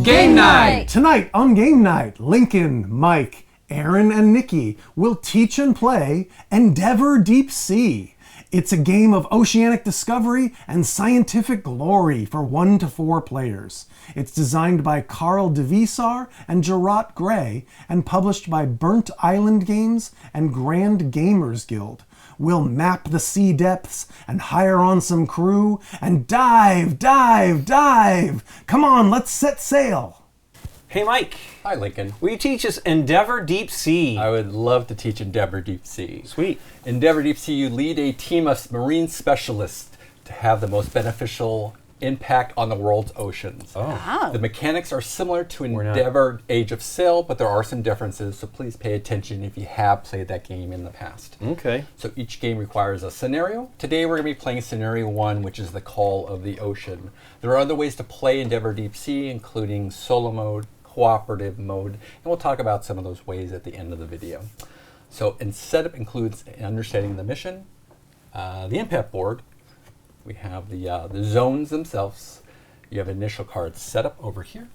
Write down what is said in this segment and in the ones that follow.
Game Night! Tonight on Game Night, Lincoln, Mike, Aaron, and Nikki will teach and play Endeavor Deep Sea. It's a game of oceanic discovery and scientific glory for 1 to 4 players. It's designed by Carl de Visser and Jarratt Gray and published by Burnt Island Games and Grand Gamers Guild. We'll map the sea depths and hire on some crew and dive! Come on, let's set sail! Hey Mike. Hi, Lincoln. Will you teach us Endeavor Deep Sea? I would love to teach Endeavor Deep Sea. Sweet. Endeavor Deep Sea, you lead a team of marine specialists to have the most beneficial impact on the world's oceans. Oh. The mechanics are similar to not. Endeavor Age of Sail, but there are some differences, so please pay attention if you have played that game in the past. Okay. So each game requires a scenario. Today we're going to be playing scenario 1, which is the Call of the Ocean. There are other ways to play Endeavor Deep Sea, including solo mode, cooperative mode, and we'll talk about some of those ways at the end of the video. So, and setup includes understanding the mission, the impact board. We have the zones themselves. You have initial cards set up over here,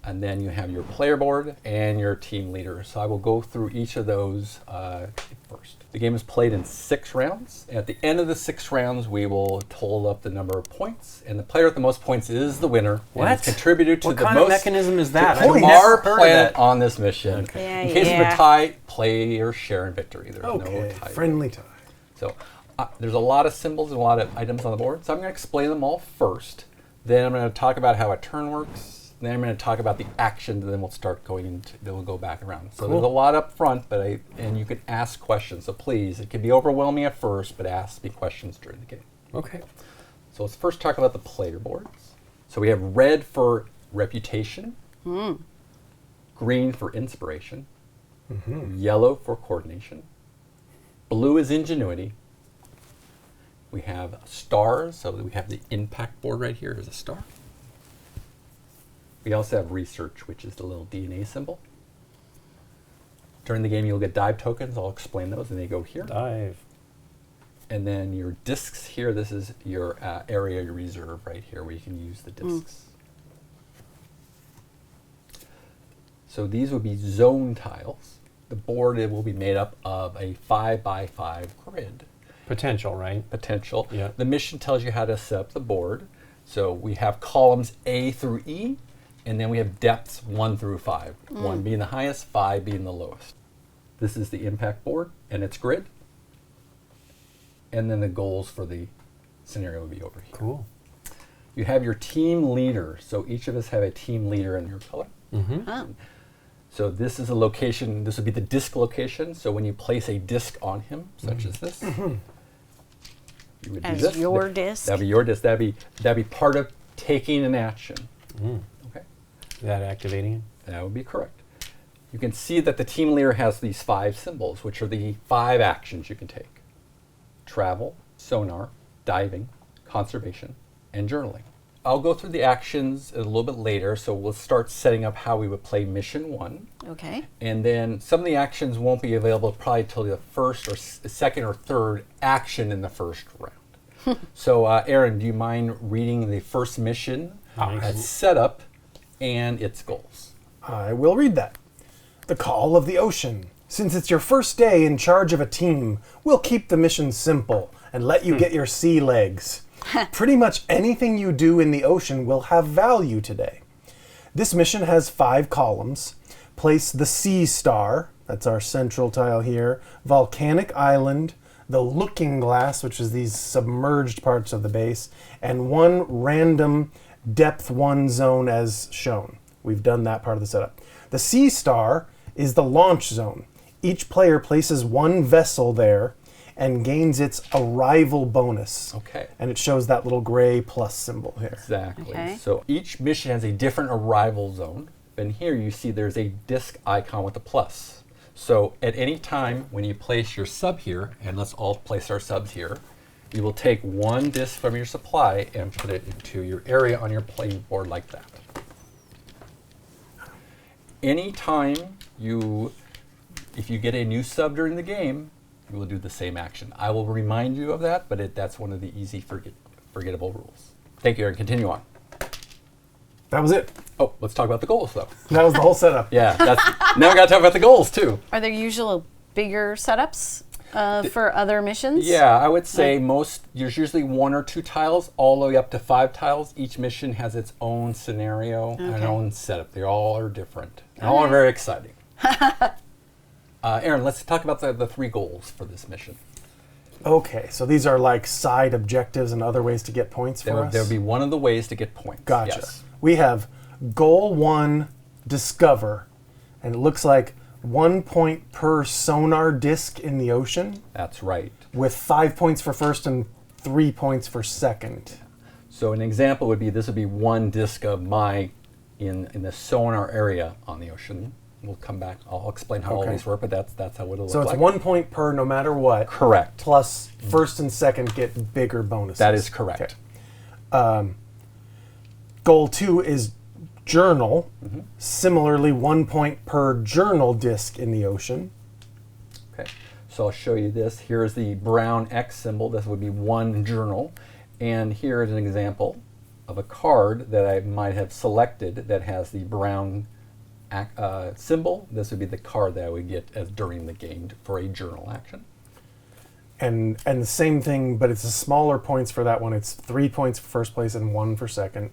and then you have your player board and your team leader. So I will go through each of those first. The game is played in 6 rounds. At the end of the 6 rounds, we will total up the number of points, and the player with the most points is the winner. What? And contributed to What the kind most of mechanism is that? to I've our never heard of planet that. on this mission. Okay. In case of a tie, players share in victory. There's no Okay, tie. friendly tie. So there's a lot of symbols and a lot of items on the board. So I'm going to explain them all first. Then I'm going to talk about how a turn works. Then I'm going to talk about the actions, and then we'll start going into. Then we'll go back around. So there's a lot up front, but and you can ask questions. So please, it can be overwhelming at first, but ask me questions during the game. Okay. So let's first talk about the player boards. So we have red for reputation, green for inspiration, yellow for coordination, blue is ingenuity. We have stars, so we have the impact board right here as a star. We also have research, which is the little DNA symbol. During the game, you'll get dive tokens. I'll explain those, and they go here. Dive. And then your discs here, this is your area you reserve right here where you can use the discs. So these would be zone tiles. The board will be made up of a 5x5 grid. Potential, right? Potential. Yeah. The mission tells you how to set up the board. So we have columns A through E, and then we have depths 1 through 5. 1 being the highest, 5 being the lowest. This is the impact board and its grid. And then the goals for the scenario will be over here. Cool. You have your team leader. So each of us have a team leader in your color. So this is a location, this would be the disc location. So when you place a disc on him, such as this, you would do As this. your disc? That'd be your disc. That'd be part of taking an action. Okay. Is that activating it? That would be correct. You can see that the team leader has these 5 symbols, which are the 5 actions you can take. Travel, sonar, diving, conservation, and journaling. I'll go through the actions a little bit later, so we'll start setting up how we would play mission 1. Okay. And then some of the actions won't be available probably till the first or second or third action in the first round. So Aaron, do you mind reading the first mission, its setup, and its goals? I will read that. The Call of the Ocean. Since it's your first day in charge of a team, we'll keep the mission simple and let you get your sea legs. Pretty much anything you do in the ocean will have value today. This mission has 5 columns. Place the Sea Star, that's our central tile here, Volcanic Island, the Looking Glass, which is these submerged parts of the base, and 1 random depth 1 zone as shown. We've done that part of the setup. The Sea Star is the launch zone. Each player places 1 vessel there and gains its arrival bonus. Okay. And it shows that little gray plus symbol here. Exactly. Okay. So each mission has a different arrival zone. And here you see there's a disc icon with a plus. So at any time when you place your sub here, and let's all place our subs here, you will take 1 disc from your supply and put it into your area on your playing board like that. Anytime if you get a new sub during the game, you will do the same action. I will remind you of that, but that's one of the easy forgettable rules. Thank you, Aaron. Continue on. That was it. Oh, let's talk about the goals, though. That was the whole setup. Yeah, now we got to talk about the goals, too. Are there usually bigger setups for other missions? Yeah, I would say there's usually 1 or 2 tiles, all the way up to 5 tiles. Each mission has its own scenario and own setup. They all are different. And all are very exciting. Aaron, let's talk about the 3 goals for this mission. Okay, so these are like side objectives and other ways to get points for us? There would be one of the ways to get points. Gotcha. Yes. We have goal 1, discover, and it looks like 1 point per sonar disc in the ocean, That's right. with 5 points for first and 3 points for second. So an example would be, this would be 1 disc of my in the sonar area on the ocean. We'll come back. I'll explain how all Okay. these work, but that's how it'll look So it's like. 1 point per no matter what. Correct. Plus first and second get bigger bonuses. That is correct. Okay. Goal 2 is journal. Similarly, 1 point per journal disc in the ocean. Okay. So I'll show you this. Here's the brown X symbol. This would be 1 journal. And here is an example of a card that I might have selected that has the brown symbol. This would be the card that I would get as during the game for a journal action. And the same thing, but it's a smaller points for that one. It's 3 points for first place and 1 for second.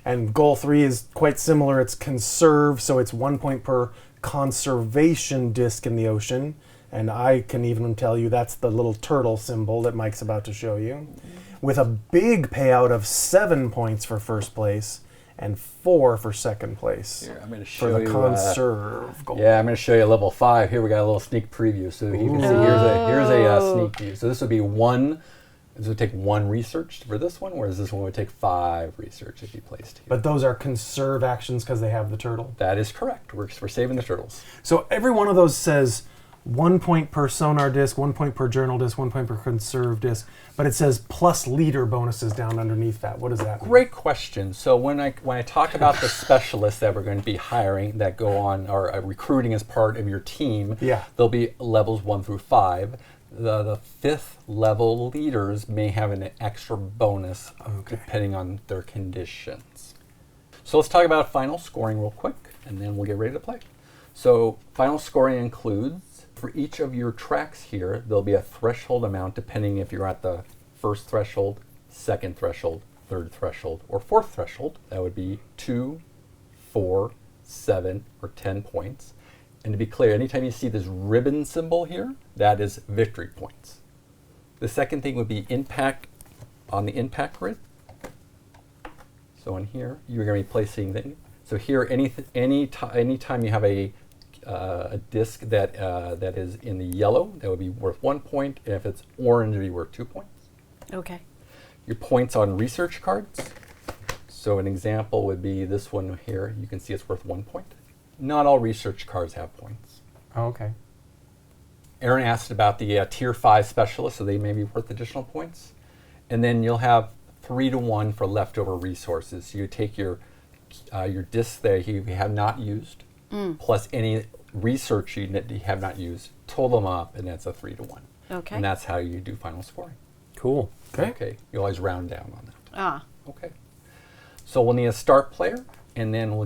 And goal 3 is quite similar. It's conserve, so it's 1 point per conservation disc in the ocean. And I can even tell you that's the little turtle symbol that Mike's about to show you. With a big payout of 7 points for first place and 4 for second place. Here, I'm going to For show the you. conserve goal. Yeah, I'm going to show you level 5. Here we got a little sneak preview. So you can see here's a sneak view. So this would be 1. This would take 1 research for this one, whereas this one would take 5 research if you placed here. But those are conserve actions because they have the turtle. That is correct. We're saving the turtles. So every one of those says 1 point per sonar disc, 1 point per journal disc, 1 point per conserve disc, but it says plus leader bonuses down underneath that. What does that mean? Great question. So when I talk about the specialists that we're going to be hiring that go on or recruiting as part of your team, there'll be levels 1 through 5. The 5th level leaders may have an extra bonus depending on their conditions. So let's talk about final scoring real quick, and then we'll get ready to play. So final scoring includes, for each of your tracks here, there'll be a threshold amount depending if you're at the first threshold, second threshold, third threshold, or fourth threshold. That would be 2, 4, 7, or 10 points. And to be clear, anytime you see this ribbon symbol here, that is victory points. The second thing would be impact on the impact grid. So in here, you're going to be placing things. So here, anytime you have a disc that is in the yellow, that would be worth 1 point. And if it's orange, it would be worth 2 points. Okay. Your points on research cards. So an example would be this one here. You can see it's worth 1 point. Not all research cards have points. Oh, okay. Aaron asked about the tier 5 specialists, so they may be worth additional points. And then you'll have 3 to 1 for leftover resources. So you take your discs that you have not used, plus any research unit you have not used, total them up, and that's a 3 to 1. Okay. And that's how you do final scoring. Cool. Okay. You always round down on that. Ah. Okay. So we'll need a start player, and then we'll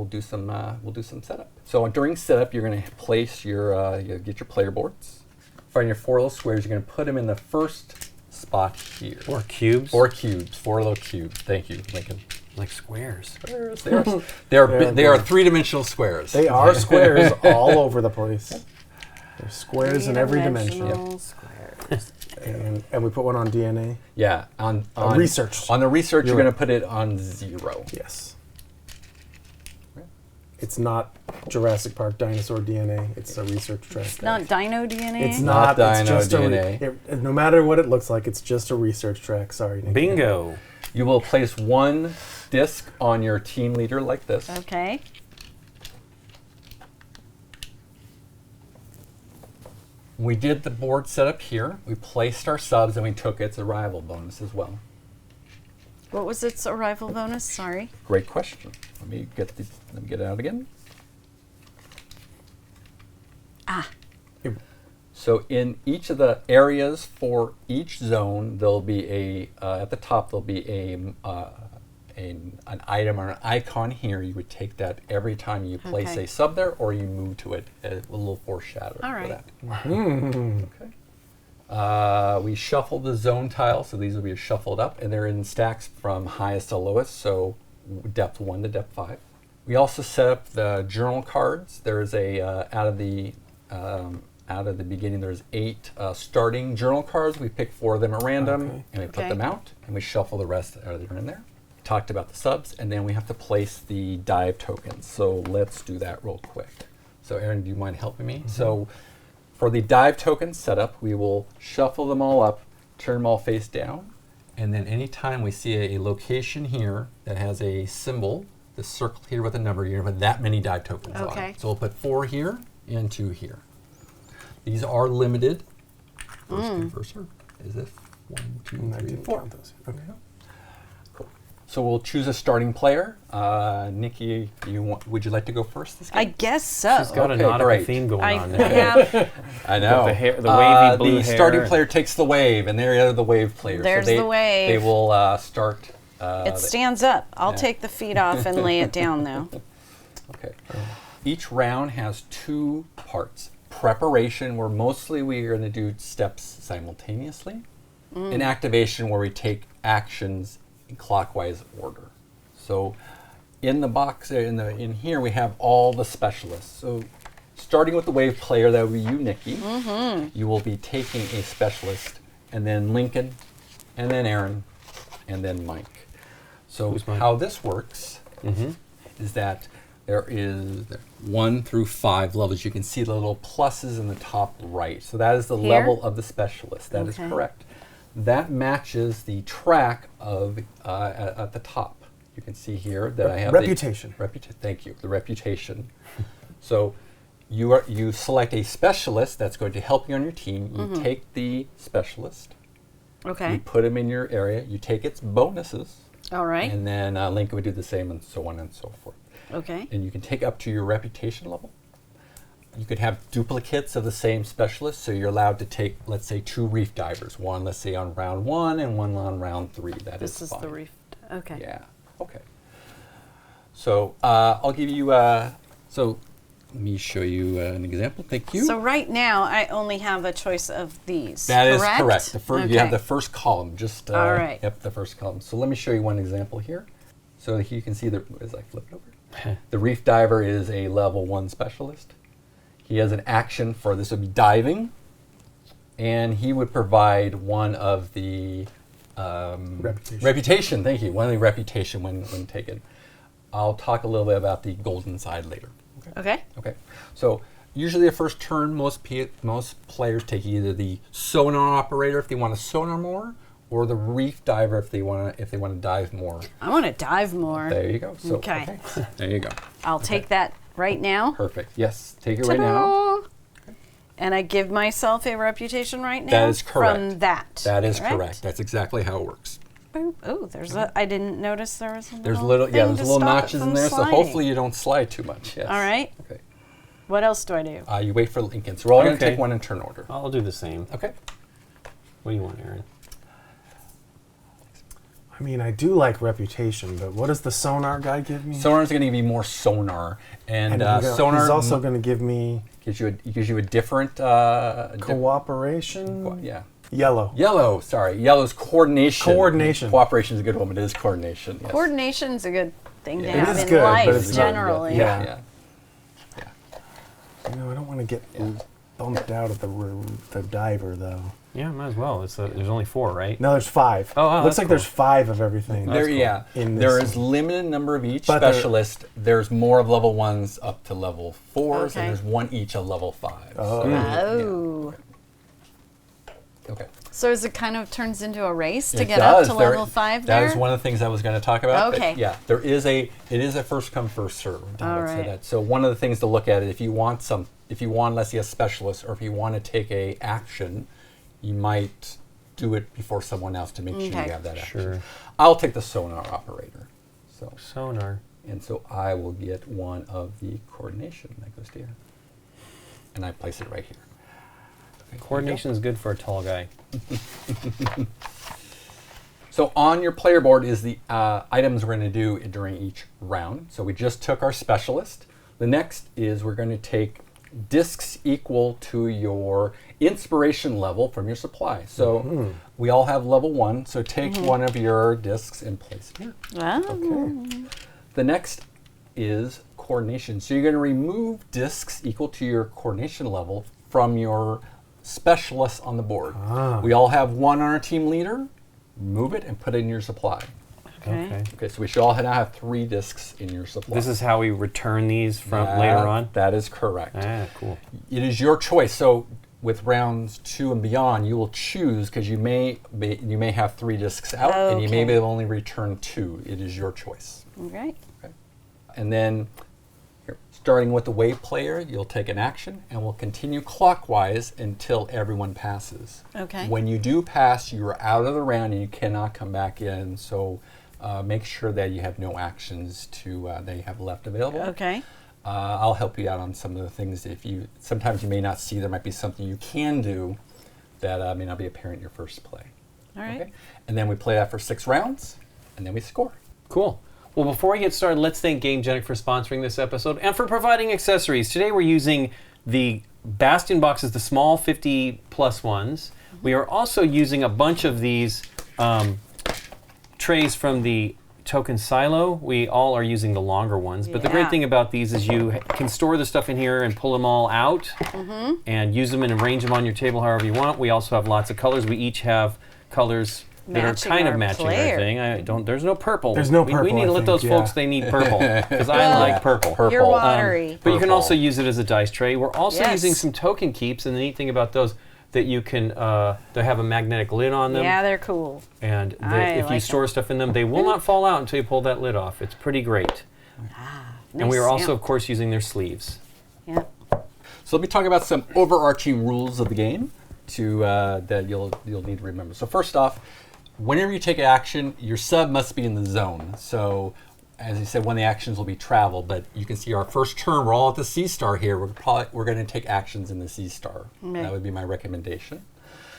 do some setup. So during setup, you're going to place you get your player boards. Find your 4 little squares. You're going to put them in the first spot here. 4 cubes. 4 cubes. 4 little cubes. Thank you, Lincoln. Like squares. Squares. They are 3-dimensional squares. They are squares all over the place. There's squares in every dimension. Three-dimensional squares. And we put one on DNA. Yeah. On research. On the research, you're You're going to put it on 0. Yes. It's not Jurassic Park dinosaur DNA. It's a research track. It's not dino DNA? It's not. It's Dino just DNA. no matter what it looks like, it's just a research track. Sorry, Nikki. Bingo. You will place 1 disc on your team leader like this. Okay. We did the board setup here. We placed our subs and we took its arrival bonus as well. What was its arrival bonus? Sorry. Great question. Let me get it out again. Ah. So in each of the areas for each zone, there'll be at the top there'll be a an item or an icon here, you would take that every time you place Okay. a sub there, or you move to it. A little foreshadow All for right. that. Hmm. Okay. We shuffle the zone tiles, so these will be shuffled up, and they're in stacks from highest to lowest, so depth 1 to depth 5. We also set up the journal cards. There's a out of the beginning, there's 8 starting journal cards. We pick 4 of them at random, Okay. and we put Okay. them out, and we shuffle the rest that are in there. Talked about the subs, and then we have to place the dive tokens. So let's do that real quick. So Aaron, do you mind helping me? So for the dive token setup, we will shuffle them all up, turn them all face down, and then anytime we see a location here that has a symbol, the circle here with a number, you're going to put that many dive tokens on. Okay. So we'll put 4 here and 2 here. These are limited. First come, first served. Is it 1, 2, And I 3, didn't 4? count those. Okay. Cool. So we'll choose a starting player. Nikki, would you like to go first this game? I guess so. She's got Okay, a nautical great. theme going I on there. have. I know. the hair- the wavy blue the hair. starting player takes the wave, and there are the wave players. There's so they, the wave. They will start. It stands up. I'll yeah. take the feet off and lay it down, though. Okay. Each round has 2 parts. Preparation, where mostly we are going to do steps simultaneously, and activation, where we take actions in clockwise order. So, in the box, in here, we have all the specialists. So, starting with the wave player, that would be you, Nikki. You will be taking a specialist, and then Lincoln, and then Aaron, and then Mike. So, Who's Mike? how this works is that there is 1 through 5 levels. You can see the little pluses in the top right. So that is the Here? level of the specialist. That is Okay. correct. That matches the track of at the top. You can see here that I have Reputation. Thank you. The reputation. So you select a specialist that's going to help you on your team. You take the specialist. Okay. You put him in your area. You take its bonuses. All right. And then Lincoln would do the same, and so on and so forth. Okay. And you can take up to your reputation level. You could have duplicates of the same specialist, so you're allowed to take, let's say, 2 reef divers. One, let's say, on round 1, and one on round 3. This is fine. the reef. Okay. Yeah. Okay. So I'll give you. So let me show you an example. Thank you. So right now, I only have a choice of these. That is correct? correct. You have Okay. the first column. Just All right. Yep, the first column. So let me show you one example here. So here you can see as I flip it over. The reef diver is a level 1 specialist. He has an action for this would be diving, and he would provide one of the reputation. Thank you. One of the reputation when taken. I'll talk a little bit about the golden side later. Okay. Okay. So usually the first turn, most players take either the sonar operator if they want to sonar more, or the reef diver if they want to dive more. I want to dive more. There you go. So, Okay. There you go. I'll take that right now. Perfect. Yes. Take it right now. Ta-da! And I give myself a reputation right now. That is correct. From that. That is correct. That's exactly how it works. Oh, there's a. I didn't notice there was a There's little. there's thing to little stop it notches in from there, so sliding. hopefully you don't slide too much. Yes. All right. Okay. What else do I do? You wait for Lincoln. So we're all going to Okay. take one in turn order. I'll do the same. Okay. What do you want, Aaron? I mean, I do like reputation, but what does the sonar guy give me? Sonar's going to give you more sonar, and he's sonar also going to give me gives you a different cooperation. yeah. Yellow. Yellow, sorry. Yellow's coordination. Coordination. Cooperation is a good one, but it is coordination. Yes. Coordination's a good thing to Yeah. It have is in good, but life, it's not- generally. yeah. Yeah. You know, I don't want to get bumped out of the diver, though. Yeah, might as well. There's only 4, right? No, there's 5. Oh, wow, Looks that's like there's cool. 5 of everything. There, cool. yeah. In There this is one. limited number of each But there- specialist. There's more of level 1s up to level 4s, Okay. and there's one each of level 5s. Oh. Oh. Okay. So is it kind of turns into a race to It get up does. to There- level 5 there? That is one of the things I was going to talk about. but Okay. yeah, it is a first come first serve. I would say right. that. So one of the things to look at is if you want, let's say, a specialist, or if you want to take a action, you might do it before someone else to make sure Okay. you have that action. Sure. I'll take the sonar operator. So Sonar. and so I will get one of the coordination that goes to here, and I place it right here. Okay, here you go. Coordination is good for a tall guy. So on your player board is the items we're going to do during each round. So we just took our specialist. The next is we're going to take discs equal to your inspiration level from your supply. So we all have level 1. So take one of your discs and place it here. Okay. The next is coordination. So you're going to remove discs equal to your coordination level from your specialists on the board. We all have 1 on our team leader. Move it and put it in your supply. Okay. Okay, so we should all now have 3 discs in your supply. This is how we return these from later on? That is correct. Ah, cool. It is your choice. So with rounds 2 and beyond, you will choose because you may have 3 discs out and you may be able to only return 2. It is your choice. Okay. And then, starting with the wave player, you'll take an action and we'll continue clockwise until everyone passes. Okay. When you do pass, you are out of the round and you cannot come back in. So make sure that you have no actions that you have left available. Okay. I'll help you out on some of the things. Sometimes you may not see there might be something you can do that may not be apparent in your first play. All right. Okay? And then we play that for 6 rounds, and then we score. Cool. Well, before we get started, let's thank Gamegenic for sponsoring this episode and for providing accessories. Today we're using the Bastion boxes, the small 50-plus ones. We are also using a bunch of these trays from the token silo. We all are using the longer ones. But the great thing about these is you can store the stuff in here and pull them all out and use them and arrange them on your table however you want. We also have lots of colors. We each have colors that are kind of matching everything. There's no purple. There's no purple. We need to let those folks, they need purple. Because I like purple. You're watery. But you can also use it as a dice tray. We're also using some token keeps, and the neat thing about those, that you can, they have a magnetic lid on them. Yeah, they're cool. And if you store stuff in them, they will not fall out until you pull that lid off. It's pretty great. And we are also, of course, using their sleeves. Yeah. So let me talk about some overarching rules of the game that you'll need to remember. So first off, whenever you take action, your sub must be in the zone. So, as you said, one of the actions will be travel, but you can see our first turn, we're all at the C star here. We're going to take actions in the C star. Okay. That would be my recommendation.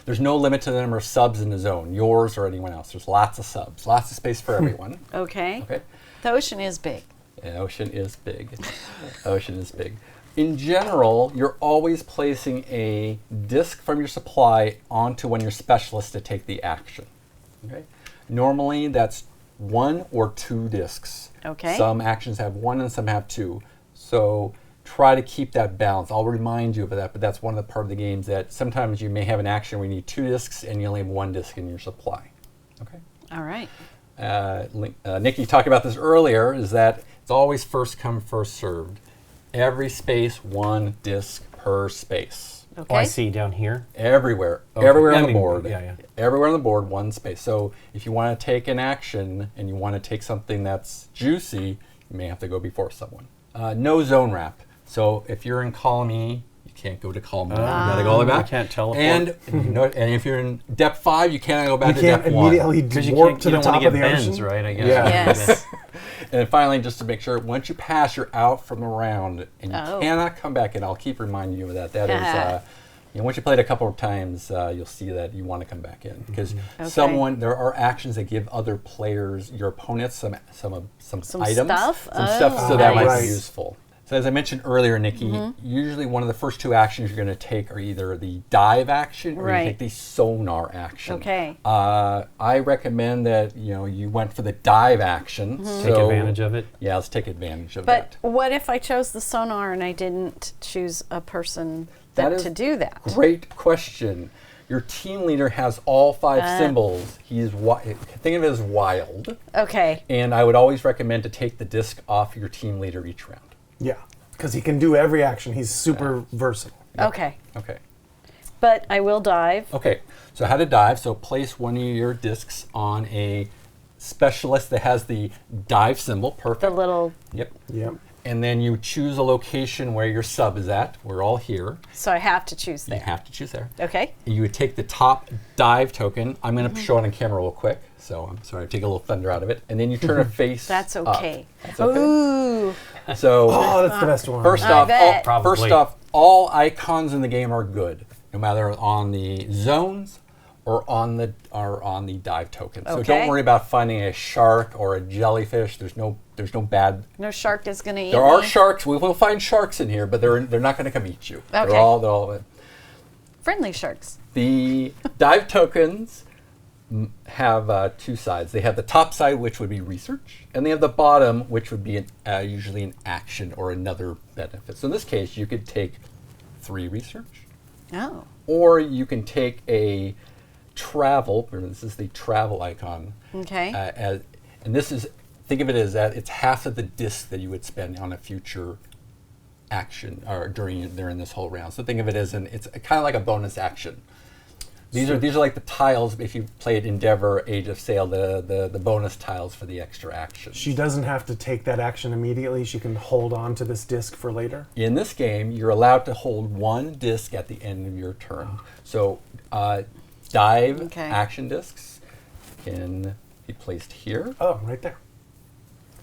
There's no limit to the number of subs in the zone, yours or anyone else. There's lots of subs, lots of space for everyone. Okay. Okay. The ocean is big. The ocean is big. Ocean is big. In general, you're always placing a disc from your supply onto one of your specialists to take the action. Okay. Normally, that's 1 or 2 discs. Okay. Some actions have 1 and some have 2. So try to keep that balance. I'll remind you of that, but that's one of the part of the games that sometimes you may have an action where you need 2 discs and you only have 1 disc in your supply. Okay. All right. Nikki talked about this earlier, is that it's always first come, first served. Every space, 1 disc per space. Okay. Oh, I see down here. Everywhere. Okay. Everywhere I on the mean, board. yeah. Everywhere on the board, 1 space. So if you want to take an action and you want to take something that's juicy, you may have to go before someone. No zone wrap. So if you're in column E, you can't go to column 1. You got to go all the way back. You can't teleport. And if you're in depth 5, you cannot go back You to can't depth 1. immediately warp to the top of the bends, ocean. right? I guess. Yeah. Yes. And finally, just to make sure, once you pass, you're out from the round, and you cannot come back in. I'll keep reminding you of that. That is, once you play it a couple of times, you'll see that you want to come back in because there are actions that give other players, your opponents, some items, stuff? some stuff, so that might nice. be useful. So as I mentioned earlier, Nikki, usually one of the first 2 actions you're going to take are either the dive action or you take the sonar action. Okay. I recommend that you went for the dive action. Take advantage of it. Yeah, let's take advantage of that. But what if I chose the sonar and I didn't choose a person to do that? Great question. Your team leader has all 5 symbols. Think of it as wild. Okay. And I would always recommend to take the disc off your team leader each round. Yeah, because he can do every action. He's super versatile. Okay. Okay. But I will dive. Okay. So how to dive. So place one of your discs on a specialist that has the dive symbol. Perfect. The little. Yep. Yep. And then you choose a location where your sub is at. We're all here. So I have to choose there. You have to choose there. Okay. You would take the top dive token. I'm going to show it on camera real quick. So I'm sorry, take a little thunder out of it. And then you turn it face That's up. okay. That's okay. Ooh. So that's the best one. first I bet. off, all icons in the game are good, no matter on the zones or on the dive token. So Okay. don't worry about finding a shark or a jellyfish. There's no bad. No shark is going to eat There are me. sharks. We will find sharks in here, but they're not going to come eat you. Okay. They're all Friendly sharks. the dive tokens have two sides. They have the top side, which would be research, and they have the bottom, which would be usually an action or another benefit. So in this case, you could take 3 research, Oh. or you can take a travel. Remember, this is the travel icon. Okay. And this is, think of it as that it's half of the disc that you would spend on a future action or during this whole round. So think of it as it's kind of like a bonus action. These are like the tiles. If you played Endeavor, Age of Sail, the bonus tiles for the extra action. She doesn't have to take that action immediately. She can hold on to this disc for later. In this game, you're allowed to hold 1 disc at the end of your turn. So dive action discs can be placed here, Oh, right there.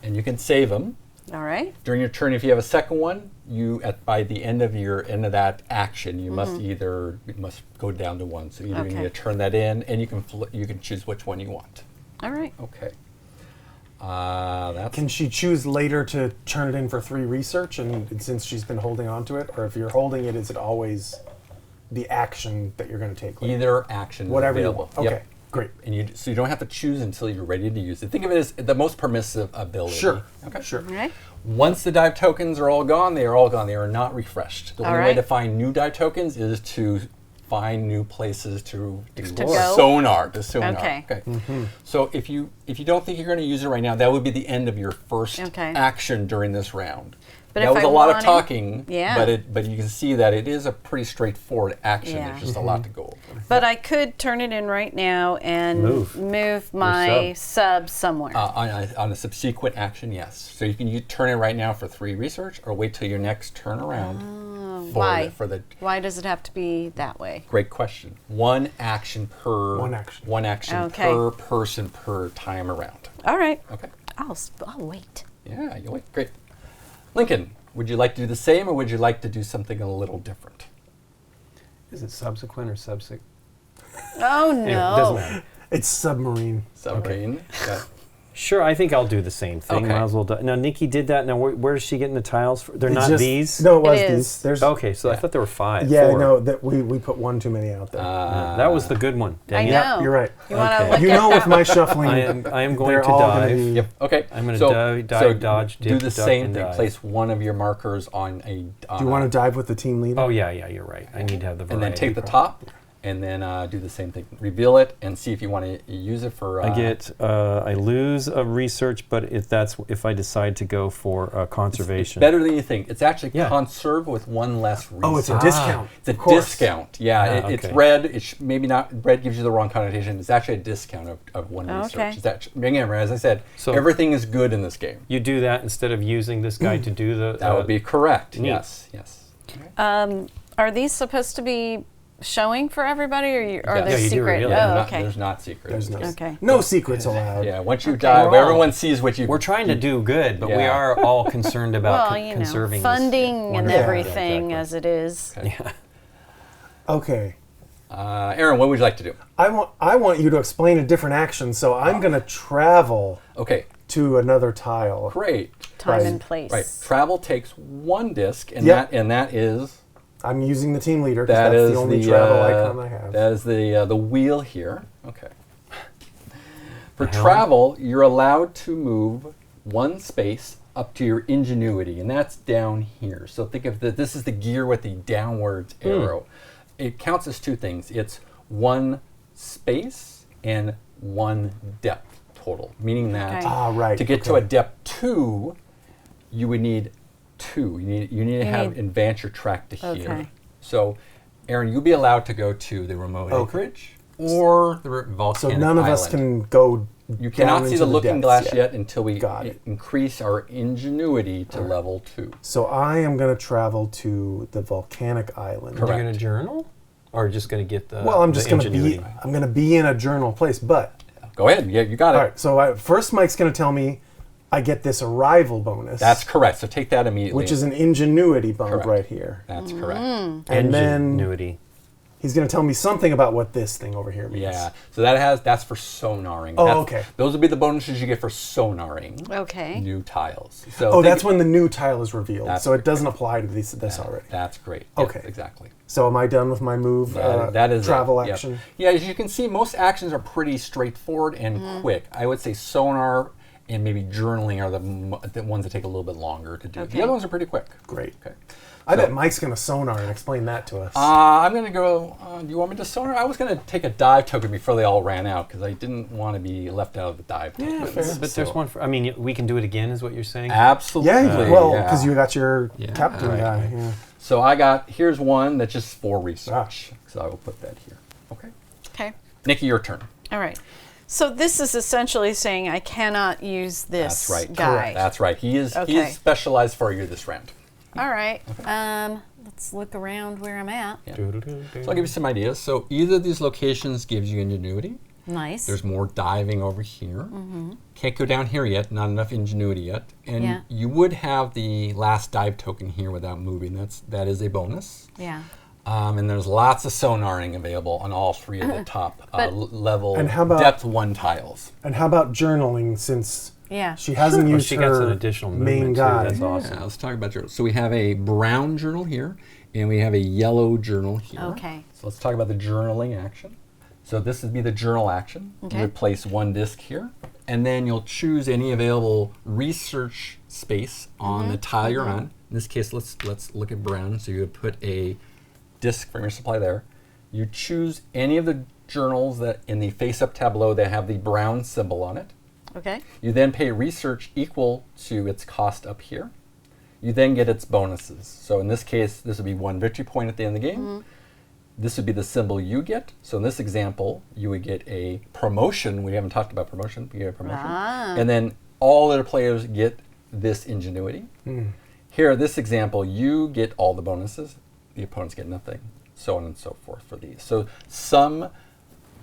and you can save them. All right. During your turn, if you have a second one, by the end of that action, you must go down to 1. So either you need to turn that in, and you can choose which one you want. All right. Okay. That's Can she choose later to turn it in for 3 research, and since she's been holding on to it, or if you're holding it, is it always the action that you're going to take later? either action is Whatever you available. want. Okay, Yep. great. And so you don't have to choose until you're ready to use it. Think of it as the most permissive ability. Sure. Okay. Sure. All right. Once the dive tokens are all gone, they are all gone. They are not refreshed. The All only way right. to find new dive tokens is to find new places to go? sonar. Okay. So if you don't think you're going to use it right now, that would be the end of your first action during this round. But that if was I a lot of wanted- talking, Yeah. but you can see that it is a pretty straightforward action. Yeah. There's just a lot to go over. But I could turn it in right now and move my sub somewhere. On a subsequent action, yes. So you can turn it right now for 3 research, or wait till your next turn around. Why? For the Why does it have to be that way? great question. One action per Okay. per person per time around. All right. Okay. I'll wait. Yeah, you wait. Great. Lincoln, would you like to do the same, or would you like to do something a little different? Is it subsequent or subsequent? Oh, no. Anyway, it doesn't matter. It's submarine. Submarine. Okay. Sure, I think I'll do the same thing. Okay. Might as well do. Now, Nikki did that. Now, where is she getting the tiles? They're It's not just- these? No, it was It is. these. There's Okay, so I thought there were 5. Yeah, 4. no, that we put one too many out there. Yeah, that was the good one. Dang I it. know. You're right. You want to Okay. look You at know, that with my shuffling, I am going they're to all gonna dive. be- Yep. Okay. I'm gonna so, dive, so dodge, do dip, the duck, same and thing. dive. Place one of your markers on a. Do you want to dive with the team leader? Oh, yeah, you're right. I need to have the variety. and then take the top, and then do the same thing. Reveal it and see if you want to use it for. I lose a research, but if I decide to go for conservation. It's better than you think. It's actually Yeah. conserve with 1 less research. Oh, it's a discount. It's a of course. discount. Yeah, Yeah, it's okay. red. It's maybe not. Red gives you the wrong connotation. It's actually a discount of 1 Okay. research. It's actually, again, as I said, So- everything is good in this game. You do that instead of using this guy to do the. That would be correct. neat. Yes. Are these supposed to be showing for everybody, or are Yes. they Yeah, you do secret? reveal. Yeah, Oh, okay. there's not secret. There's no, Okay. no secrets allowed. Yeah, once you Okay. dive, We're all- everyone sees what you. We're trying to do good, but we Yeah. are all concerned about Well, you know, conserving funding this and wonderful- everything exactly. as it is. Okay. Yeah. Okay. Aaron, what would you like to do? I want you to explain a different action, so I'm going to travel Okay, to another tile. great. Time Right. and place. Right, travel takes 1 disc, and Yep. that is. I'm using the team leader That because that's is the only the travel icon I have. That is the wheel here. Okay. For The helm. travel, you're allowed to move 1 space up to your ingenuity, and that's down here. So think of this is the gear with the downwards arrow. It counts as 2 things. It's 1 space and 1 depth total, meaning that Okay. Right. to get to okay. a depth 2, you would need 2. You need to have advance your track to here. Okay. So, Aaron, you'll be allowed to go to the remote anchorage or the So volcanic none of us island. can go. You down cannot see into the looking depths glass yet until we Got it. increase our ingenuity to level 2. So I am going to travel to the volcanic island. Correct. You're going to journal, or just going to get the. Well, I'm just the going to ingenuity? be. I'm going to be in a journal place, but Go ahead. Yeah, you got it. all right. So first, Mike's going to tell me I get this arrival bonus. That's correct. So take that immediately. which is an ingenuity bump Correct. right here. That's correct. And then Ingenuity. He's going to tell me something about what this thing over here means. Yeah, so that's for sonaring. Oh, okay. Those would be the bonuses you get for sonaring. Okay. New tiles. So Oh, that's when the new tile is revealed. That's So it doesn't apply to this already. That's great. Okay. Yes, exactly. So am I done with my move? That is travel it. Yep. action. Yeah, as you can see, most actions are pretty straightforward and quick. I would say sonar and maybe journaling are the ones that take a little bit longer to do. Okay. The other ones are pretty quick. Great. Okay. I bet Mike's going to sonar and explain that to us. I'm going to go, do you want me to sonar? I was going to take a dive token before they all ran out because I didn't want to be left out of the dive token. fair. But there's one for, I mean, we can do it again, is what you're saying? Absolutely. yeah, because you got your Yeah. captain Right. guy. Yeah. So here's one that's just for research. So I will put that here. Okay. Okay. Nikki, your turn. All right. So this is essentially saying I cannot use this That's right. guy. That's right. He is Okay. specialized for you this round. All right. Let's look around where I'm at. Yeah. So I'll give you some ideas. So either of these locations gives you ingenuity. Nice. There's more diving over here. Can't go down here yet. Not enough ingenuity yet. And Yeah. you would have the last dive token here without moving. That is a bonus. Yeah. And there's lots of sonaring available on all three of the top But- level And how about- depth 1 tiles. And how about journaling since Yeah. she hasn't Oh, used she her got some additional main movement too. guy? That's awesome. Yeah, let's talk about journals. So we have a brown journal here, and we have a yellow journal here. Okay. So let's talk about the journaling action. So this would be the journal action. Okay. You would place 1 disc here, and then you'll choose any available research space on the tile you're on. In this case, let's look at brown. So you would put a disc from your supply there. You choose any of the journals that in the face-up tableau that have the brown symbol on it. Okay. You then pay research equal to its cost up here. You then get its bonuses. So in this case, this would be 1 victory point at the end of the game. This would be the symbol you get. So in this example, you would get a promotion. We haven't talked about promotion. You get a promotion. And then all other players get this ingenuity. Here, this example, you get all the bonuses. The opponents get nothing. So on and so forth for these. So some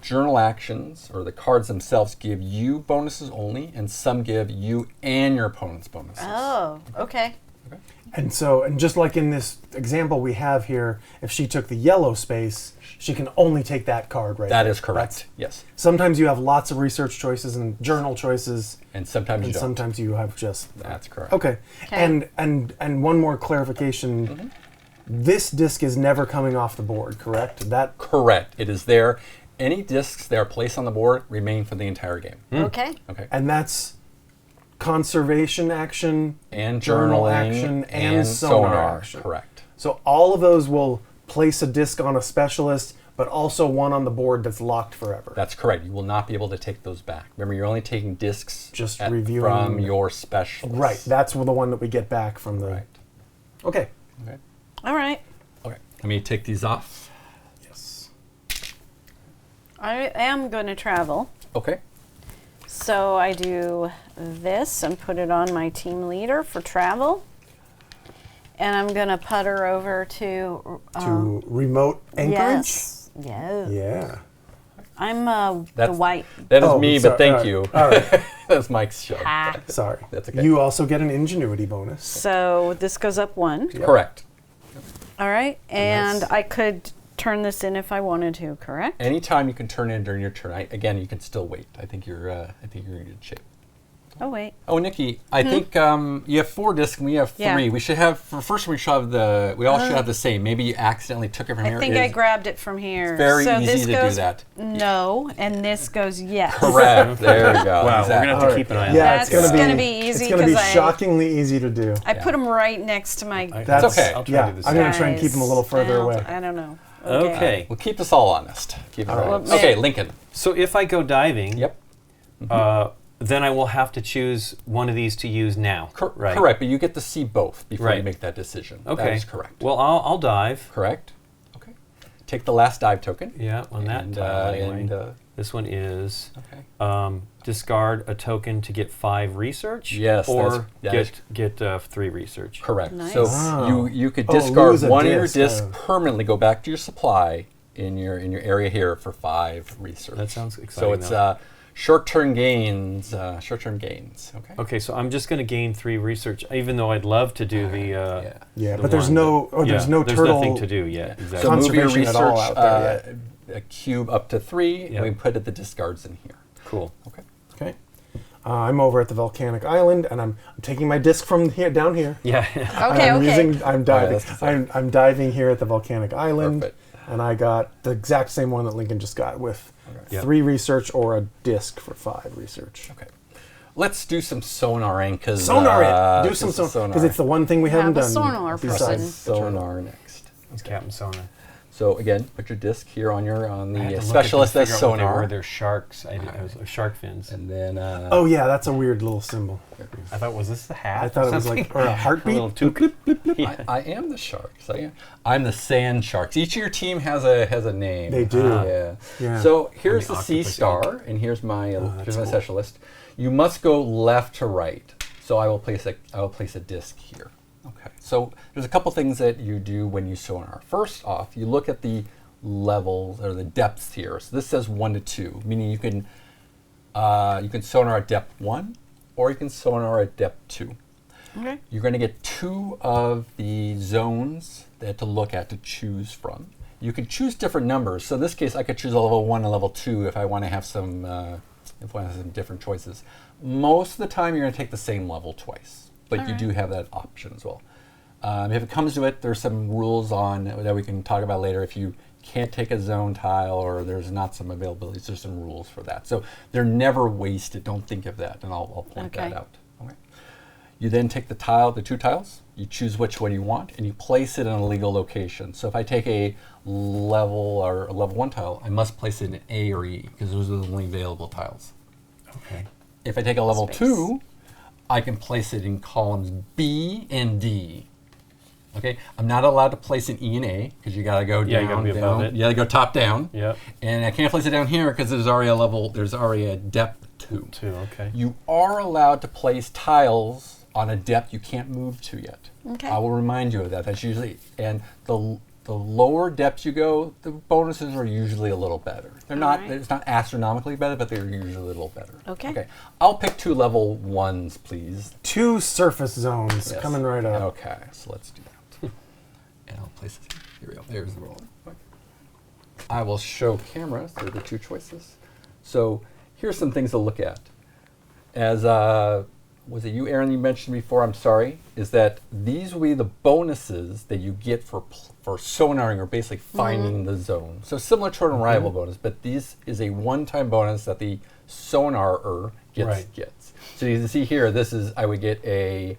journal actions or the cards themselves give you bonuses only, and some give you and your opponents bonuses. Oh, okay. And so, and just like in this example we have here, if she took the yellow space, she can only take that card right That there. is correct. Yes. Sometimes you have lots of research choices and journal choices, And sometimes you and don't. sometimes you have just That's correct. okay. Okay. And one more clarification: this disc is never coming off the board, correct? That Correct. It is there. Any discs that are placed on the board remain for the entire game. Okay. Okay. and that's conservation action, And journal journaling action, and sonar action. Correct. So all of those will place a disc on a specialist, but also one on the board that's locked forever. That's correct. You will not be able to take those back. Remember, you're only taking discs Just reviewing from your specialist. right. That's the one that we get back from the. Right. Okay. Okay. All right. Okay. Let me take these off. Yes. I am going to travel. Okay. So I do this and put it on my team leader for travel. And I'm going to putter over to... To remote anchorage. Yes. Yes. Yeah. I'm the That's- white. That is Oh, me, sorry. but thank All right. you. All right. That's Mike's show. Ah. Sorry. That's okay. You also get an ingenuity bonus. So this goes up 1. Correct. All right. And that's- I could turn this in if I wanted to, correct? Anytime you can turn in during your turn. Again, you can still wait. I think you're in good shape. Oh, wait. Oh, Nikki, I think you have 4 discs and we have 3. Yeah. We should have, for first one, we all should have the same. Maybe you accidentally took it from here. I think It I is grabbed it from here. very so easy this to goes do that. No, and this goes yes. Correct. There we go. Wow, we're Exactly. gonna have to keep an eye on Yeah, that. it's That's gonna be, gonna be easy It's gonna be 'cause I- shockingly easy to do. I put them right next to my. That's okay. I'll try yeah. to do the I'm same. gonna try and keep them a little further away. I don't know. Okay. We'll keep this all honest. Keep it all right. honest. Well, Okay, man. Lincoln. So if I go diving, Yep. then I will have to choose one of these to use now. Right. Correct, but you get to see both before you Right. make that decision. Okay. That is correct. Well, I'll dive. Correct. Okay. Take the last dive token. Yeah, on that And, tile anyway. and, This one is okay. discard a token to get 5 research. Yes, Or that is- get 3 research. Correct. Nice. So Wow. you could Oh, discard lose a one of your disc, discs oh. permanently, go back to your supply in your area here for 5 research. That sounds exciting, So it's though. Short-term gains. Short-term gains. Okay. Okay, so I'm just going to gain 3 research, even though I'd love to do the. Yeah, the but there's one, no there's turtle. nothing to do yet. Exactly. So move your Conservation research at all out there a cube up to 3, Yep. and we put the discards in here. Cool. Okay. Okay. I'm over at the volcanic island, and I'm taking my disc from here down here. Yeah. Okay, I'm okay. I'm diving. that's the same. I'm diving here at the volcanic island, Perfect. and I got the exact same one that Lincoln just got with Yep. 3 research or a disc for 5 research. Okay. Let's do some sonaring because Sonar it. Do some sonar because it's the one thing we haven't a done. sonar person. besides the turtle. sonar next. It's Captain Sonar. So again, put your disc here on your I had to the look specialist at as them to figure out what they sonar, were. They're sharks. I was shark fins. and then Oh yeah, that's a weird little symbol. I thought, was this the hat? I thought it was like or a a heartbeat. little toot. Yeah. I am the sharks. I'm the sand sharks. Each of your team has a name. They do. Yeah. Yeah. So here's the the sea octopus star, and here's my that's cool. specialist. You must go left to right. So I will place a disc here. Okay. So there's a couple things that you do when you sonar. First off, you look at the levels or the depths here. So this says 1 to 2, meaning you can sonar at depth 1 or you can sonar at depth 2. Okay. You're going to get 2 of the zones to look at to choose from. You can choose different numbers. So in this case, I could choose a level 1 and level 2 if I want to have some different choices. Most of the time, you're going to take the same level twice, but you do have that option as well. If it comes to it, there's some rules on that we can talk about later. If you can't take a zone tile or there's not some availabilities, there's some rules for that. So they're never wasted. Don't think of that, and I'll point that out. Okay. You then take the 2 tiles, you choose which one you want, and you place it in a legal location. So if I take a level 1 tile, I must place it in A or E because those are the only available tiles. Okay. If I take a level Space. 2, I can place it in columns B and D. Okay, I'm not allowed to place an E and A because you got to go down. Yeah, you gotta be above it. You got to go top down. Yep. And I can't place it down here because there's already a depth 2. 2. Okay. You are allowed to place tiles on a depth you can't move to yet. Okay. I will remind you of that. That's usually, and the lower depths you go, the bonuses are usually a little better. They're not. Alright. It's not astronomically better, but they're usually a little better. Okay. Okay. I'll pick 2 level 1s, please. 2 surface zones Yes. coming right up. Okay, so let's do that. And I'll place it here. Here we go. There's the roll. I will show cameras. There are the 2 choices. So here's some things to look at. As was it you, Aaron? You mentioned before. I'm sorry. Is that these will be the bonuses that you get for sonaring or basically finding the zone. So similar to an arrival bonus, but this is a one-time bonus that the sonarer gets. So you can see here. I would get a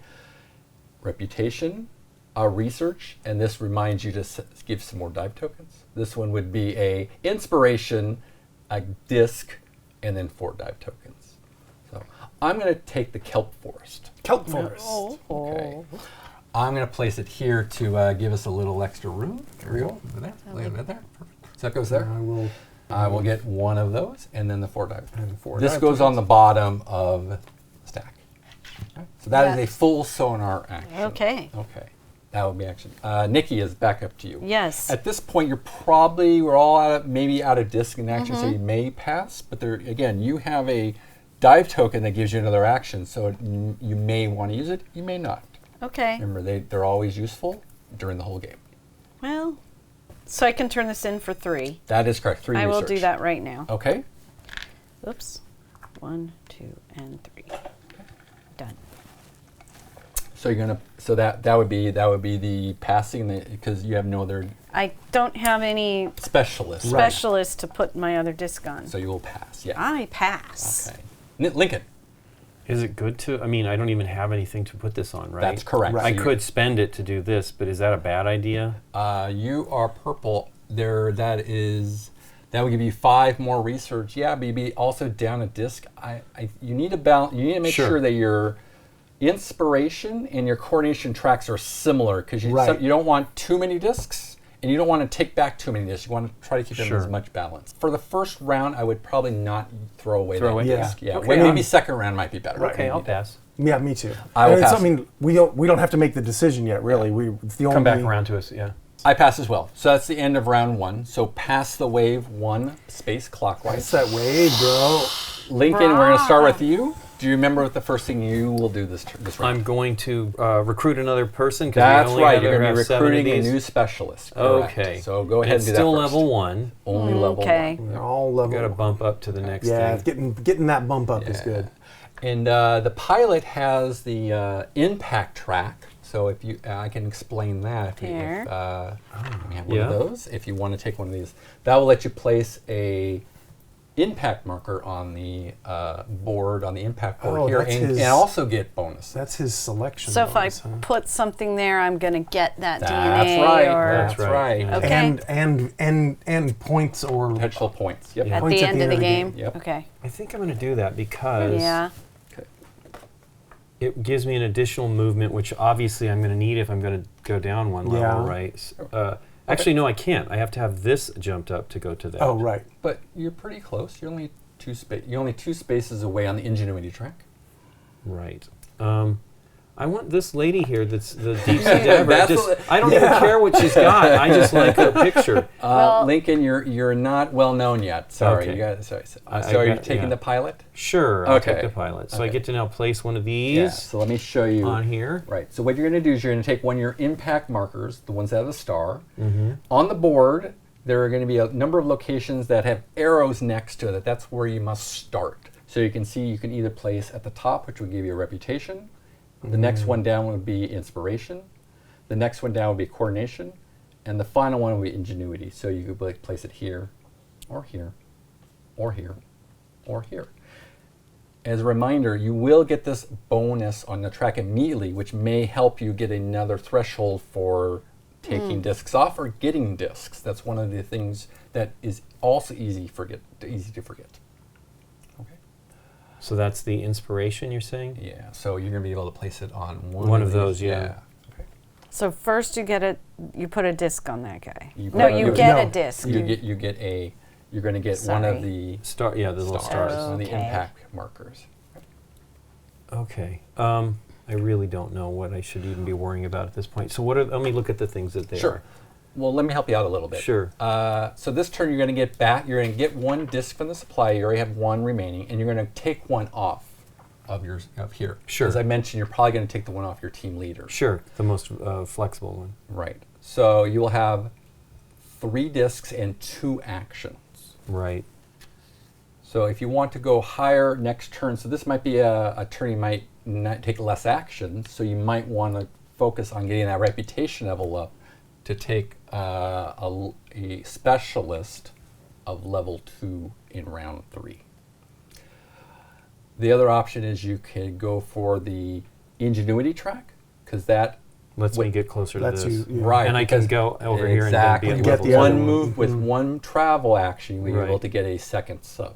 reputation, a research, and this reminds you to give some more dive tokens. This one would be a inspiration, a disc, and then 4 dive tokens. So I'm going to take the kelp forest. Kelp forest. Okay. I'm going to place it here to give us a little extra room. There we go. Over there. Lay it right there. Perfect. So that goes there. I will get 1 of those, and then the 4 dive. And 4 This dive goes on tokens. the bottom of the stack. Okay. So that is Yeah. a full sonar action. Okay. Okay. That would be action. Nikki is back up to you. Yes. At this point, we're all maybe out of disc in action, so you may pass. But there again, you have a dive token that gives you another action, so you may want to use it. You may not. Okay. Remember, they're always useful during the whole game. Well, so I can turn this in for 3. That is correct. 3 I will research. do that right now. Okay. Oops. 1, 2, and 3. Done. So you're gonna. So that would be the passing because you have no other I don't have any specialist. specialist to put my other disc on. So you will pass. Yeah. I pass. Okay. Lincoln. Is it good to? I mean, I don't even have anything to put this on, right? That's correct. Right. I So you- could spend it to do this, but is that a bad idea? You are purple. That would give you 5 more research. Yeah, but you'd be also down a disc. You need to balance. You need to make Sure. sure that your inspiration and your coordination tracks are similar because you Right. don't want too many discs and you don't want to take back too many discs. You want to try to keep them Sure. as much balance. For the first round, I would probably not throw away Throw that away? disc. Yeah, Okay. well, maybe second round might be better. Okay, I'll pass. Yeah, me too. I will And it's- pass. I mean, we don't have to make the decision yet, really. It's the only. Come back around to us, yeah. I pass as well. So that's the end of round 1. So pass the wave 1 space What's clockwise. that wave, bro? Lincoln, we're going to start with you. Do you remember what the first thing you will do this round? I'm going to recruit another person. That's right. You're going going to be recruiting a new specialist. Correct. Okay. So go ahead It's and do still that first. level 1. Only level Okay. 1. They're all level. Got to bump up to the next Yeah, thing. getting that bump up is good. And the pilot has the impact track. So if you, I can explain that. If, Here. we have one of those. If you want to take one of these, that will let you place a impact marker on the board, on the impact board here, and also get bonus. That's his selection. So if I bonus, huh? put something there, I'm going to get that That's DNA. right. Or That's right. Yeah. Okay. And points or Potential points. Yep. At points the end of the game. Yep. Okay. I think I'm going to do that because Yeah. it gives me an additional movement, which obviously I'm going to need if I'm going to go down one level, Yeah. right? Actually, no, I can't. I have to have this jumped up to go to that. oh right. But you're pretty close. You're only two spaces away on the ingenuity track. Right. I want this lady here that's the deep sea diver. I don't even care what she's got. I just like her picture. Well- Lincoln, you're not well known yet. Sorry, Okay. you got sorry. So I are you got- taking yeah. the pilot? Sure, I'll Okay. take the pilot. So I Okay. get to now place one of these Yeah. So let me show you on here. Right. So what you're going to do is you're going to take one of your impact markers, the ones that have a star. Mm-hmm. On the board, there are going to be a number of locations that have arrows next to it. That's where you must start. So you can see you can either place at the top, which will give you a reputation. The next one down would be inspiration. The next one down would be coordination. And the final one would be ingenuity. So you could like place it here, or here, or here, or here. As a reminder, you will get this bonus on the track immediately, which may help you get another threshold for taking discs off or getting discs. That's one of the things that is also easy to forget. Okay. So that's the inspiration you're saying? Yeah. So you're going to be able to place it on One of these. those, yeah. Okay. So first you put a disc on that guy. You No, put- you you- get no. a disc. You're going to get one Sorry. of the The little stars, stars. one of the Okay. impact markers. Okay. I really don't know what I should even be worrying about at this point. So let me look at the things that they Sure. are. Well, let me help you out a little bit. Sure. So this turn, you're going to get back. You're going to get one disc from the supply. You already have one remaining, and you're going to take one off of here. Sure. As I mentioned, you're probably going to take the one off your team leader. Sure, the most flexible one. Right. So you will have 3 discs and 2 actions. Right. So if you want to go higher next turn, so this might be a turn you might not take less action. So you might want to focus on getting that reputation level up to take a specialist of level 2 in round 3. The other option is you can go for the ingenuity track, because that Lets me get closer to Lets this. you- yeah. right And I can because- go over here and then exactly be at You get level the two. other one one. move with one travel action, you'll be able Right. to get a second sub.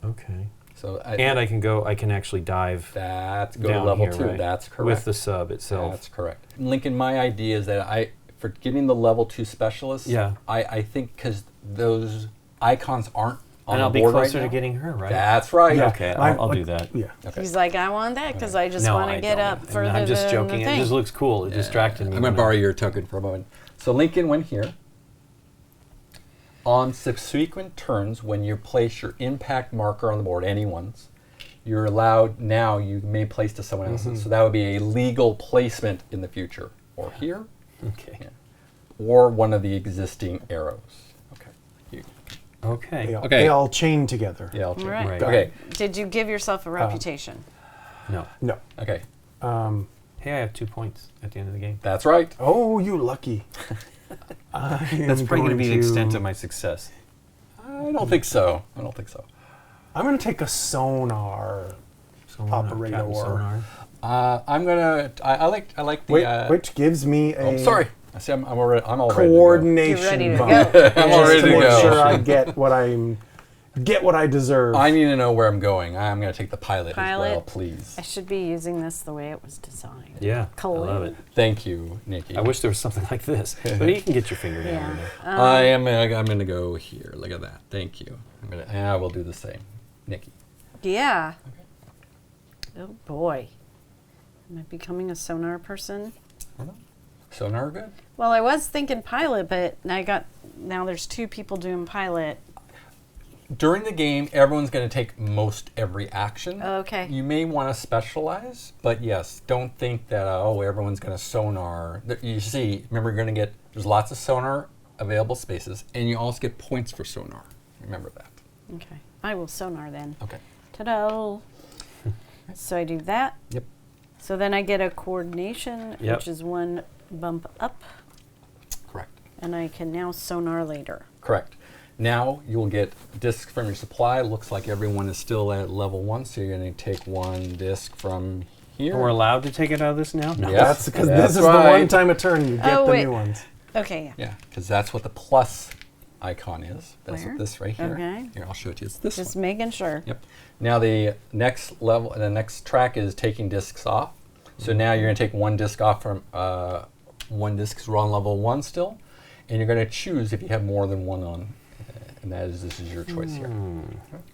Okay. So And I can actually dive that's go to down level here, 2. right? That's correct. with the sub itself. That's correct. Lincoln, my idea is that for getting the level 2 specialists, Yeah. I think because those icons aren't on And the I'll be board closer right to now. getting her, right? That's right. Yeah. Okay, I'll do that. Yeah. Okay. He's like, I want that because I just No, want I to get don't. up further I'm just than joking. the It thing. just looks cool. It distracted me. I'm going to borrow your token for a moment. So Lincoln went here. On subsequent turns, when you place your impact marker on the board, anyone's, you're allowed now, you may place to someone else's. So that would be a legal placement in the future. Or here, Okay. yeah. Or one of the existing arrows. Okay. Okay. They all chain together. Yeah, I'll check. Right. Right. Okay. Did you give yourself a reputation? No. No. Okay. Hey, I have 2 points at the end of the game. That's right. Oh, you lucky. That's probably going to be the extent of my success. I don't think so. I'm going to take a sonar. Operator. Captain Sonar. I'm gonna. I like the. Which gives me a Oh, sorry. I see. I'm all ready. coordination You're ready to bump. go. I'm all ready Just to make go. sure I get what I deserve. I need to know where I'm going. I'm gonna take the pilot as Pilot. well, please. I should be using this the way it was designed. Yeah, Cool. I love it. Thank you, Nikki. I wish there was something like this. But you can get your finger down in Yeah. there. I'm gonna go here. Look at that. Thank you. And I will do the same, Nikki. Yeah. Oh boy. Am I becoming a sonar person? Sonar good. Well, I was thinking pilot, but now there's 2 people doing pilot. During the game, everyone's going to take most every action. Okay. You may want to specialize, but yes, don't think that, everyone's going to sonar. You see, remember, you're going to get, there's lots of sonar available spaces, and you also get points for sonar. Remember that. Okay. I will sonar then. Okay. Ta-da. So I do that. Yep. So then I get a coordination, Yep. which is 1 bump up, Correct. and I can now sonar later. Correct. Now you'll get discs from your supply. Looks like everyone is still at level 1, so you're going to take 1 disc from here. We're allowed to take it out of this now? No. Yes. That's because That's this is right. the one time a turn you get Oh, the wait. new ones. Okay, yeah. Yeah, because that's what the plus icon is. That's Where? what this right here. Okay. Here, I'll show it to you. It's this Just one. making sure. Yep. Now the next level, the next track is taking discs off. So now you're going to take 1 disc off from 1 disc is on level 1 still, and you're going to choose if you have more than 1 on, and this is your choice here.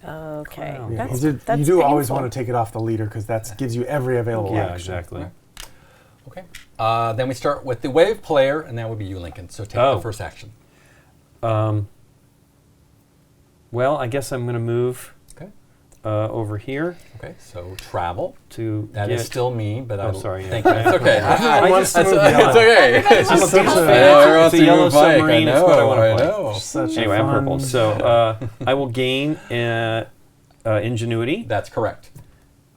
Okay. Wow. Yeah, That's, you that's do always painful. want to take it off the leader because that gives you every available Yeah, action. exactly. Okay. Then we start with the wave player, and that would be you, Lincoln. So take the first action. Well, I guess I'm going to move Okay. over here Okay. So travel. to That get... is still me, but I sorry, yeah. think that's okay. Everyone wants to It's move it's okay. It's I'm a just big I fan. know, everyone wants It's a to yellow move Mike. submarine, I it's what I know, wanna play. know. Such a Anyway, I'm fun- purple. So I will gain ingenuity. That's correct.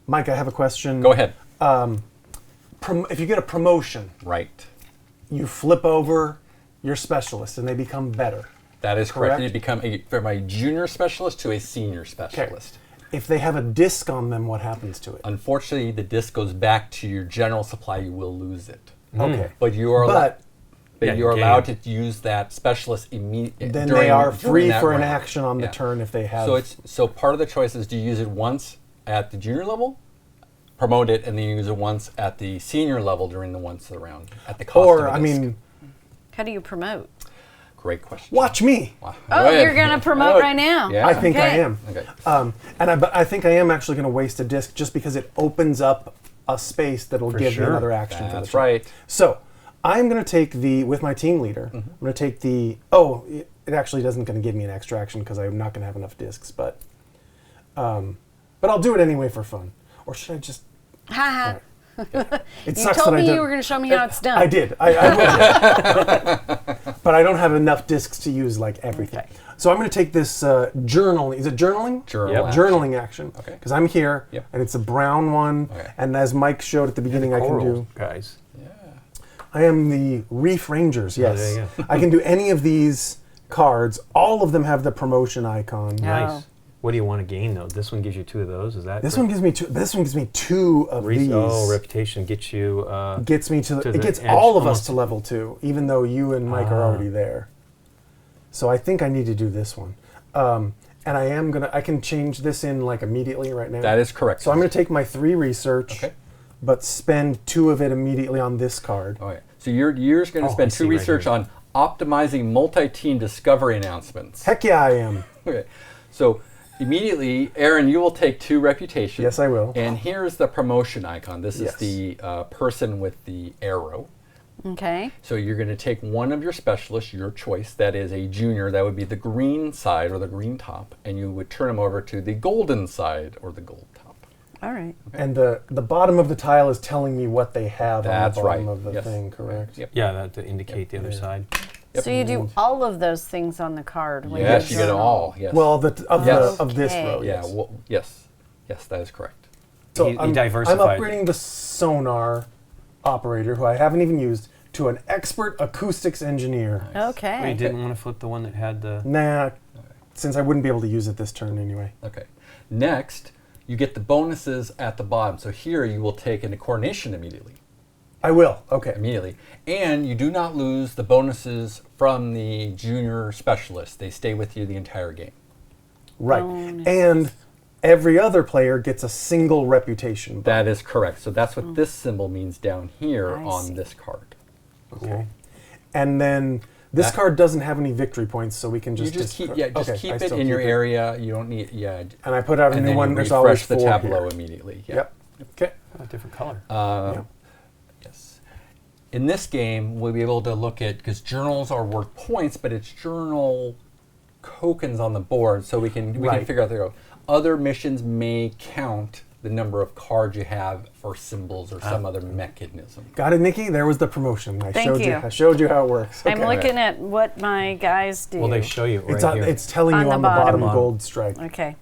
Mike, I have a question. Go ahead. If you get a promotion, Right. you flip over your specialist and they become better. That is correct. Correct. You become from a junior specialist to a senior specialist. If they have a disc on them, what happens to it? Unfortunately, the disc goes back to your general supply. You will lose it. Okay. But you are But Yeah, you're you allowed gain. to use that specialist immediately. then they are free for an action on the Yeah. turn if they have. So part of the choice is, do you use it once at the junior level, promote it, and then you use it once at the senior level during the once round at the cost or, of a I disc? mean, How do you promote? Great question. watch me. Wow. Oh, Go ahead. you're going to promote right now? Yeah. I think I Okay. am. Okay. But I think I am actually going to waste a disc just because it opens up a space that'll For give sure. me another action. for the That's turn. right. So I'm going to take with my team leader, I'm going to take it actually doesn't going to give me an extra action because I'm not going to have enough discs, but I'll do it anyway for fun. Or should I just? Ha It You sucks told that I me don't- you were going to show me how it's done. I did. I will. But I don't have enough discs to use like everything. Okay. So I'm going to take this journaling. Is it journaling? Journal Yep. action. Journaling action. Okay. Because I'm here, Yep. and it's a brown one. Okay. And as Mike showed at the beginning, I can Coral, do. guys. I am the Reef Rangers. there Yes, you go. I can do any of these cards. All of them have the promotion icon. Yeah. Nice. What do you want to gain, though? This one gives you 2 of those. Is that This one gives me two. This one gives me 2 of these. Oh, reputation gets you. Gets me to. to It the gets edge all of us almost. to level 2, even though you and Mike are already there. So I think I need to do this one. And I am gonna. I can change this in like immediately right now. That is correct. So I'm gonna take my 3 research, Okay. but spend 2 of it immediately on this card. Okay. So you're going to Oh, I spend see 2 right research here. on optimizing multi-team discovery announcements. Heck yeah, I am. Okay. So immediately, Aaron, you will take 2 reputation. Yes, I will. And here's the promotion icon. This Yes. is the person with the arrow. Okay. So you're going to take one of your specialists, your choice. That is a junior. That would be the green side or the green top. And you would turn them over to the golden side or the gold top. All right. And the bottom of the tile is telling me what they have That's on the bottom right. of the Yes. thing, correct? Yep. Yeah, that to indicate the other side. Yep. So you do all of those things on the card when Yes, you you get it journal. all. Yes. Well, Yes. of this Okay. row, yeah. yes. Well, yes. Yes, that is correct. So He I'm diversified. upgrading the sonar operator, who I haven't even used, to an expert acoustics engineer. Okay. We didn't want to flip the one that had the. Nah, since I wouldn't be able to use it this turn anyway. Okay. Next, you get the bonuses at the bottom. So here you will take into coordination immediately. I will. Okay. Immediately. And you do not lose the bonuses from the junior specialist. They stay with you the entire game. Right. Bonus. And every other player gets a single reputation. That is correct. So that's what this symbol means down here I on see. this card. Okay. And then this That- card doesn't have any victory points, so we can You just just keep, discard- just okay, keep I it still in your keep it. area. You don't need, And I put out a and new then one. you There's refresh always the 4 tableau here. immediately. Yeah. Yep. Okay. A different color. Yeah. Yes. In this game, we'll be able to look at, because journals are worth points, but it's journal tokens on the board, so we can Right. figure out the other missions may count the number of cards you have for symbols or some other mechanism. Got it, Nikki? There was the promotion. I Thank showed you. I showed you how it works. I'm looking at what my guys do. Well, they show you right It's here. it's telling On you the on the bottom. bottom gold stripe. Okay.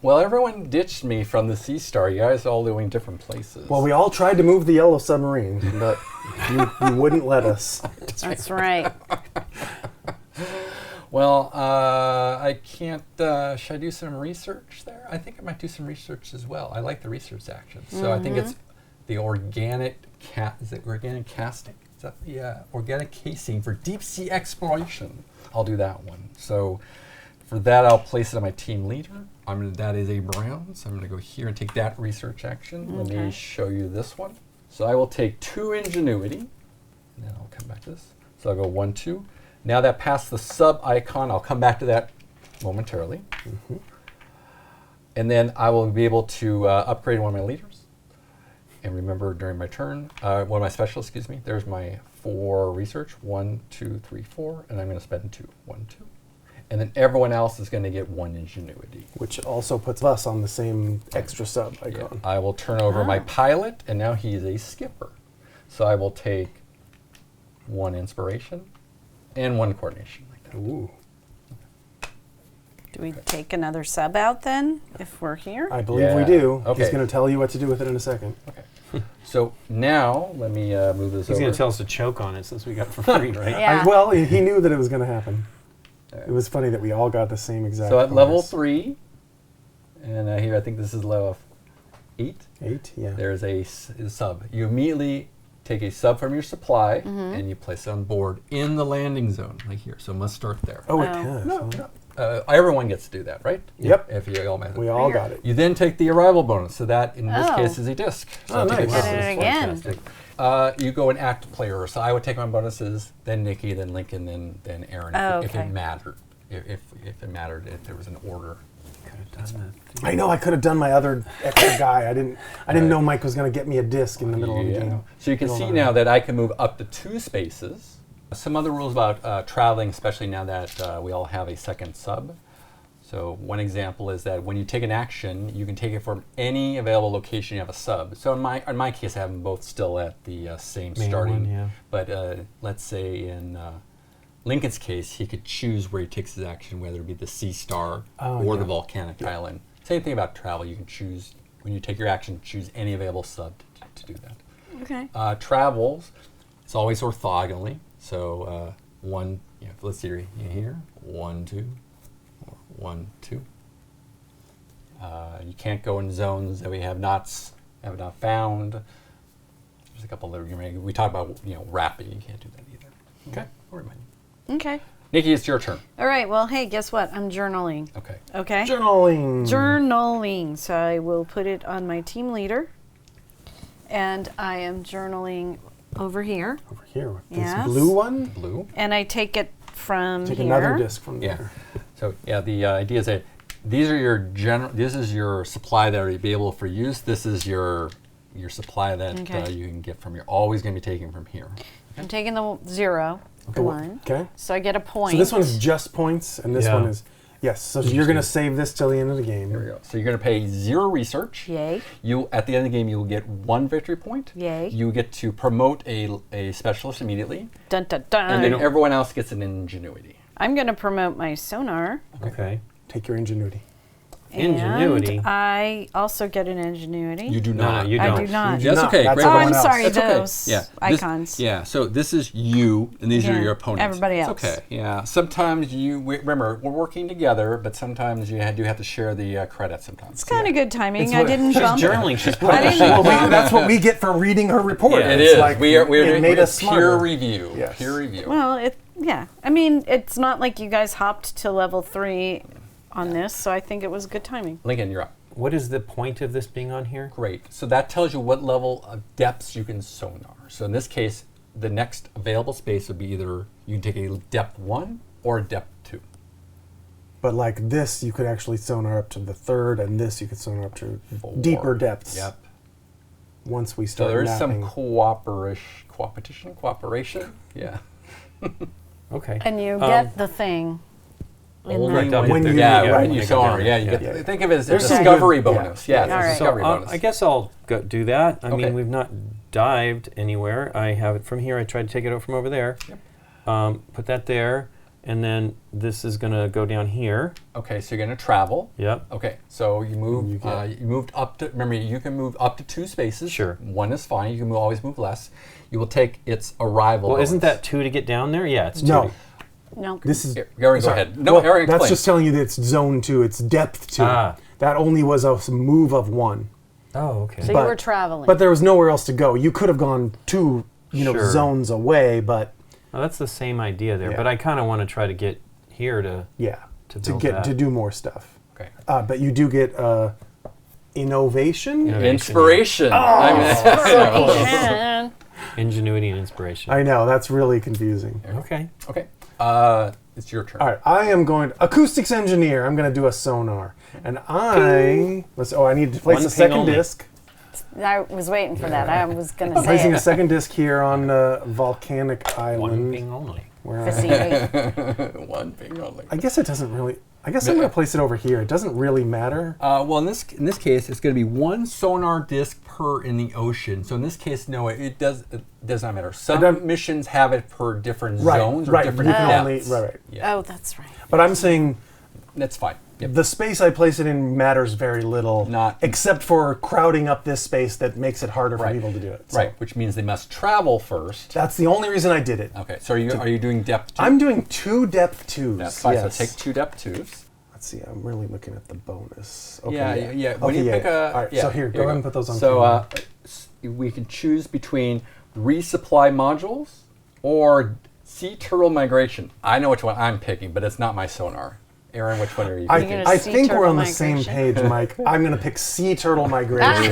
Well, everyone ditched me from the Sea Star. You guys are all doing different places. Well, we all tried to move the yellow submarine, but you wouldn't let us. That's right. Well, I can't. Should I do some research there? I think I might do some research as well. I like the research action, so I think it's the organic Is it organic casting? Is that the organic casing for deep sea exploration? I'll do that one. So for that, I'll place it on my team leader. That is a brown, so I'm going to go here and take that research action. Let me show you this one. So I will take 2 ingenuity, and then I'll come back to this. So I'll go 1, 2. Now that passed the sub icon, I'll come back to that momentarily. And then I will be able to upgrade one of my leaders. And remember, during my turn, one of my specialists, excuse me, there's my 4 research. 1, 2, 3, 4, and I'm going to spend 2. 1, 2. And then everyone else is going to get 1 ingenuity. Which also puts us on the same extra sub icon. I will turn over my pilot, and now he is a skipper. So I will take 1 inspiration and 1 coordination. Like that. Ooh. Do we take another sub out then, if we're here? I believe we Yeah. do. Okay. He's going to tell you what to do with it in a second. Okay. So now let me move this He's over. going to tell us to choke on it since we got it for free, right? Yeah. Well, he knew that it was going to happen. It was funny that we all got the same exact. So at level bonus. 3, and here I think this is level 8. 8, yeah. There's a sub. You immediately take a sub from your supply and you place it on board in the landing zone, like here. So it must start there. Oh, it Oh. has. No, huh? no. Everyone gets to do that, right? Yep. If you all We all got it. You then take the arrival bonus. So that, in this Oh. case, is a disc. So Oh, I think nice. this Did it is again. fantastic. You go and act player. So I would take my bonuses, then Nikki, then Lincoln, then Aaron, Oh, if okay. it mattered. If it mattered, if there was an order. I know I could have done my other extra guy. I didn't know Mike was going to get me a disc in the middle of the game. So you can Middle see of now that I can move up to 2 spaces. Some other rules about traveling, especially now that we all have a second sub. So one example is that when you take an action, you can take it from any available location you have a sub. So in my case, I have them both still at the same Main starting. one, yeah. But let's say in Lincoln's case, he could choose where he takes his action, whether it be the Sea Star or the volcanic island. Same thing about travel. You can choose, when you take your action, choose any available sub to do that. Okay. Travels, it's always orthogonally. So let's see here, 1, 2, or 1, 2. You can't go in zones that we have not found. There's a couple that we talk about, wrapping. You can't do that either. Okay, I'll remind you. Okay. Nikki, it's your turn. All right. Well, hey, guess what? I'm journaling. Okay. Okay. Journaling. Journaling. So I will put it on my team leader. And I am journaling over here. Over here with this Yes. blue one. Blue. And I take it from Take here. another disc from Yeah. there. So the idea is that these are your this is your supply that are be able for use. This is your supply that Okay. you can get from. You're always going to be taking from here. I'm taking the 0, the 1. Okay. So I get a point. So this one's just points, and this Yeah. one is yes. So you're going to save this till the end of the game. Here we go. So you're going to pay 0 research. Yay. You at the end of the game you will get 1 victory point. Yay. You get to promote a specialist immediately, Dun, dun, dun. and then everyone else gets an ingenuity. I'm going to promote my sonar. Okay. Take your ingenuity. Ingenuity. And I also get an ingenuity. You do No, not. no, you I don't. do not. You That's not. okay. That's Great. Oh, everyone I'm else. sorry, That's okay. those Yeah. icons. Yeah. So this is you, and these are Yeah. your opponents. Everybody else. It's okay. Yeah. Sometimes remember we're working together, but sometimes you do have to share the credit. Sometimes. It's kind of good timing. It's I what- didn't She's bump. journaling. She's I publishing. didn't Well, that's what we get for reading her report. It It's is. like we are it doing made us peer smarter. review. Yes. Peer review. Well, yeah. I mean, it's not like you guys hopped to level 3 on this, so I think it was good timing. Lincoln, you're up. What is the point of this being on here? Great. So that tells you what level of depths you can sonar. So in this case, the next available space would be either you can take a depth 1 or a depth 2. But like this, you could actually sonar up to the 3rd, and this you could sonar up to 4. deeper depths. Yep. Once we So start there is mapping. some cooperation. Yeah. Okay. And you get the thing. only Right, down when there. you- yeah, right, when you go sonar. down Yeah, there. you get, Yeah. think of it as a There's some discovery good- bonus. yeah. Yeah, All it's a right. discovery So bonus. I guess I'll go do that. I Okay. mean, we've not dived anywhere. I have it from here. I tried to take it out from over there. Yep. Put that there, and then this is going to go down here. Okay, so you're going to travel. Yep. Okay, so you move. You get- You moved up to. Remember, you can move up to 2 spaces. Sure. One is fine. You can always move less. You will take its arrival. Well, isn't bonus. that 2 to get down there? Yeah, it's 2. No, No. this is. Here, Aaron, go sorry. ahead. No, Well, Aaron, that's explain. just telling you that it's zone 2, it's depth 2. Ah. That only was a move of 1. Oh, okay. So But- you were traveling. But there was nowhere else to go. You could have gone 2, Sure. zones away, but Well, that's the same idea there, Yeah. but I kind of want to try to get here to. yeah, To to build get that. to do more stuff. Okay. But you do get innovation. Inspiration. Man. Ingenuity and inspiration. I know that's really confusing. Okay. Okay. It's your turn. All right, I am going acoustics engineer. I'm going to do a sonar, and I need to place One a second ping only. disc. I was waiting for that. I was going to say Placing a it. second disc here on volcanic One island. thing only. Where I, Facilitate. One thing only. I guess it doesn't really. I guess I'm going to place it over here. It doesn't really matter. Well, in this case, it's going to be 1 sonar disc per in the ocean. So in this case, no, it does not matter. Some doesn't- missions have it per different Right, zones or right. different You can only depths. right. Yeah, Oh, that's right. But I'm saying that's fine. Yep. the space I place it in matters very little, Not- except for crowding up this space that makes it harder for Right. people to do it. So Right, which means they must travel first. That's the only reason I did it. Okay, so are you doing depth 2? I'm doing 2 depth 2s. That's fine. Yes. So take 2 depth 2s. Let's see. I'm really looking at the bonus. Okay, Yeah. When Okay, you pick a, All right. yeah, So here, go you ahead and put those on. So camera. we can choose between resupply modules or sea turtle migration. I know which one I'm picking, but it's not my sonar. Aaron, which one are you I, picking? gonna I sea think we're turtle on the same migration? page, Mike. I'm going to pick sea turtle migration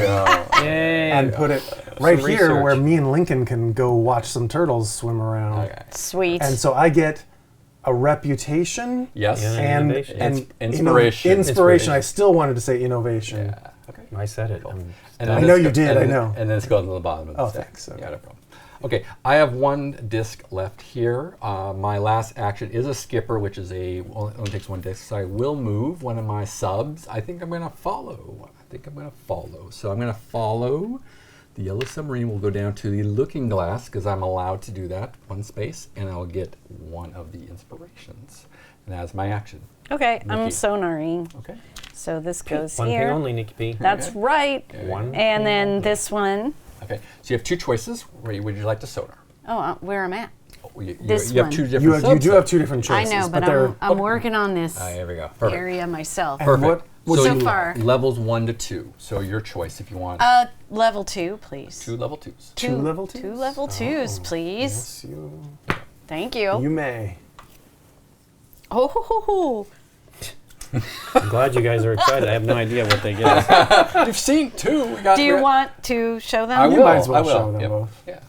Yay! and put it right Some here where research. me and Lincoln can go watch some turtles swim around. Okay. Sweet. And so I get a reputation Yes. Yeah. and, Innovation. and Inspiration. Inspiration. I still wanted to say innovation. Yeah. Okay. I said it. And I then know this you go- did, and I then- know. And then it's going to the bottom of the Oh, stack. thanks, okay. Yeah, no problem. Okay, I have 1 disc left here. My last action is a skipper, which is only takes 1 disc. So I will move one of my subs. I think I'm going to follow. So I'm going to follow the yellow submarine. Will go down to the looking glass because I'm allowed to do that 1 space, and I'll get 1 of the inspirations. And that's my action. okay, I'm Nikki. sonaring. Okay. So this goes One thing here. only, Nikki P. That's Okay. right. One. And then this one. Okay. So you have 2 choices. Where would you like to sonar? Oh, where I'm at. You This have one. 2 different You do subs. have 2 different I choices. know, but they're I'm working on this There we go. Perfect. area myself. And Perfect. what So you- far. Levels 1 to 2. So your choice if you want Level 2, please. 2 level 2s. Two level 2s? 2 level 2s, please. Yes, you Thank you. may. Oh, ho, ho, ho. I'm glad you guys are excited. I have no idea what they get. You've seen 2. We got Do you want to show them? I You will. might as well I will. show them Yep. both. Yeah.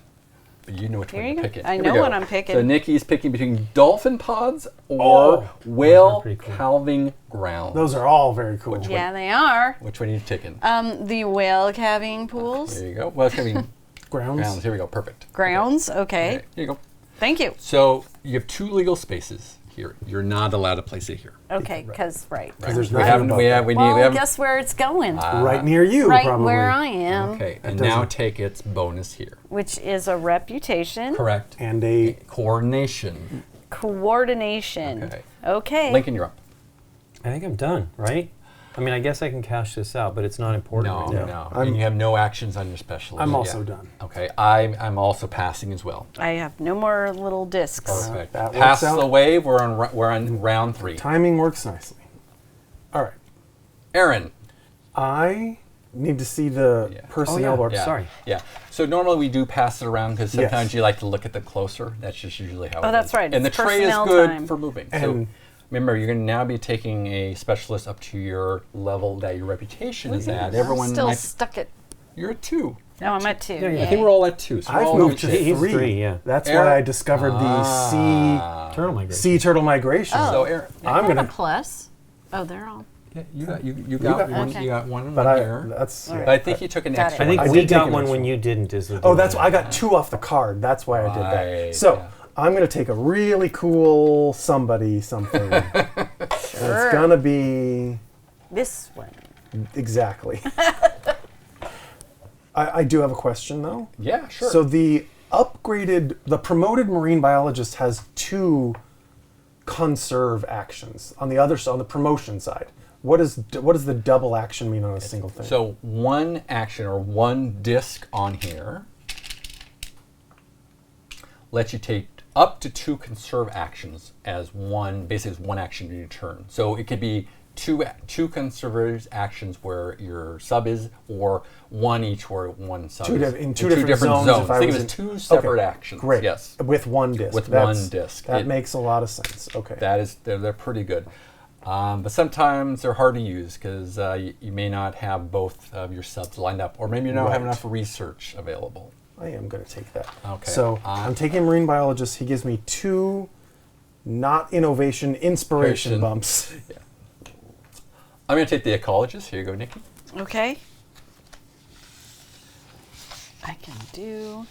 But you know which Here one you you're go. picking. I Here we know go. what I'm picking. So Nikki is picking between dolphin pods or Oh. whale pretty cool. calving ground. Those are all very cool. Yeah, they are. Which one are you taking? The whale calving pools. There you go. Well, calving Grounds. grounds. Here we go. Perfect. Grounds. Okay. Okay. Here you go. Thank you. So you have 2 legal spaces here. You're not allowed to place it here. Okay, because right. There's We nothing haven't. above We that. have. We need. Well, We have. guess where it's going? Right near you, right probably. where I am, Okay. And doesn't- now take its bonus here. which is a reputation, Correct. And a Coordination. coordination. Okay. Okay. Lincoln, you're up. I think I'm done, right? I mean, I guess I can cash this out, but it's not important No, right now. no. I'm- And you have no actions on your specialist. I'm also Yeah. done. Okay, I'm also passing as well. I have no more little discs. Perfect. that works Pass out. the wave. We're on round 3. timing works nicely. All right. Aaron. I need to see the Yeah. personnel Oh, yeah. board. Yeah. Sorry. Yeah. So normally we do pass it around because Yes. sometimes you like to look at them closer. That's just usually how. Oh, it that's is. right. And the It's tray is personnel good time. for moving. So And- remember, you're going to now be taking a specialist up to your level that your reputation is at. Everyone Still might. stuck at. You're at 2. No, I'm at 2. Yeah, yeah. I think we're all at 2. So we're I've all moved to good shape. He's 3. 3, yeah. That's Aaron- why I discovered the Turtle migration. sea turtle migration. Oh. So Aaron, I'm a gonna, plus. Oh, they're all. yeah, you got got one. Okay. You got one but here. that's. But I think you took an Got it. extra. I think I we did take got an one extra when one. you didn't. Is the Oh, that's deal. why I got 2 off the card. That's why I did Right, that. So yeah. I'm gonna take a really cool somebody something. It's gonna be This one. exactly. I do have a question though. Yeah, sure. So the promoted marine biologist has 2 conserve actions on the other side, on the promotion side. What does the double action mean on a single thing? So 1 action or 1 disc on here lets you take up to 2 conserve actions as basically as 1 action in your turn. So it could be two conservative actions where your sub is, or 1 each where 1 sub is. In two different zones. If I Think was of it as 2 separate actions. Great. Yes. With 1 disc. With 1 disc. That makes a lot of sense. Okay. They're pretty good. But sometimes they're hard to use because you may not have both of your subs lined up, or maybe you don't have enough research available. I am going to take that. Okay. So I'm taking marine biologist. He gives me 2 not innovation, inspiration bumps. Yeah. I'm going to take the ecologist. Here you go, Nikki. Okay. I can do.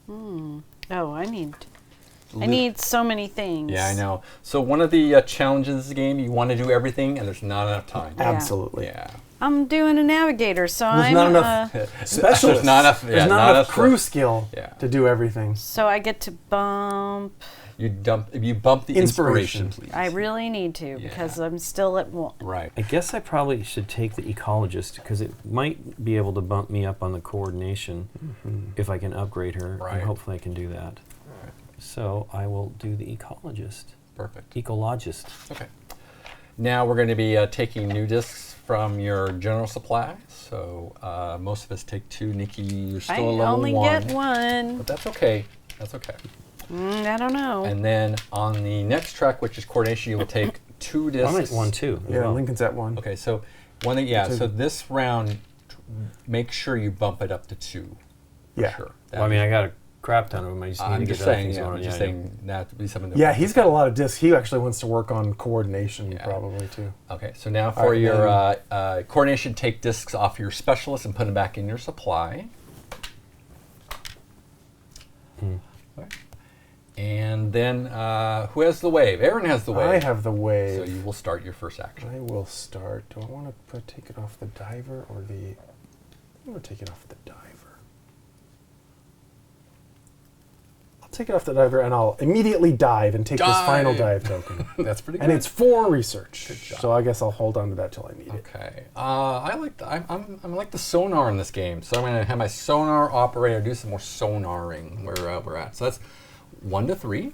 Oh, I need so many things. Yeah, I know. So one of the challenges of this game, you want to do everything, and there's not enough time. Yeah. Absolutely. Yeah. I'm doing a navigator, so There's I'm not enough specialists. There's not enough. There's not enough crew skill Yeah. to do everything. so I get to bump. You bump the inspiration, please. I really need to because I'm still at 1. Right. I guess I probably should take the ecologist because it might be able to bump me up on the coordination if I can upgrade her, Right. and hopefully I can do that. So I will do the ecologist. Perfect. Ecologist. Okay. Now we're going to be taking new discs from your general supply. So most of us take 2. Nikki, you're still a level 1. I only get 1. But that's okay. That's okay. I don't know. And then on the next track, which is coordination, you will take 2 discs. I'm at 1 too. as Yeah, well. Lincoln's at 1. Okay, so one thing, so this round, make sure you bump it up to 2. For Yeah. sure. Well, I mean, I got a crap ton of them. I just need I'm to just get other saying, things yeah, going I'm on. just Yeah, saying that would be something that Yeah, he's got a lot of discs. He actually wants to work on coordination probably too. Okay, so now All for right, your coordination, take discs off your specialist and put them back in your supply. Okay. And then who has the wave? Aaron has the wave. I have the wave. So you will start your first action. I will start. Do I want to take it off the diver or the... I'm going to take it off the diver. I'll take it off the diver and I'll immediately dive and take this final dive token. That's pretty good. And it's 4 research. Good job. So I guess I'll hold on to that till I need it. Okay. I like the sonar in this game, so I'm going to have my sonar operator do some more sonaring where we're at. So that's 1 to 3,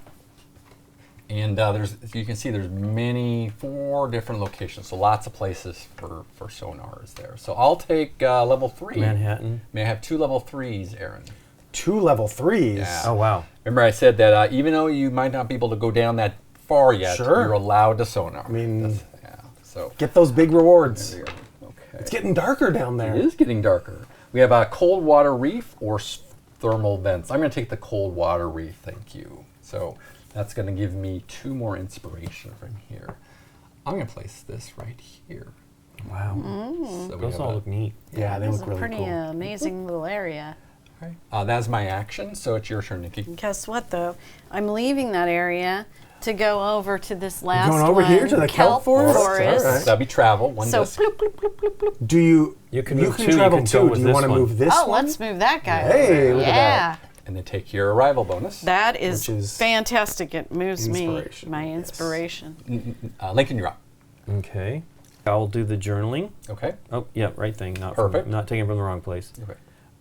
and there's, as you can see, there's 4 different locations, so lots of places for sonars there. So I'll take level 3. Manhattan. May I have 2 level 3s, Aaron? 2 level 3s. Yeah. Oh, wow. Remember I said that even though you might not be able to go down that far yet, Sure. you're allowed to sonar. I mean, so get those big rewards. there we go. Okay. It's getting darker down there. It is getting darker. We have a cold water reef or thermal vents. I'm going to take the cold water reef, thank you. So that's going to give me 2 more inspiration from here. I'm going to place this right here. Wow. So we Those have all look neat. Yeah, they It's look a really pretty cool. amazing little area. that's my action, so it's your turn, Nikki. Guess what, though? I'm leaving that area to go over to this last going over one, here to the kelp forest? All forest. right. That'll be travel, 1 So, disc. bloop, bloop, bloop, bloop, bloop. Do you... You can move 2, you travel can too. go with Do you this want to one. move this Oh, one? let's move that guy. Hey, look at yeah. And then take your arrival bonus. That is, Which is fantastic. It moves me, inspiration, my yes. inspiration. Lincoln, you're up. Okay. I'll do the journaling. Okay. Oh, yeah, right thing. Not Perfect. Not taken from the wrong place. Okay.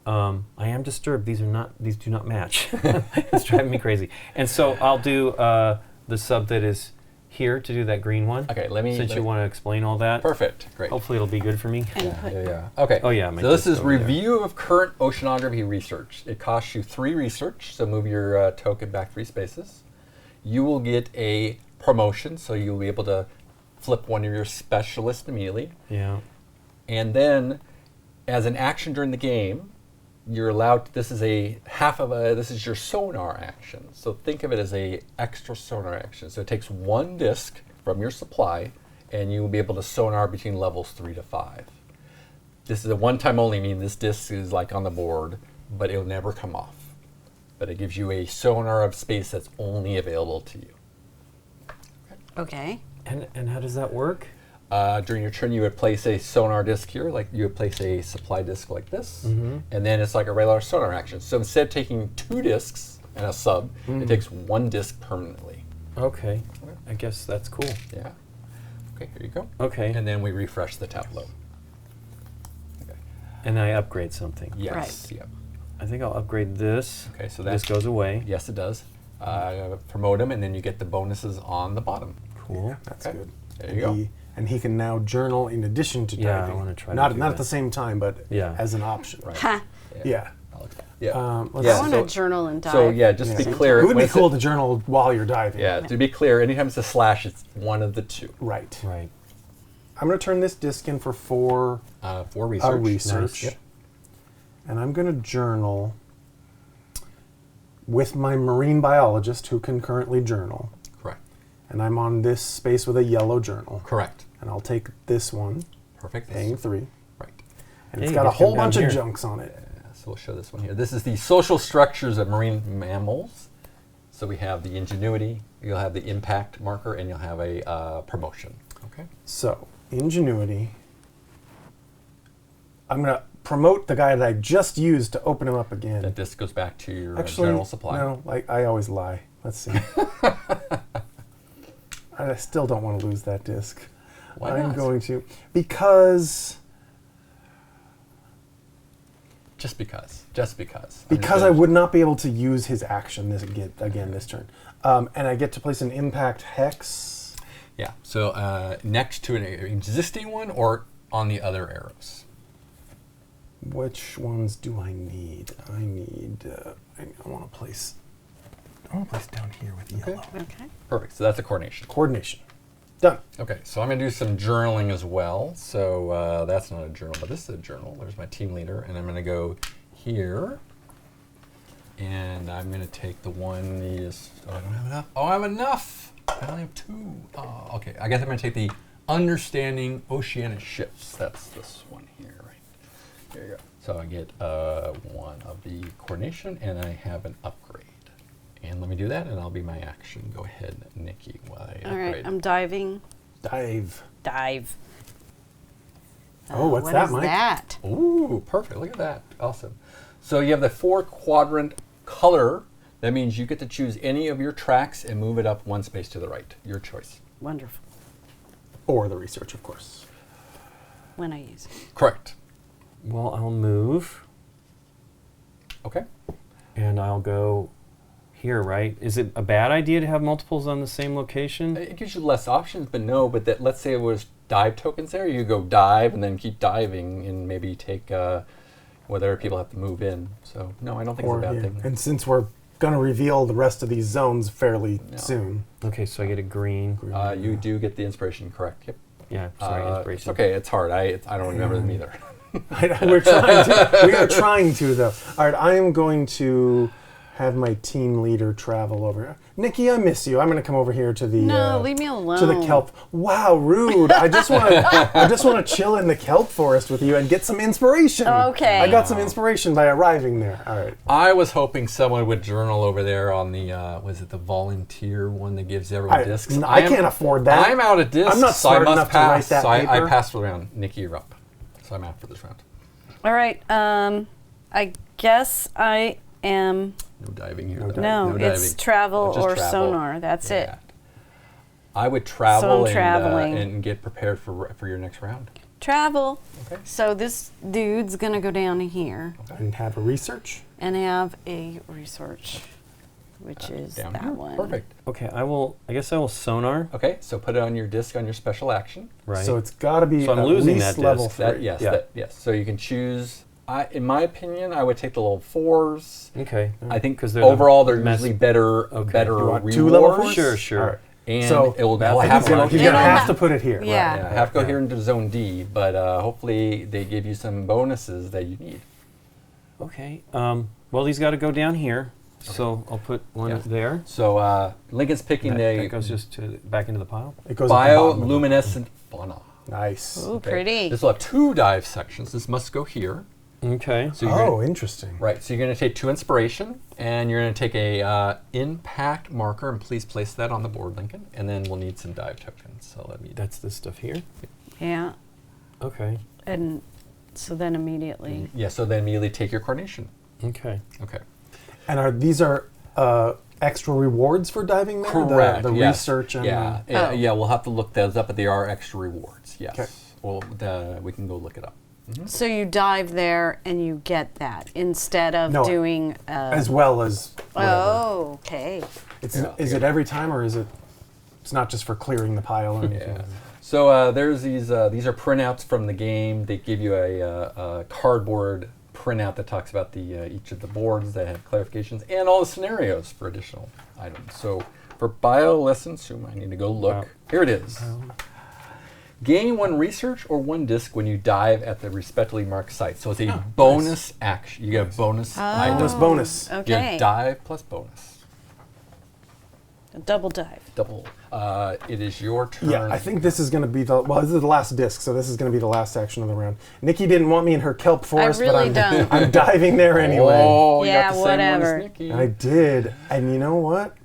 I am disturbed. These do not match. It's driving me crazy. And so I'll do the sub that is here to do that green one. Okay, Since you want to explain all that. Perfect. Great. Hopefully it'll be good for me. And put, Yeah. Okay. Oh, yeah, my So this disc is over there. review of current oceanography research. It costs you 3 research, so move your token back 3 spaces. You will get a promotion, so you'll be able to flip one of your specialists immediately. Yeah. And then, as an action during the game, you're allowed. This is this is your sonar action. So think of it as a extra sonar action. So it takes 1 disc from your supply, and you will be able to sonar between levels 3 to 5. This is a one-time only, meaning this disc is like on the board, but it'll never come off. But it gives you a sonar of space that's only available to you. okay. And how does that work? During your turn, you would place a sonar disc here, like you would place a supply disc like this, and then it's like a regular sonar action. So instead of taking 2 discs and a sub, it takes 1 disc permanently. Okay. I guess that's cool. Yeah. Okay, here you go. Okay. And then we refresh the tableau. Okay. And I upgrade something. Yes. Right. Yep. I think I'll upgrade this. Okay, so this that goes away. Yes, it does. Promote him, and then you get the bonuses on the bottom. Cool. That's Okay. good. There you go. And he can now journal in addition to Yeah, I diving. wanna try to not do not that. at the same time, but Yeah. as an option. Right. Ha! Yeah. Yeah. Let's Yeah, I want so- to journal and dive. So yeah, just to be clear, It would when be it's cool to journal while you're diving. yeah, to be clear, anytime it's a slash, it's one of the 2. Right. Right. I'm going to turn this disc in for 4 For research. research. Yep. And I'm going to journal with my marine biologist who can currently journal. Correct. And I'm on this space with a yellow journal. Correct. And I'll take this one, Perfect. paying 3. Right. And Yeah, it's you got a can come whole down bunch here. of junks on it. Yeah, so we'll show this one here. This is the social structures of marine mammals. So we have the ingenuity, you'll have the impact marker, and you'll have a promotion. Okay. So, ingenuity. I'm going to promote the guy that I just used to open him up again. That disc goes back to your Actually, general supply. no, I always lie. Let's see. I still don't want to lose that disc. Why I'm not? going to, because Just because. Just because. because I would not be able to use his action again this turn. And I get to place an impact hex. Yeah. So next to an existing one or on the other arrows. Which ones do I need? I need. I want to place. I want to place down here with yellow. Okay. Perfect. So that's a coordination. Coordination. Done. Okay, so I'm going to do some journaling as well. So that's not a journal, but this is a journal. There's my team leader, and I'm going to go here, and I'm going to take the one. Oh, I don't have enough. Oh, I have enough. I only have 2. Oh, okay, I guess I'm going to take the understanding oceanic shifts. That's this one here, right? There you go. So I get 1 of the coordination, and I have an upgrade. And let me do that, and I'll be my action. Go ahead, Nikki, while I All upgrade. right, I'm diving. Dive. Dive. Oh, what's What that, is Mike? that? Ooh, perfect. Look at that. Awesome. So you have the 4-quadrant color. That means you get to choose any of your tracks and move it up 1 space to the right. Your choice. Wonderful. Or the research, of course. When I use it. Correct. Well, I'll move Okay. and I'll go here, right? Is it a bad idea to have multiples on the same location? It gives you less options, but no. But that, let's say it was dive tokens there. You go dive and then keep diving and maybe take whether people have to move in. So no, I don't think it's a bad thing. And since we're going to reveal the rest of these zones fairly soon. Okay, so I get a green. You do get the inspiration, correct? Yep. Yeah, sorry, It's inspiration. okay. It's hard. I don't remember them either. We're trying to. We are trying to, though. All right, I am going to have my team leader travel over. Nikki, I miss you. I'm going to come over here to the. No, leave me alone. To the kelp. Wow, rude. I just want to chill in the kelp forest with you and get some inspiration. Okay. I got some inspiration by arriving there. All right. I was hoping someone would journal over there on the was it the volunteer one that gives everyone discs? I can't afford that. I'm out of discs. I'm not so I smart must enough to pass. write that so I paper. passed around. Nikki, you're up. So I'm out for this round. All right. I guess I am. No diving here. No, it's diving. travel Just or travel. sonar. That's it. Yeah. I would travel I'm traveling. and get prepared for your next round. Travel. Okay. So this dude's gonna go down here And have a research. and have a research, which is Down that here. one. Perfect. Okay, I guess I will sonar. Okay, so put it on your disc on your special action. Right. So it's got to be So I'm at losing least that level disc. 3. That, yes, Yeah. yes. So you can choose. In my opinion, I would take the level 4s. okay. I think 'Cause they're overall they're mess- usually better Okay. better You want rewards. 2 level 4s? Sure, sure. All right. And So it will Well, have He's going to It'll have ha- to put it here. Yeah. Yeah, have to go here into Zone D, but hopefully they give you some bonuses that you need. Okay. Well, he's got to go down here. So I'll put one Yeah. there. So Lincoln's picking That goes just back into the pile. It goes at the bottom of bioluminescent fauna. Nice. Ooh, Okay. pretty. This will have 2 dive sections. This must go here. Okay. So you're Interesting. right. So you're going to take 2 inspiration, and you're going to take a impact marker, and please place that on the board, Lincoln. And then we'll need some dive tokens. So let me. That's this stuff here? Yeah. Okay. And so then immediately. Yeah. So then immediately take your coordination. Okay. Okay. And these are extra rewards for diving there? Correct. The yes. research and yeah. Oh. Yeah. We'll have to look those up, but they are extra rewards. Yes. Okay. Well, we can go look it up. So you dive there and you get that instead of No, doing. as well as whatever. Oh, okay. Is Yeah. it every time, or is it? It's not just for clearing the pile or anything. Yeah. So there's these are printouts from the game. They give you a cardboard printout that talks about the each of the boards that have clarifications and all the scenarios for additional items. So for bioluminescence, I need to go look. Wow. Here it is. Gain 1 research or 1 disc when you dive at the respectively marked site. So it's a bonus action. You get a bonus item. Bonus. You Okay. get dive plus bonus. A double dive. Double. It is your turn. Yeah, I think this is going to be this is the last disc, so this is going to be the last action of the round. Nikki didn't want me in her kelp forest, really but don't. I'm diving there anyway. Oh, you Yeah, got the same one whatever. as Nikki. I did, and you know what?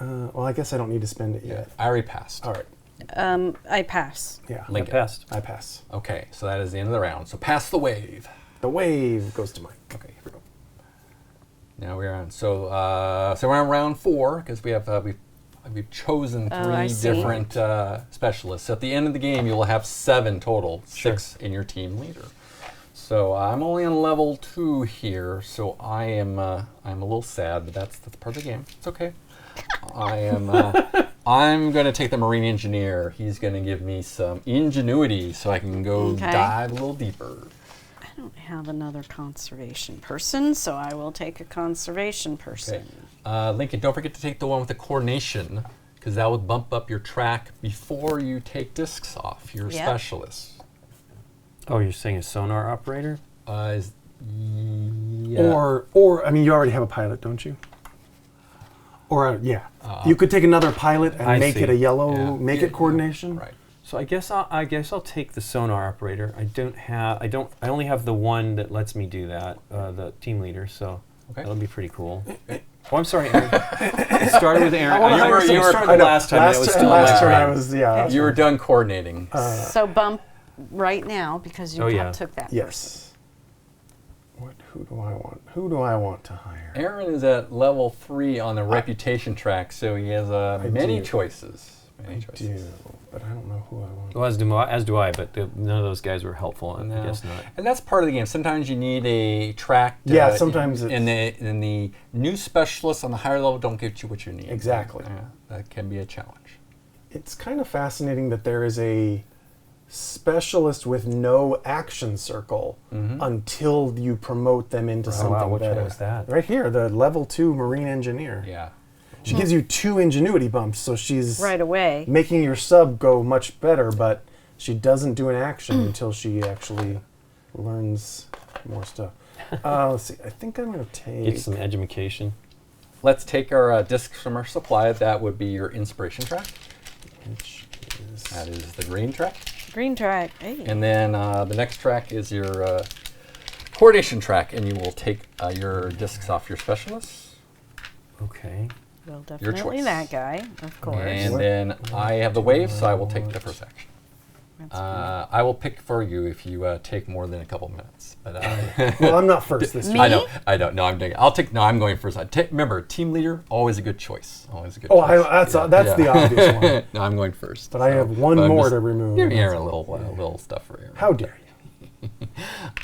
Well, I guess I don't need to spend it Yeah, yet. I already passed. All right. I pass. Yeah. I Lincoln. passed. I pass. Okay, so that is the end of the round. So pass the wave. The wave goes to Mike. Okay, here we go. Now we're on. So we're on round 4 because we have we've chosen 3 I see. different specialists. So at the end of the game, you will have 7 total, Sure. 6 in your team leader. So I'm only on level 2 here, so I'm a little sad, but that's part of the game. It's okay. I'm going to take the marine engineer. He's going to give me some ingenuity so I can go Okay. dive a little deeper. I don't have another conservation person, so I will take a conservation Okay. person. Lincoln, don't forget to take the one with the coordination, because that will bump up your track before you take discs off. Your Yep. specialist. Oh, you're saying a sonar operator? Yeah. Or I mean, you already have a pilot, don't you? Or you could take another pilot and I make see. it a yellow, Yeah. make Yeah, it coordination. Right. So I guess I'll take the sonar operator. I only have the one that lets me do that, the team leader. So Okay. that'll be pretty cool. Oh, I'm sorry, Aaron. It started with Aaron. wanna You were understand- started I know. last time. and it was still last my turn I turn. was You were done coordinating. So bump right now because you Oh, yeah. took that. Yes. Who do I want? Who do I want to hire? Aaron is at level 3 on the reputation track, so he has many do. choices. Many I choices. do, but I don't know who I want. Well, as do I, but none of those guys were helpful. No. I guess not. And that's part of the game. Sometimes you need a track. Yeah, sometimes in the new specialists on the higher level don't get you what you need. Exactly. Yeah, that can be a challenge. It's kind of fascinating that there is a specialist with no action circle until you promote them into something wow, which better. one was that? Right here, the level 2 marine engineer. Yeah. She gives you 2 ingenuity bumps, so she's Right away. making your sub go much better, but she doesn't do an action until she actually learns more stuff. Let's see. I think I'm going to take... Get some education. Let's take our discs from our supply. That would be your inspiration track. Which is... That is the green track. Green track. Hey. And then the next track is your coordination track, and you will take your discs off your specialists. Okay. Well, Your definitely choice. that guy, of course. And then I have the wave, so I will take the first action. That's I will pick for you if you take more than a couple minutes. But Well, I'm not first this Me? time. I don't. No, I'm doing. I'm going first. Remember, team leader, always a good choice. Always a good. Oh, choice. that's the obvious one. No, I'm going first. But I have one I'm more just to remove. Give Aaron a little stuff for Aaron. How dare you?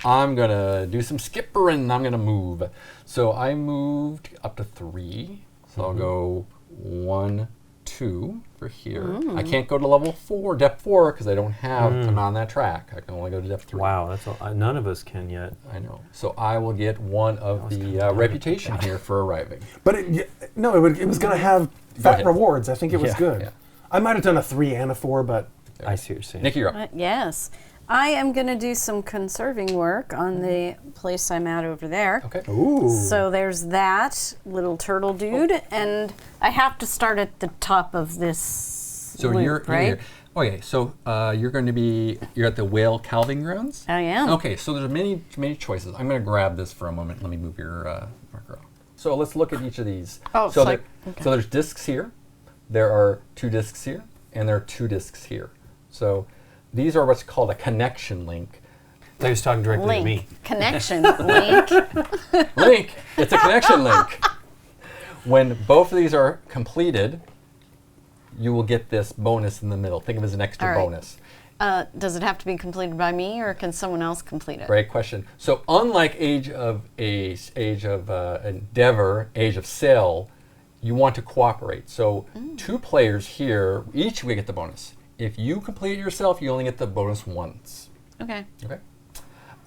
I'm gonna do some skippering. And I'm gonna move. So I moved up to 3. So I'll go 1, 2 for here. I can't go to level 4, depth 4, because I don't have. I'm on that track. I can only go to depth 3. Wow, that's none of us can yet. I know. So I will get one of the reputation here for arriving. But it was going to have fat ahead. rewards. I think it was Yeah. good. Yeah. I might have done a 3 and a 4, but I see what you're saying. Nikki, you're up. Yes. I am going to do some conserving work on the place I'm at over there. Okay. ooh. So there's that little turtle Oh. dude, and I have to start at the top of this So loop, you're right? Okay, so you're at the whale calving grounds? I am. Okay, so there's many choices. I'm going to grab this for a moment. Let me move your marker off. So let's look at each of these. Oh, so, okay. so there's discs here, there are 2 discs here, and there are 2 discs here. So these are what's called a connection link. They was talking directly to me. Link. Connection. Link. Link! It's a connection link. When both of these are completed, you will get this bonus in the middle. Think of it as an extra All right. bonus. Does it have to be completed by me, or can someone else complete it? Great question. So unlike Age of Endeavor, Age of Sail, you want to cooperate. So 2 players here, each we get the bonus. If you complete it yourself, you only get the bonus once. Okay. Okay.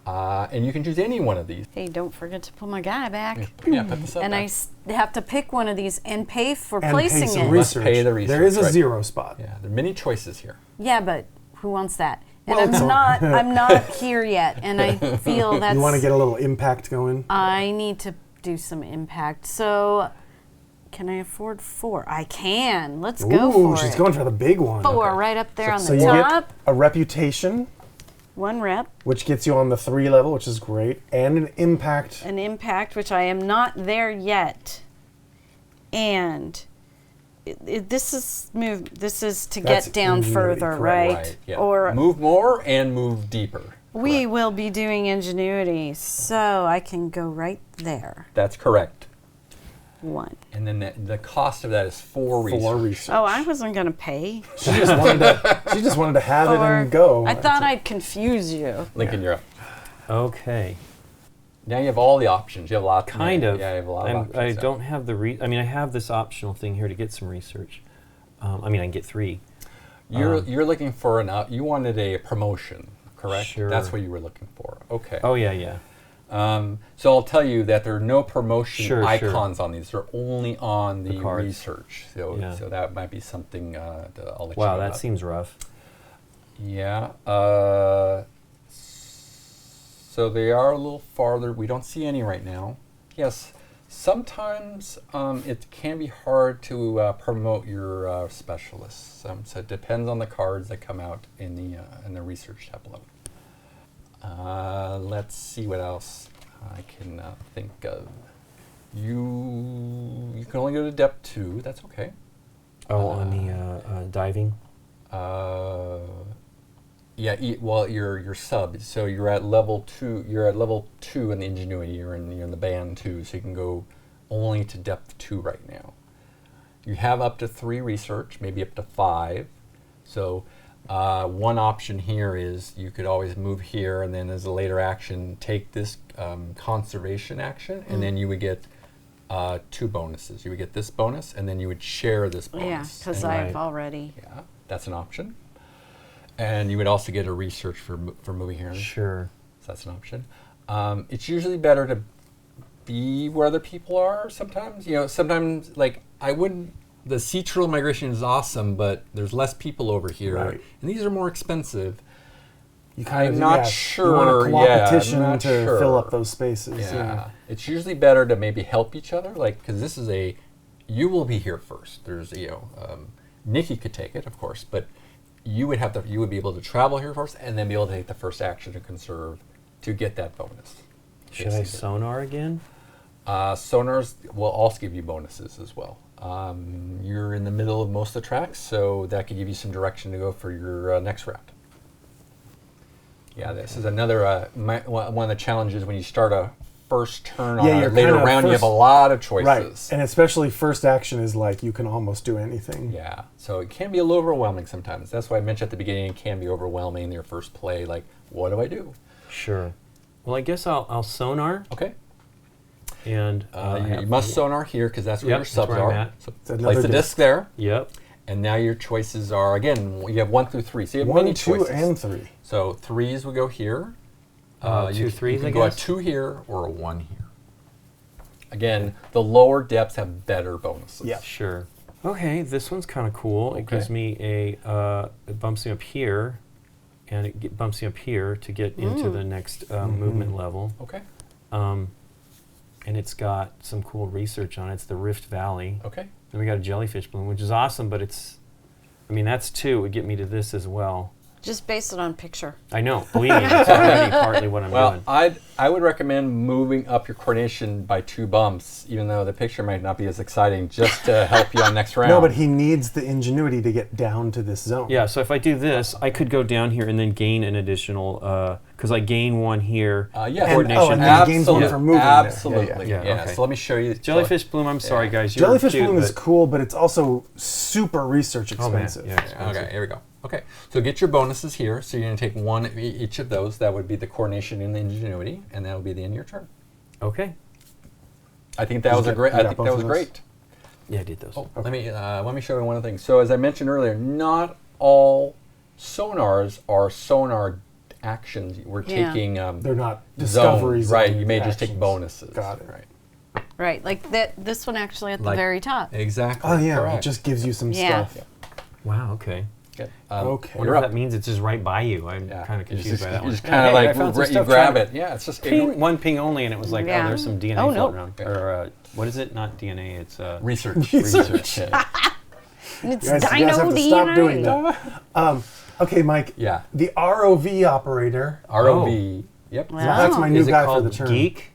And you can choose any one of these. Hey, don't forget to pull my guy back. Yeah, put this up And there. I have to pick one of these and pay for And placing pay some it. Must research. pay the research, There is a right. 0 spot. Yeah, there are many choices here. Yeah, but who wants that? And Well, I'm not here yet, and I feel that's. You want to get a little impact going? I need to do some impact. So, can I afford 4? I can. Let's go Ooh, for she's it. going for the big one. 4 right up there on So the you top. get a reputation, 1 rep, which gets you on the 3 level, which is great, and an impact. an impact, which I am not there yet, and. This is to That's get down ingenuity, further, correct. right? Yeah. Or move more and move deeper. we Correct. will be doing ingenuity, so I can go right there. That's correct. 1. And then the cost of that is 4 research. 4 research. Oh, I wasn't gonna pay. She just wanted to have it Or and go. I thought I'd confuse you. Lincoln, you're up. Okay. Now you have all the options. You have lots. Kind of. Yeah, you have a lot of options. I so. don't have the I have this optional thing here to get some research. I can get 3. You're looking for you wanted a promotion, correct? Sure. That's what you were looking for. Okay. Oh yeah. So I'll tell you that there are no promotion Sure. icons on these. They're only on the cards. research. So Yeah. so that might be something I'll let you know Wow, that about. seems rough. Yeah. So they are a little farther. We don't see any right now. Yes. Sometimes it can be hard to promote your specialists. So it depends on the cards that come out in the research tableau. Let's see what else I can think of. You can only go to depth 2. That's okay. Oh, on the diving. Yeah. Well, you're sub. So you're at level 2. You're at level 2 in the ingenuity. You're in the band 2. So you can go only to depth 2 right now. You have up to 3 research, maybe up to 5. So one option here is you could always move here, and then as a later action, take this conservation action, and then you would get 2 bonuses. You would get this bonus, and then you would share this bonus. Yeah, because And- I've already. Yeah, that's an option. And you would also get a research for moving here. Sure. So that's an option. It's usually better to be where other people are sometimes. Sometimes, like, the sea turtle migration is awesome, but there's less people over here. Right. And these are more expensive. You kind I'm of not You sure. want a Yeah, I'm competition not to sure. fill up those spaces. Yeah. It's usually better to maybe help each other, like, because this is you will be here first. There's, Nikki could take it, of course, but you would be able to travel here first and then be able to take the first action to conserve to get that bonus. Should I sonar again? Sonars will also give you bonuses as well. You're in the middle of most of the tracks, so that could give you some direction to go for your next route. Yeah, this is another one of the challenges when you start a first turn on a you're later kinda round. You have a first- lot of choices. Right. And especially first action is like you can almost do anything. Yeah, so it can be a little overwhelming sometimes. That's why I mentioned at the beginning it can be overwhelming your first play. Like, what do I do? Sure. Well, I guess I'll sonar Okay. and You must sonar here because that's where Yep, your that's subs where I'm are. at. So It's place another the disc. disc there. Yep. And now your choices are, again, you have 1 through 3. So you have 1, many 2, choices. and 3. So 3s would go here. 2 3s, You can I go a guess. 2 here or a 1 here. Again, the lower depths have better bonuses. Yeah. Sure. Okay, this one's kind of cool. It Okay. gives me it bumps me up here, and it bumps me up here to get into the next movement level. Okay. And it's got some cool research on it. It's the Rift Valley. Okay. Then we got a jellyfish bloom, which is awesome, but it's I mean, that's 2 would get me to this as well. Just base it on picture. I know. Believe me, it's already partly what I'm Well, doing. I would recommend moving up your coordination by 2 bumps, even though the picture might not be as exciting, just to help you on next round. No, but he needs the ingenuity to get down to this zone. Yeah, so if I do this, I could go down here and then gain an additional, because I gain 1 here. Yes. Coordination. And then he gains one for moving there. Absolutely. Yeah, Yeah. okay. So let me show you. Jellyfish Bloom, I'm sorry, guys. You're Jellyfish cute, Bloom is but- cool, but it's also super research Oh, man. expensive. Yeah, expensive. Okay, here we go. Okay, so get your bonuses here. So you're going to take 1 of each of those. That would be the coordination and the ingenuity, and that will be the end of your turn. Okay. I think that was a great. you I got think both that of was those? great. Yeah, I did those. Oh, let me show you one other thing. So as I mentioned earlier, not all sonars are sonar actions. We're Yeah. taking They're not zones, discoveries. right? on You may just take actions. bonuses. Got it. Right. Right, like this one actually at the Like- very top. Exactly. Oh yeah, Correct. it just gives you some Yeah. stuff. Wow, okay. Good. Okay. I wonder You're if up. that means it's just right by you. I'm Yeah. kind of You confused just, by that you one. just kind of Hey, I like found some you stuff, grab try it. Yeah, it's just Ping, one ping only, and it was like, Yeah. oh, there's some DNA Oh, no. floating around. Or what is it? Not DNA. It's research. Research. Yeah. And it's You guys dino have to DNA. stop doing that. Okay, Mike. Yeah. The ROV operator. ROV. Yep. Wow. That's my new is it guy for called the turn. Geek?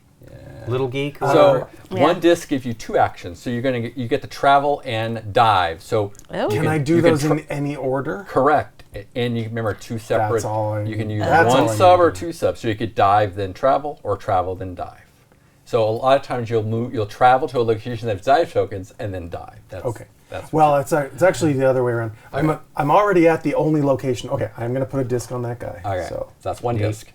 Little Geek? Or So whatever? Yeah. one disc gives you 2 actions. So you're gonna you get to travel and dive. So Oh. Can I do you can those in any order? correct. And you remember 2 separate. That's all I you can need. use That's all 1 I sub need. or 2 subs. So you could dive then travel, or travel then dive. So a lot of times you'll travel to a location that has dive tokens and then dive. That's, Okay. That's Well, it's actually the other way around. I'm already at the only location. Okay, I'm going to put a disc on that guy. okay. So that's 1 Neat. disc.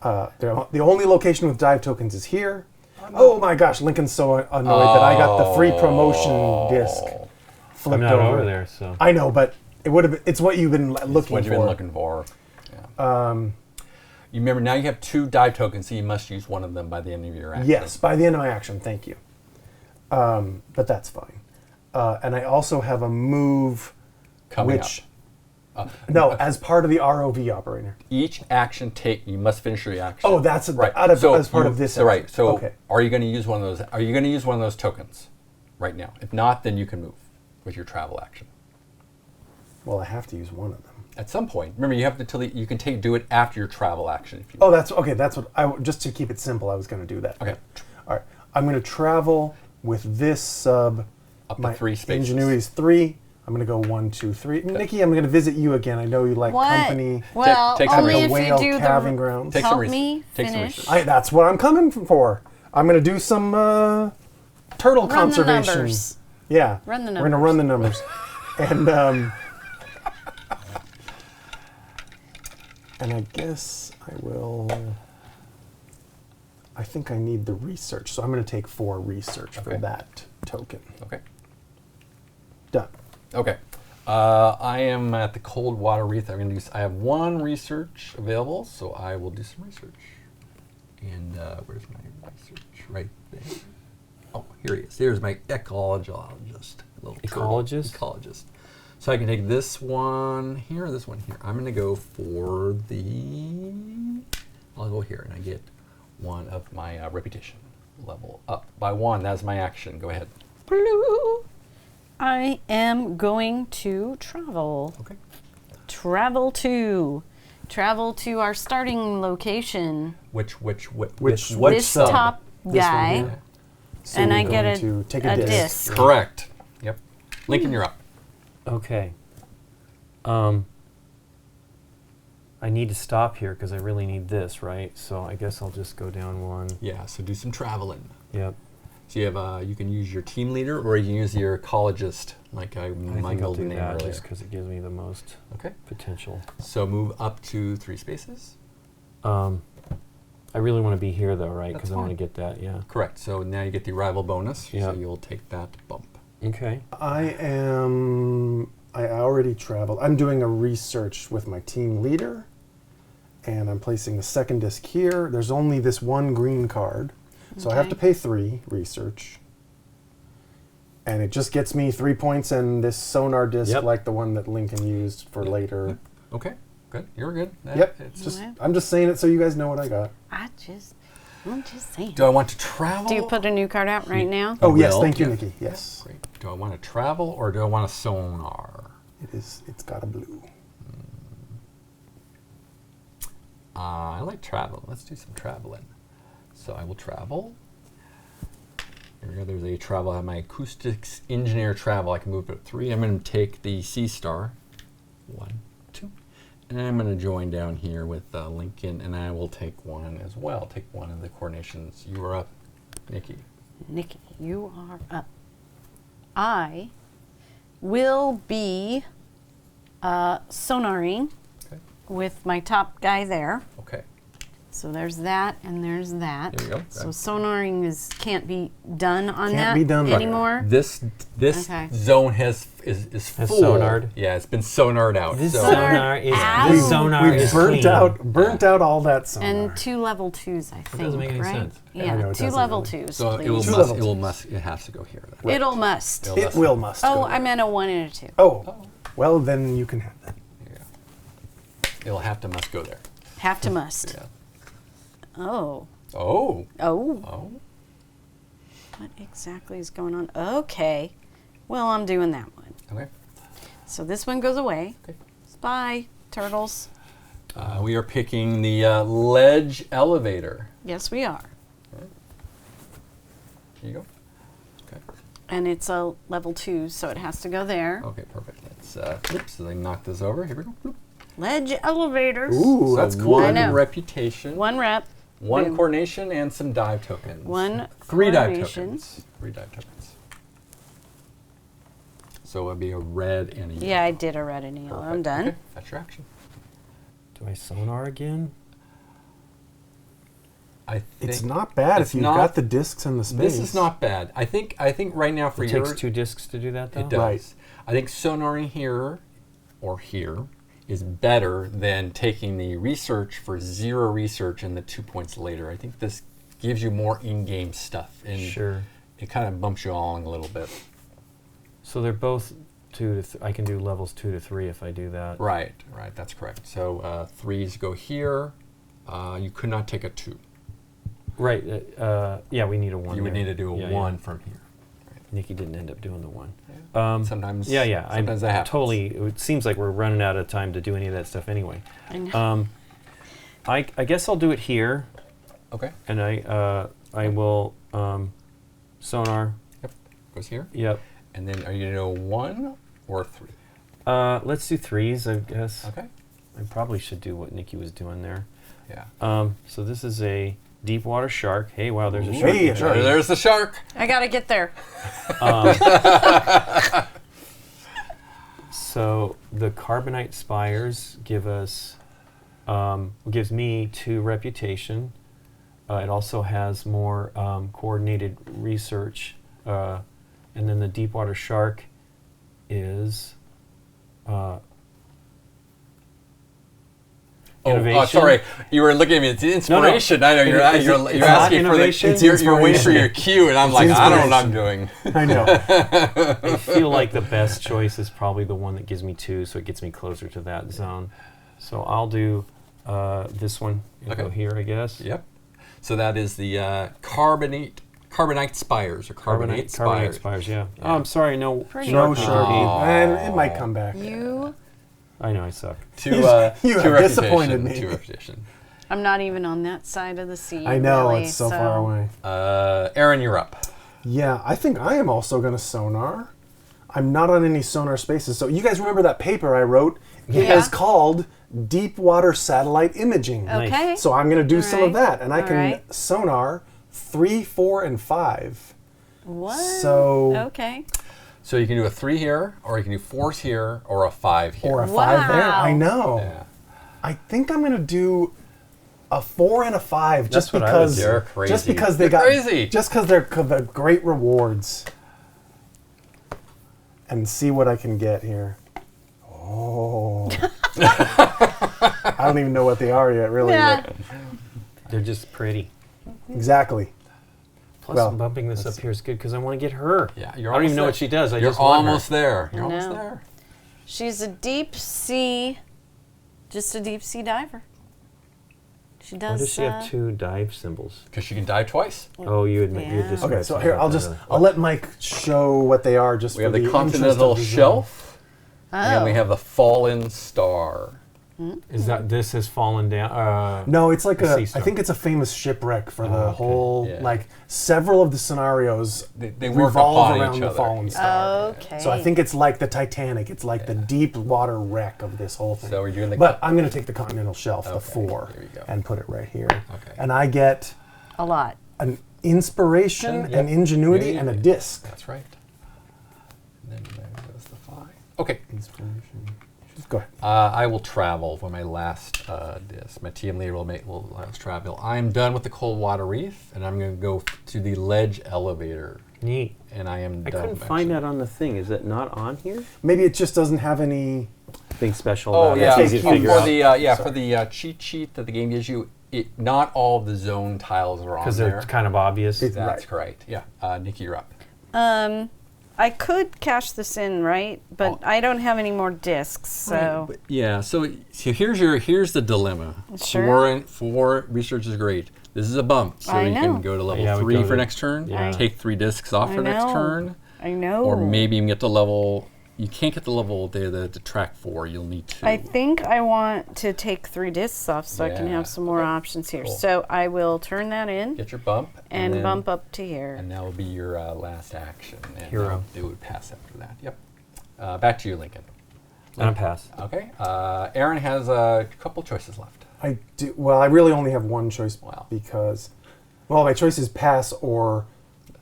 the only location with dive tokens is here. Oh my gosh, Lincoln's so annoyed that I got the free promotion disc flipped I'm not over there, so. I know, but it would have. It's what you've been That's looking what for. you've been looking for. Yeah. You remember now you have 2 dive tokens, so you must use one of them by the end of your action. Yes, by the end of my action. Thank you. But that's fine. And I also have a move, Coming which up. no, as part of the ROV operator. Each action you must finish your action. Oh, that's right. as part of this. So right. action. So okay. are you going to use one of those? Are you going to use one of those tokens right now? If not, then you can move with your travel action. Well, I have to use one of them. At some point, remember you have to you can do it after your travel action if you. Oh, that's okay. That's what just to keep it simple. I was going to do that. Okay. All right. I'm going to travel with this sub. Up to my 3 spaces. Ingenuity's 3. I'm going to go 1, 2, 3. Nikki, I'm going to visit you again. I know you like What? company. Well, take some only of if the you whale do calving the grounds. Take some help research. me Take some finish. research. That's what I'm coming for. I'm going to do some turtle Run the conservation. numbers. Yeah. Run the We're going to run the numbers. And I guess I will. I think I need the research, so I'm going to take 4 research for Okay. that token. Okay. Done. Okay. I am at the cold water reef. I have 1 research available, so I will do some research. And where's my research? Right there. Oh, here he is. Here's my ecologist. Little turtle. Ecologist? Ecologist. So I can take this one here, this one here. I'm going to go for I'll go here, and I get 1 of my reputation level up by 1. That's my action. Go ahead. Blue. I am going to travel. Okay. Travel to our starting location. Which This sub? top This one guy. here. So And we're I going get to take a a disc. disc. Correct. Yep. Lincoln, you're up. Okay. I need to stop here because I really need this, right? So I guess I'll just go down 1. Yeah. So do some traveling. Yep. So you have you can use your team leader, or you can use your ecologist, like I I think I'll mangled the do name that earlier. just because it gives me the most Okay. potential. So move up to 3 spaces. I really want to be here though, right? That's Because I want to fine. get that, yeah. Correct. So now you get the arrival bonus. Yeah. So you'll take that bump. Okay. I already traveled. I'm doing a research with my team leader, and I'm placing the second disc here. There's only this 1 green card, so I have to Okay. pay 3 research. And it just gets me 3 points and this sonar disc, Yep. like the one that Lincoln used for later. Okay. Good. You're good. Yep. It's Just, Okay. I'm just saying it so you guys know what I got. I'm just saying. do I want to travel? Do you put a new card out right now? Oh, yes, will. thank you, Yeah. Nikki. Yes. Great. Do I want to travel, or do I want a sonar? It's got a blue. I like travel. Let's do some traveling. So I will travel. Here we go. There's a travel. I have my acoustics engineer travel. I can move it to 3. I'm going to take the C star. 1, 2. And I'm going to join down here with Lincoln, and I will take 1 as well. Take 1 of the coordinations. You are up, Nikki. Nikki, you are up. I will be sonaring with my top guy there. Okay. So there's that and there's that. There you go. So sonaring can't be done on Can't that be done anymore. This Okay. zone is full. sonarred? Yeah, it's been sonarred out. This so sonar is out. this sonar We've is burnt clean. out all that sonar. And 2 level 2s, I think. doesn't make any right? sense. Yeah, no, it 2 doesn't level really. 2s, So please. it has to go here. Then. It'll must. It'll It will must. Oh, go I there. meant a 1 and a 2. Oh, well then you can have that. It'll have to must go there. Have to must. Yeah. Oh. Oh. Oh. Oh. What exactly is going on? Okay. Well, I'm doing that one. Okay. So this one goes away. Okay. Bye, turtles. We are picking the ledge elevator. Yes, we are. Here you go. Okay. And it's a level 2, so it has to go there. Okay, perfect. Let's so they knock this over. Here we go. Bloop. Ledge elevators. Ooh, So that's cool. I one know. reputation, 1 rep. one Boom. coordination, and some dive tokens. 1 3 dive coordination. tokens. 3 dive tokens. So it'll be a red and a yellow. Yeah, I did a red and a yellow. I'm Perfect. done. Okay, that's your action. Do I sonar again? I think It's not bad it's if you've not- got the discs and the space. This is not bad. I think right now for It your takes 2 discs to do that, though? it does. Right. I think sonaring here or here is better than taking the research for 0 research and the 2 points later. I think this gives you more in-game stuff, and Sure. it kind of bumps you along a little bit. So they're both 2 to I can do levels 2 to 3 if I do that. Right, that's correct. So 3s go here. You could not take a 2. Right. Yeah, we need a 1. You would there. need to do a Yeah, 1 yeah. from here. Nikki didn't end up doing the 1. Sometimes. Yeah. Sometimes that happens. Totally. It seems like we're running out of time to do any of that stuff anyway. I know. I guess I'll do it here, Okay. and I will sonar. Yep. Goes here. Yep. And then are you gonna do a 1 or a 3? Let's do 3s, I guess. Okay. I probably should do what Nikki was doing there. Yeah. So this is a deep water shark. Hey, wow, there's a shark. Hey, in a shark. here. There's the shark. I got to get there. So the carbonite spires give us, gives me 2 reputation. It also has more coordinated research, and then the deep water shark is innovation. Oh, sorry. You were looking at me. It's inspiration. I know you're Is it- you're it's not asking for the. innovation? You're waiting for Inspiration. your cue, and I'm It's like, I don't know what I'm inspiration. doing. I know. I feel like the best choice is probably the one that gives me 2, so it gets me closer to that zone. So I'll do this one. It'll go Okay. here, I guess. Yep. So that is the carbonite spires or carbonate spires. spires, yeah. Oh, I'm sorry, no. Pretty No good. sharpie. And it might come back. You, I know I suck. Two You have reputation, disappointed me. 2 reputation. I'm not even on that side of the sea. I know, really, it's so far away. Aaron, you're up. Yeah, I think I am also going to sonar. I'm not on any sonar spaces. So you guys remember that paper I wrote? It Yeah. is called Deep Water Satellite Imaging. Okay. So I'm going to do All some of right. that, and I All can right. sonar 3, 4, and 5. What? So Okay. So you can do a 3 here, or you can do 4s here, or a 5 here. or a 5 there. Wow. I know. Yeah. I think I'm going to do a 4 and a 5 just That's what I would because do. You're crazy. just because they You're got crazy. just because they're great rewards. And see what I can get here. Oh. I don't even know what they are yet, really. Yeah. but- They're just pretty. Exactly. Plus, Well, bumping this up here is good because I want to get her. Yeah, I you're don't even almost know there. what she does. I You're just want almost her. there. You're I almost know. there. She's a deep sea, just a deep sea diver. She does. Why does she have 2 dive symbols? Because you can die twice. Oh, you admit you Yeah. just. Okay, so here I'll let Mike show what they are just We for have the interest of continental design. shelf. And we have the Fallen Star. Is that this has fallen down? No, it's like sea I star. think it's a famous shipwreck for the okay. whole, Yeah. like several of the scenarios They work revolve upon around each the other. fallen star. Okay. So I think it's like the Titanic. It's like the deep water wreck of this whole thing. So we're doing the But I'm going to take the continental shelf, the Okay, 4, here you go. and put it right here. Okay. And I get a lot. an inspiration, Yep. an ingenuity, Yeah, and a yeah. disc. That's right. And then there goes the 5. Okay. Inspiration. Go ahead. I will travel for my last disc. My team leader will let us travel. I'm done with the cold water reef, and I'm going to go to the ledge elevator. Neat. And I am I done. couldn't find that on the thing. Is it not on here? Maybe it just doesn't have any. Thing special Oh about yeah, it. It's easy to for figure for out. the Sorry. for the cheat sheet that the game gives you. Not all of the zone tiles are on Because there. they're kind of obvious. It's- That's Right. correct. Yeah, Nikki, you're up. I could cash this in, right? But I don't have any more discs, so But yeah, so here's the dilemma. Sure. For research is great. This is a bump, so I you know. can go to level Yeah, we 3 go for to- next turn. yeah. Take 3 discs off I for next know. turn, I know. or maybe you can get to level. You can't get the level the track 4. You'll need 2. I think I want to take 3 discs off so I can Yeah, have some more okay. options here. Cool. So I will turn that in Get your bump and then- bump up to here. And that will be your last action. And Hero. It would pass after that. Yep. Back to you, Lincoln. And a pass. Okay. Aaron has a couple choices left. I do. Well, I really only have one choice Wow. because, well, my choice is pass or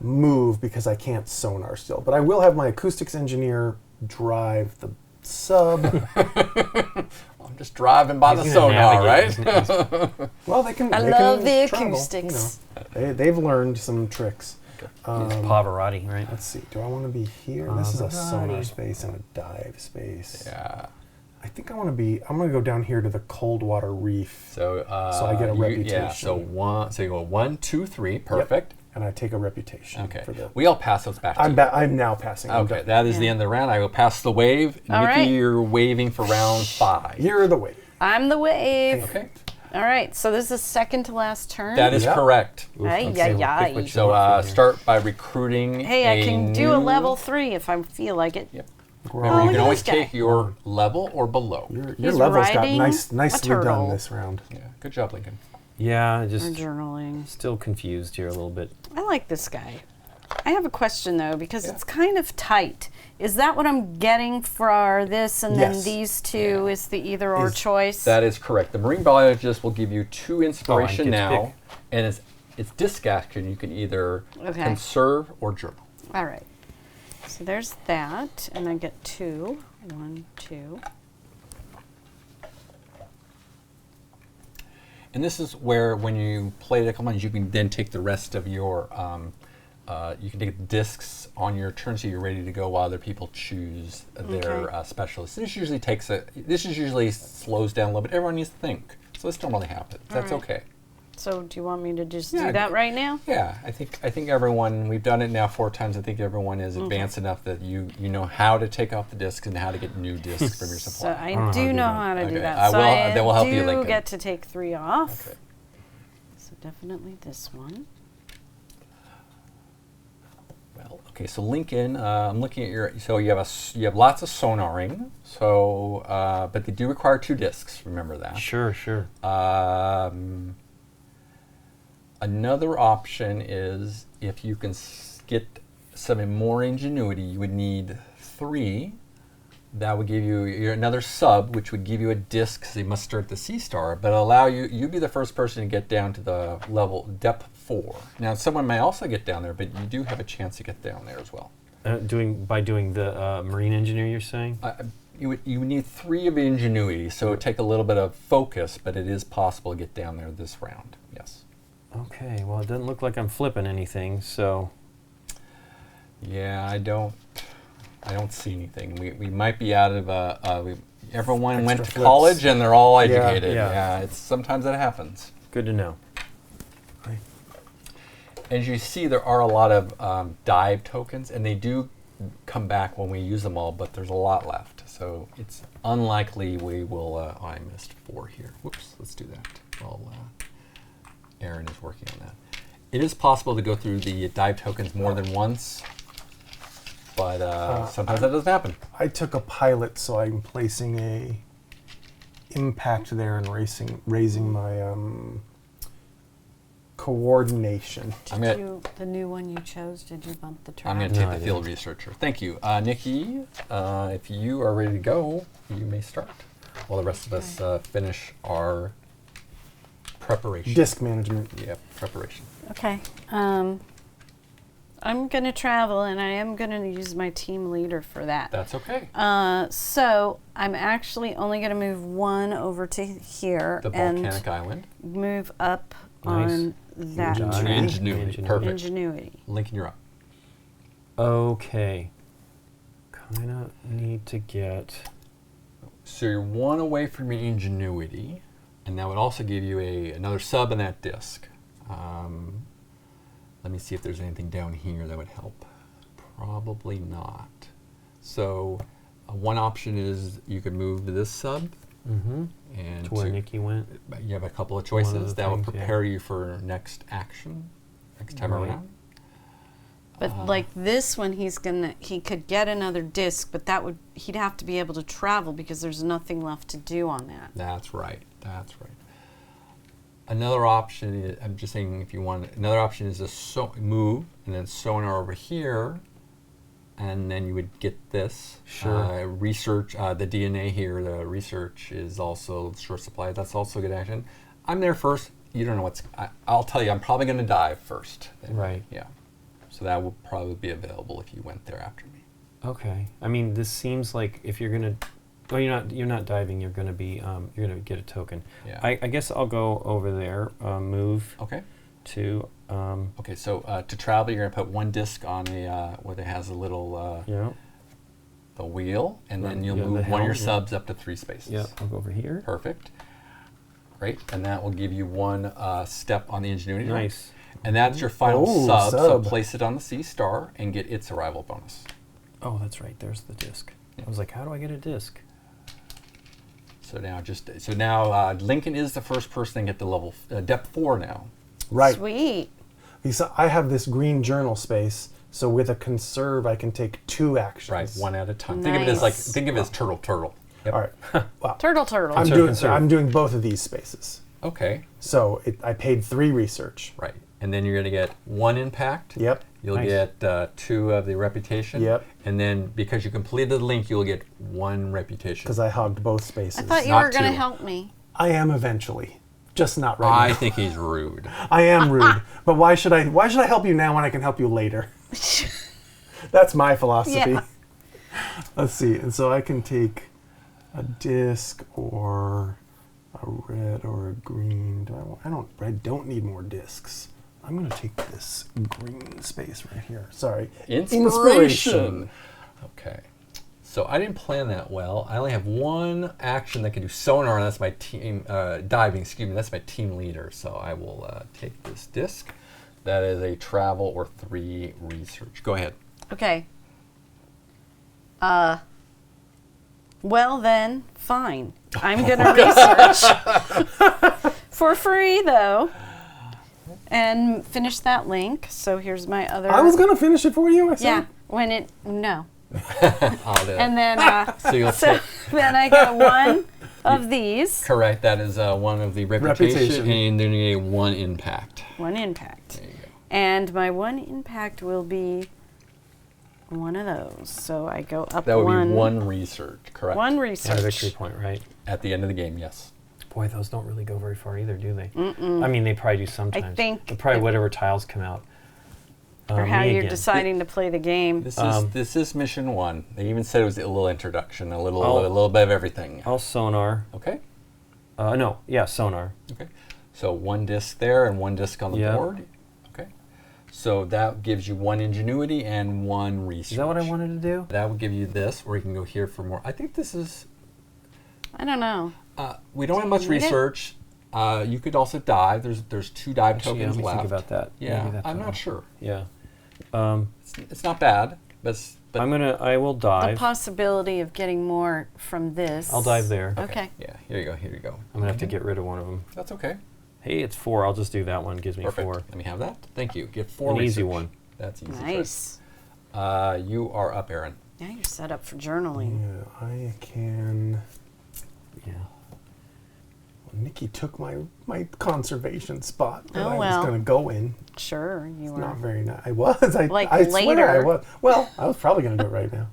move because I can't sonar still. But I will have my acoustics engineer drive the sub. I'm just driving by the He's gonna sonar, navigate, right? isn't he? Well, they can. I they love can the travel, acoustics. You know. They've learned some tricks. It's Pavarotti, right? Let's see. Do I want to be here? This is a sonar space and a dive space. Yeah. I think I want to be. I'm going to go down here to the cold water reef. So I get a reputation. Yeah. So you go 1, 2, 3. Perfect. And I take a reputation. Okay. For the, We all pass those back to you. I'm now passing. I'm Okay. done. That is the end of the round. I will pass the wave. All Nikki, right. you're waving for round 5. You're the way. I'm the wave. Okay. All right, so this is second to last turn. That is Yep. correct. Ay, Let's see, ay, we'll pick ay. which So one from here. start by recruiting. Hey, I can do a new- level 3 if I feel like it. Yep. Grow. Remember, you look can at always this guy. take your level or below. Your He's level's got riding nicely a done turtle. this round. Yeah. Good job, Lincoln. Yeah, Or just journaling. still confused here a little bit. I like this guy. I have a question though, because Yeah. it's kind of tight. Is that what I'm getting for this, and then Yes. these two Yeah. is the either or Is- choice? That is correct. The marine biologist will give you 2 inspiration get to now, pick. and it's disc action. You can either Okay. conserve or journal. All right. So there's that, and I get 2. 1, 2. And this is where, when you play it a couple times, you can then take the rest of your, you can take the discs on your turn, so you're ready to go while other people choose their Okay. specialists. This usually slows down a little bit. Everyone needs to think, so this normally happens. That's right. okay. So do you want me to just Yeah, do that right now? Yeah, I think everyone, we've done it now 4 times. I think everyone is advanced enough that you know how to take off the discs and how to get new discs from your So supply. I know how do to do know that. how to do Okay, that. I So will- I that will help do you, Lincoln. get to take 3 off. Okay. So definitely this one. Well, okay. So Lincoln, I'm looking at your. So you have lots of sonaring. So, but they do require 2 discs. Remember that. Sure, sure. Another option is if you can get some more ingenuity, you would need 3. That would give you another sub, which would give you a disc, because they must start the sea star, but allow you'd be the first person to get down to the level depth 4. Now, someone may also get down there, but you do have a chance to get down there as well. By doing the marine engineer, you're saying? You would need 3 of ingenuity, so it would take a little bit of focus, but it is possible to get down there this round. Yes. Okay, well, it doesn't look like I'm flipping anything, so Yeah, I don't see anything. We might be out of everyone went to Extra flips. college and they're all educated. yeah. Yeah, it's sometimes that happens. good to know. As you see, there are a lot of dive tokens, and they do come back when we use them all, but there's a lot left. So it's unlikely we will, I missed 4 here. Whoops, let's do that while Aaron is working on that. It is possible to go through the dive tokens more than once. but sometimes that doesn't happen. I took a pilot, so I'm placing a impact there and raising my coordination. The new one you chose, did you bump the travel? I'm going to take the field researcher. Thank you. Nikki, if you are ready to go, you may start while the rest of us finish our preparation. Disc management. Yeah, preparation. Okay. I'm going to travel, and I am going to use my team leader for that. That's okay. So I'm actually only going to move one over to here The volcanic island. move up on that tree. Ingenuity. Perfect. Ingenuity. Lincoln, you're up. Okay. Kind of need to get... So you're one away from your ingenuity, and that would also give you another sub in that disc. Let me see if there's anything down here that would help. Probably not. So one option is you could move this sub. And to where Nikki went. You have a couple of choices that will things, prepare you for next action, next time around. But like this one, he could get another disc, but he'd have to be able to travel because there's nothing left to do on that. That's right. That's right. Another option is, I'm just saying if you want, another option is to move and then sonar over here, and then you would get this. Sure. Research, the DNA here, the research is also short supply. That's also good action. I'm there first. You don't know I'll tell you, I'm probably going to dive first. Right. Yeah. So that would probably be available if you went there after me. Okay. I mean, this seems like if you're gonna, well, you're not diving. You're gonna be, you're gonna get a token. Yeah. I guess I'll go over there. Move. Okay. To. Okay. So to travel, you're gonna put one disc on where it has a little. Yeah. The wheel, and then you'll the move one of your helm, subs up to 3 spaces. Yeah. I'll go over here. Perfect. Great. And that will give you one step on the ingenuity. Nice. And that's your final Oh, sub. So sub. place it on the C star and get its arrival bonus. Oh, that's right. There's the disc. I was like, how do I get a disc? So now, Lincoln is the first person to get to level depth 4 now. Right. Sweet. Because I have this green journal space, so with a conserve, I can take 2 actions. Right, one at a time. Nice. Think of it as turtle. Yep. All right. Wow. Turtle. I'm doing both of these spaces. Okay. So I paid 3 research. Right. And then you're going to get 1 impact. Yep. You'll Nice. get 2 of the reputation. Yep. And then because you completed the link, you'll get 1 reputation. Because I hogged both spaces. I thought you Not were going to 2. help me. I am eventually, just not right I now. think he's rude. I am rude, but why should I help you now when I can help you later? That's my philosophy. Yeah. Let's see. And so I can take a disc or a red or a green. I don't need more discs. I'm going to take this green space right here. Sorry. Inspiration. Okay. So I didn't plan that well. I only have 1 action that can do sonar, and that's my team diving. Excuse me. That's my team leader. So I will take this disc. That is a travel or 3 research. Go ahead. Okay. Well then, fine. I'm gonna research for free though, and finish that link. So here's my other. I was going to finish it for you. I said. Yeah. No. I'll do it. And then So you'll take. then I get 1 of these. Correct. That is 1 of the reputation, and then you get 1 impact. 1 impact. There you go. And my 1 impact will be 1 of those. So I go up That would 1. be 1 research. Correct. 1 And a research. victory point, right? At the end of the game. Yes. Boy, those don't really go very far either, do they? I mean, they probably do sometimes. think But probably whatever tiles come out. Or how me you're again. deciding to play the game. This is mission 1. They even said it was a little introduction, a little bit of everything. I'll sonar. Okay. Sonar. Okay. So 1 disc there and 1 disc on the Yeah. board. Okay. So that gives you 1 ingenuity and 1 research. Is that what I wanted to do? That would give you this, or you can go here for more. I think this is. I don't know. We don't have much you need it? research. You could also dive. There's 2 dive Actually, tokens let me left. think about that. Yeah, Maybe that's I'm what not sure. Yeah. It's not bad, but I will The dive. possibility of getting more from this. I'll dive there. Okay. Yeah, here you go. I'm gonna have to get rid of one of them. That's okay. Hey, it's 4. I'll just do that one. Gives me Perfect. 4. Let me have that. Thank you. Get 4 An research. easy one. That's easy. Nice. You are up, Aaron. Now you're set up for journaling. Yeah, I can. Yeah. Well, Nikki took my conservation spot that Oh, I well. was going to go in. Sure, you Not were. very nice. I was. I Like swear I later. was. Well, I was probably going to do it right now.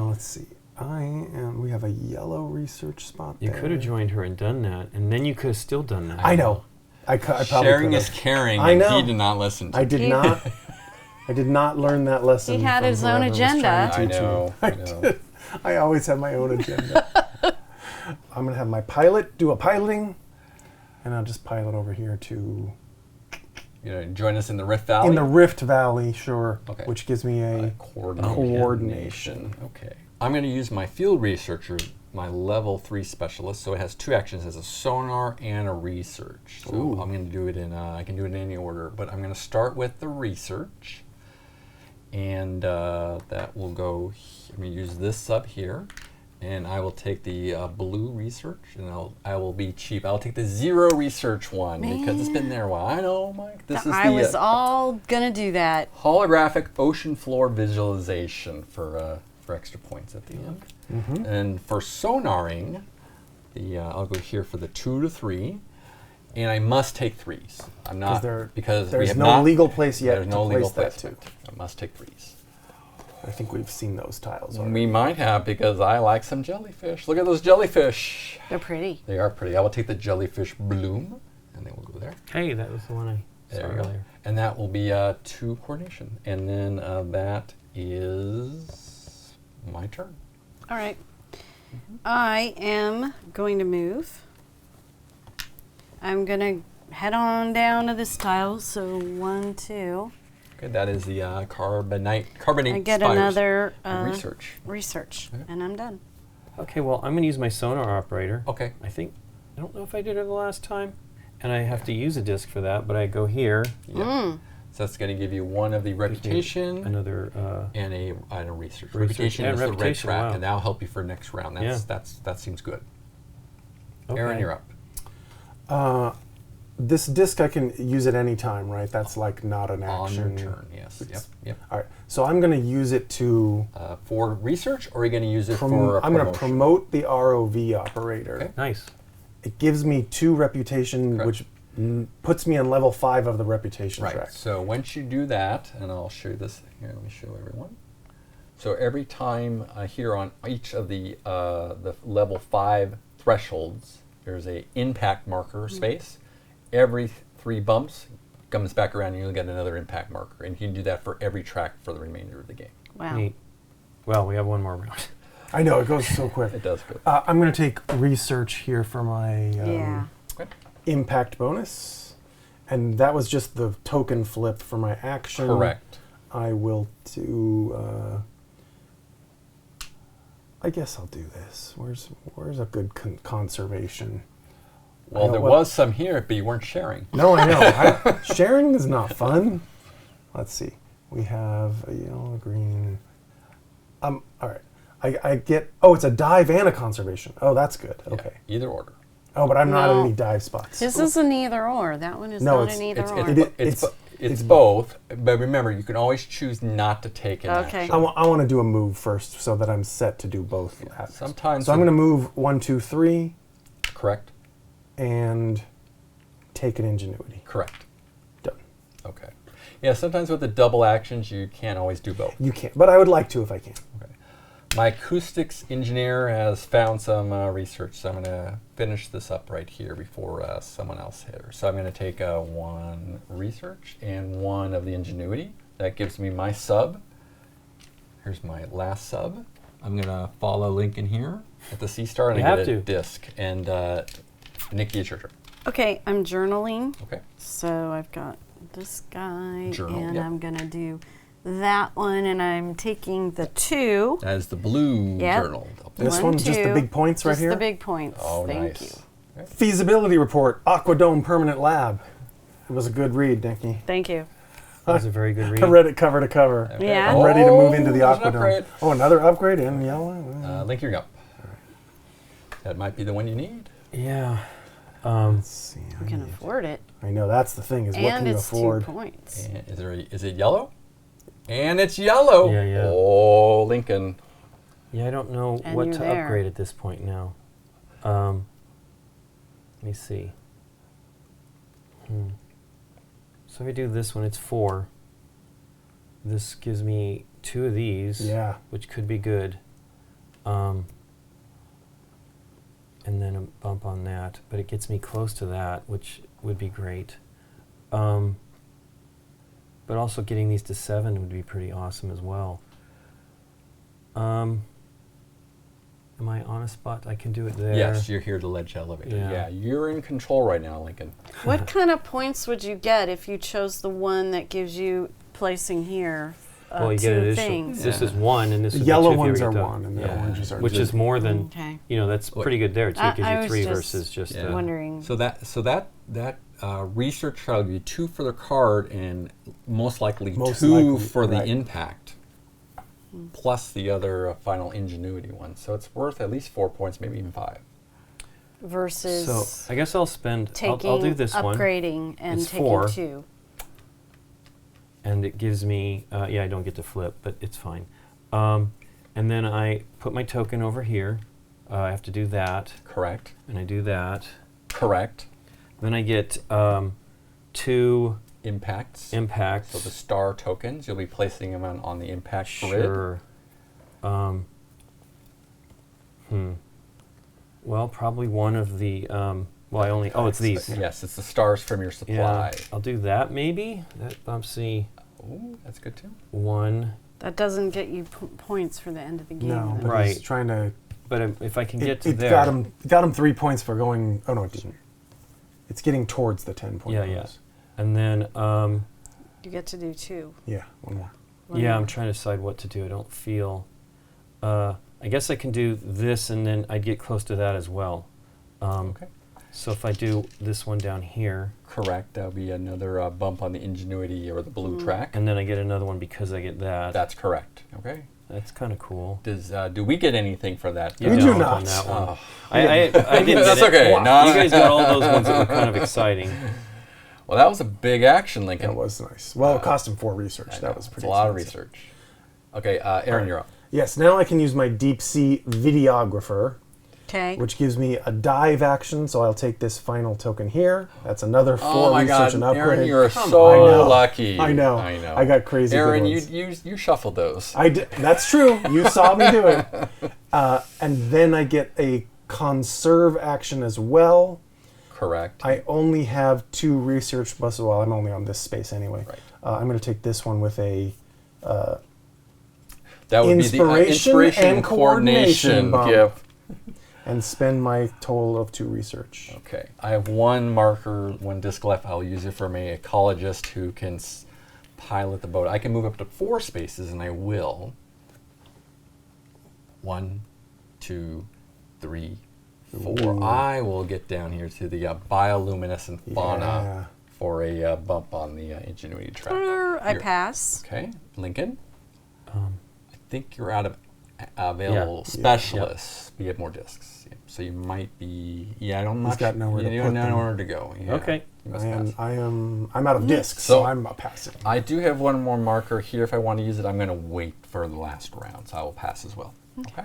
Let's see. We have a yellow research spot You there. could have joined her and done that, and then you could have still done that. I know. I probably Sharing could is have. caring, I and know. he did not listen to I me. did not. I did not learn that lesson. He had from his own whoever was agenda. trying to I teach me. know. I know. I always have my own agenda. I'm going to have my pilot do a piloting, and I'll just pilot over here to... You know, join us in the Rift Valley? In the Rift Valley, sure, Okay. which gives me a coordination. Okay. I'm going to use my field researcher, my level 3 specialist, so it has 2 actions, as a sonar and a research. So Ooh. I'm going to do it in, I can do it in any order, but I'm going to start with the research. And that will go, I'm going to use this sub here. And I will take the blue research, and I will be cheap. I'll take the 0 research one because it's been there a while. I know, Mike. This is I the was all gonna do that. holographic ocean floor visualization for extra points at the end. Mm-hmm. And for sonaring, I'll go here for the 2 to 3, and I must take 3s. I'm not because we there's have no not, legal place yet There's to no place legal that placement. to. I must take 3s. I think we've seen those tiles already. We might have because I like some jellyfish. Look at those jellyfish. They're pretty. They are pretty. I will take the jellyfish bloom, and they will go there. Hey, that was the one I saw There you go. earlier. And that will be 2 coordination. And then that is my turn. All right. I am going to move. I'm gonna head on down to this tile. So 1, 2. Okay, that is the carbonate I get spires. another research. Okay. and I'm done. Okay, well, I'm going to use my sonar operator. Okay. I don't know if I did it the last time, and I have to use a disc for that, but I go here. Yeah. So that's going to give you 1 of the reputation Another, and a research. Research Reputation and is the red reputation, track, wow. and that'll help you for next round. That seems good. okay. Aaron, you're up. This disc, I can use at any time, right? That's like not an On action. your turn, yes. Yep. All right. So I'm going to use it to... For research, or are you going to use it for a I'm going to promotion? promote the ROV operator. Okay. Nice. It gives me 2 reputation, Correct. which puts me on level 5 of the reputation Right. track. So once you do that, and I'll show you this here. Let me show everyone. So every time here on each of the level 5 thresholds, there's a impact marker space. Every 3 bumps comes back around, and you'll get another impact marker, and you can do that for every track for the remainder of the game. Wow. Neat. Well, we have one more round. I know, it goes so quick. It does go. I'm going to take research here for my Yeah. Okay. impact bonus. And that was just the token flip for my action. Correct. I will do... I guess I'll do this. Where's a good conservation? Well, there was some here, but you weren't sharing. No, I know. Sharing is not fun. Let's see. We have a yellow, a green. All right. I get. Oh, it's a dive and a conservation. Oh, that's good. Yeah, Okay. either order. Oh, but I'm not at No. any dive spots. This is an either or. That one is No, not it's- an either or. It's both, but remember, you can always choose not to take an Okay. action. I want to do a move first so that I'm set to do both. actions. Sometimes So I'm going to move 1, 2, 3, Correct? and take an ingenuity. Correct. Done. Okay. Yeah, sometimes with the double actions, you can't always do both. You can't, but I would like to if I can. Okay. My acoustics engineer has found some research, so I'm going to finish this up right here before someone else hit her. So I'm going to take 1 research and 1 of the ingenuity. That gives me my sub. Here's my last sub. I'm going to follow Lincoln here at the C star and You I have get a to. disc. And Nikki, it's your turn. Okay, I'm journaling. Okay. So I've got this guy, Journal, and yep. I'm gonna do that one, and I'm taking the 2. That is the blue Yep. journal. This 1, one's just the 2, big points right just here? the big points. Oh, Thank nice. you. Feasibility report, Aquadome Permanent Lab. It was a good read, Nikki. Thank you. That was a very good read. I read it cover to cover. Okay. Yeah. I'm ready to move into the there's an Aquadome. upgrade. Oh, another upgrade in yellow? Link, you're up. That might be the one you need. Yeah. Let's see. You can afford it. I know, that's the thing, is what And can you it's afford? 2 points. And is it yellow? And it's yellow. Yeah, yeah. Oh, Lincoln. Yeah, I don't know And what you're to there. upgrade at this point now. Let me see. So if I do this one, it's 4. This gives me 2 of these, Yeah. which could be good. And then a bump on that, but it gets me close to that, which would be great. But also getting these to 7 would be pretty awesome as well. Am I on a spot? I can do it there. Yes, you're here to ledge elevator. Yeah. Yeah, you're in control right now, Lincoln. What kind of points would you get if you chose the one that gives you placing here? Well, you get 2 additional. things. This Yeah. is 1, and this The would be yellow 2 if you ones get are the- 1, and the yeah. oranges are Which 2. is more than, Okay. that's pretty good there too. It gives I you was 3 just versus just. Yeah. wondering. So that research shall give you 2 for the card and most likely Most 2 likely, for the right. impact, plus the other final ingenuity one. So it's worth at least 4 points, maybe even 5. Versus So I guess I'll spend. taking I'll do this one, upgrading and It's taking 4. 2. and it gives me. Yeah, I don't get to flip, but it's fine. And then I put my token over here. I have to do that, Correct. and I do that. Correct. Then I get 2 Impacts. impacts. So the star tokens, you'll be placing them on the impact grid. Sure. Well, probably one of the. Well, I only. Oh, it's these. Yes, it's the stars from your Yeah, supply. I'll do that maybe. That bumps me Oh, that's good too. 1. That doesn't get you points for the end of the game. No, though. but Right. he's trying to. But if I can get to It there. got him 3 points for going. Oh no, it didn't. It's getting towards the 10-point. Yeah, yeah. And then, You get to do 2. Yeah, one more. yeah, I'm trying to decide what to do. I don't feel. I guess I can do this, and then I'd get close to that as well. Okay. So if I do this one down here, Correct. That'll be another bump on the ingenuity or the blue track. and then I get another one because I get that. That's correct. Okay. That's kind of cool. Do we get anything for that? You We do don't not. on that one. Oh. I didn't That's get it. okay. You No. guys got all those ones that were kind of exciting. Well, that was a big action, Lincoln. That was nice. Well, it cost him 4 research. I know, That was it's pretty a lot of expensive. research. Okay, Aaron, you're up. Yes, now I can use my deep sea videographer, Okay. which gives me a dive action. So I'll take this final token here. That's another 4 Oh my research God, and upgrade. Aaron, you're Come so on. I know. lucky. I know. I know. I got crazy. Aaron, good ones. you shuffled those. I did. That's true. You saw me do it. And then I get a conserve action as well. Correct. I only have 2 research buffs. Well, I'm only on this space anyway. Right. I'm going to take this one with a That would inspiration be the inspiration and and coordination bump. gift. and spend my total of 2 research. Okay, I have 1 marker, 1 disc left. I'll use it for my ecologist who can pilot the boat. I can move up to 4 spaces, and I will. 1, 2, 3, 4. Ooh. I will get down here to the bioluminescent fauna Yeah. for a bump on the ingenuity track. I You're- pass. Okay, Lincoln. I think you're out of available Yeah. specialists. You have more discs, yeah. So you might be. Yeah, I don't. He's got nowhere to you put don't know them. nowhere to go. Yeah, Okay. you must pass. I'm out of discs, so So- I'm passing. I do have 1 more marker here. If I want to use it, I'm going to wait for the last round, so I will pass as well. Okay.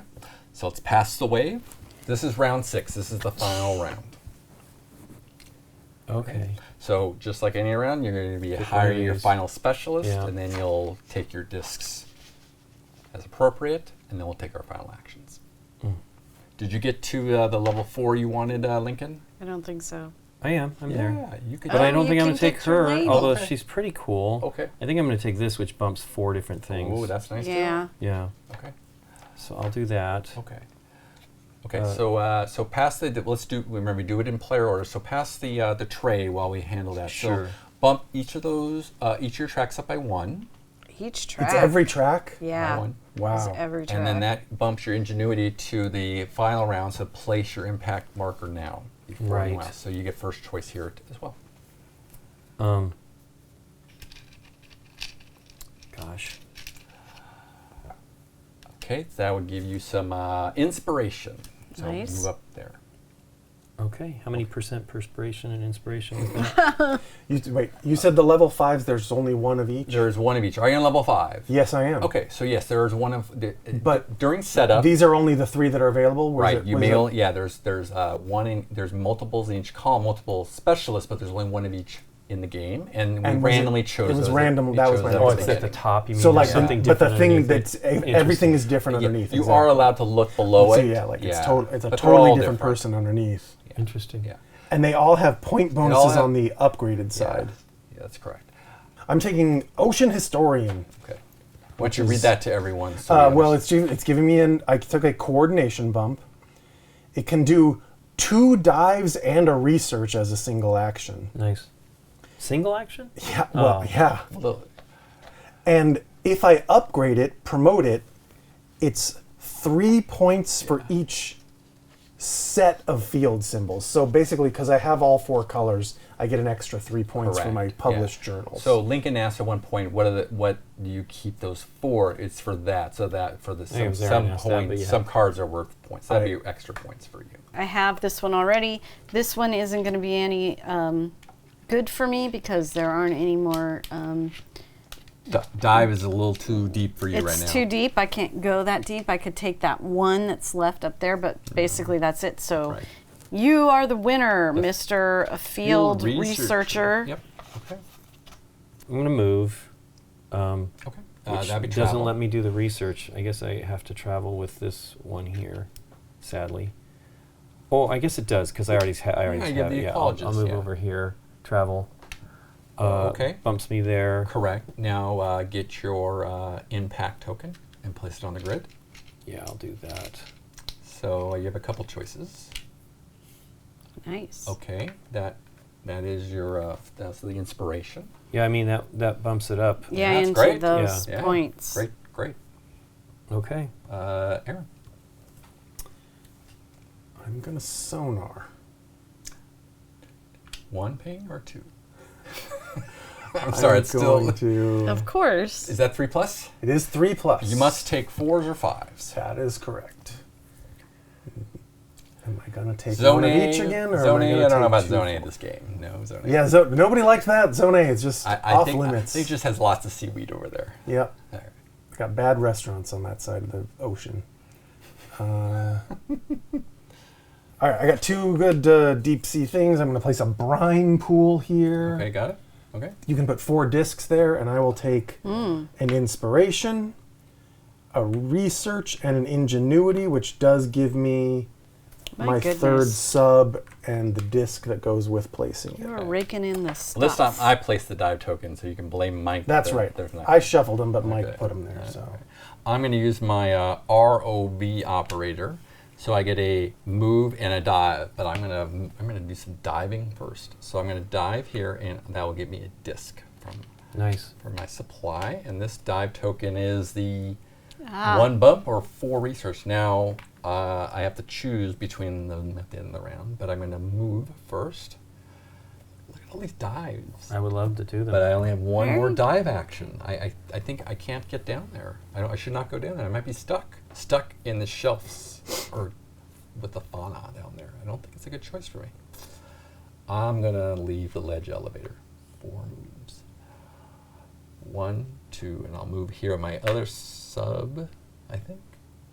So let's pass the wave. This is round 6. This is the final round. Okay. So just like any round, you're going to be Pick hiring one of your these. final specialist, Yeah. and then you'll take your discs as appropriate, and then we'll take our final actions. Mm. Did you get to the level 4 you wanted, Lincoln? I don't think so. I am. I'm there. Yeah, you could. But I Oh, don't you think I'm can going to take get your her, lady. although Okay. she's pretty cool. Okay. I think I'm going to take this, which bumps 4 different things. Oh, that's nice. Yeah. Yeah. Too. Okay. So I'll do that. Okay. Okay. Uh, So pass the. Let's do. Remember, we do it in player order. So pass the tray while we handle that. Sure. So bump each of those. Each of your tracks up by 1. Each track. It's every track? Yeah. By 1. It's Wow. every track. And then that bumps your ingenuity to the final round, so place your impact marker now. Before Right. anyone else. So you get first choice here as well. Gosh. Okay, so that would give you some inspiration. So Nice. move up there. Okay. Okay. How many percent perspiration and inspiration is that? You said the level 5s, there's only one of each? There's one of each. Are you on level 5? Yes, I am. Okay, so yes, there is one of. But during setup, these are only the 3 that are available? right? There's multiples in each column, multiple specialists, but there's only one of each in the game, and we randomly chose. It was those random. we that was chose my those Oh, at it's the at the beginning. top. You mean So there's like, something but the different thing underneath that's it? everything is different Yeah, underneath. you exactly. are allowed to look below So it. yeah, like it's a But they're totally all different person underneath. Interesting. Yeah, And they all have point bonuses have- on the upgraded side. yeah, that's correct. I'm taking Ocean Historian. Okay, why don't you read that to everyone? Well, it's giving me I took a coordination bump. It can do 2 dives and a research as a single action. Nice. Single action? Yeah, well, Oh. yeah. Well, And if I upgrade it, promote it, it's 3 points for each set of field symbols. So basically, because I have all 4 colors, I get an extra 3 points for my correct, published yeah. journals. So Lincoln asked at one point, what do you keep those for? It's for that. So that for the think some Zarin asked that, points, but yeah. some cards are worth points. That'd be extra points for you. I have this one already. This one isn't going to be any good for me because there aren't any more. Dive is a little too deep for you right now. It's too deep. I can't go that deep. I could take that one that's left up there, but basically that's it. So Right. you are the winner, Mr. Field Researcher. Yep. Okay. I'm going to move. Okay. Which That'd be doesn't travel. let me do the research. I guess I have to travel with this one here, sadly. Oh, I guess it does because I already Yeah, you have have the I'll colleges, move yeah. over here. Travel. Okay. Bumps me there. Correct. Now get your impact token and place it on the grid. Yeah, I'll do that. So you have a couple choices. Nice. Okay. That is your that's the inspiration. Yeah, I mean that bumps it up. Yeah, That's into great. those Yeah. points. Great. Okay. Aaron. I'm going to sonar. 1 ping or 2? I'm sorry, it's going still. to. Of course. Is that 3+? It is 3+. You must take 4s or 5s. That is correct. Am I going to take Zone one of A, each again? Or Zone am A, gonna I don't know take about 2? Zone A in this game. No, Zone A. Yeah, nobody liked that. Zone A is just I off think, limits. I think it just has lots of seaweed over there. Yep. All right. Got bad restaurants on that side of the ocean. All right, I got 2 good deep sea things. I'm going to place a brine pool here. Okay, got it? Okay. You can put 4 discs there, and I will take an inspiration, a research, and an ingenuity, which does give me my goodness. 3rd sub and the disc that goes with placing it. You are raking in the stuff. Well, this time I placed the dive token, so you can blame Mike. That's that right. there's not- I shuffled them, but Okay. Mike put them there. So I'm going to use my ROV operator, so I get a move and a dive. But I'm going to do some diving first. So I'm going to dive here, and that will give me a disc Nice. for my supply. And this dive token is the 1 bump or 4 research. Now I have to choose between them at the end of the round, but I'm going to move first. Look at all these dives. I would love to do them. But I only have one Very more dive action. I think I can't get down there. I should not go down there. I might be stuck in the shelves or with the fauna down there. I don't think it's a good choice for me. I'm gonna leave the ledge elevator. 4 moves. 1, 2, and I'll move here. My other sub, I think.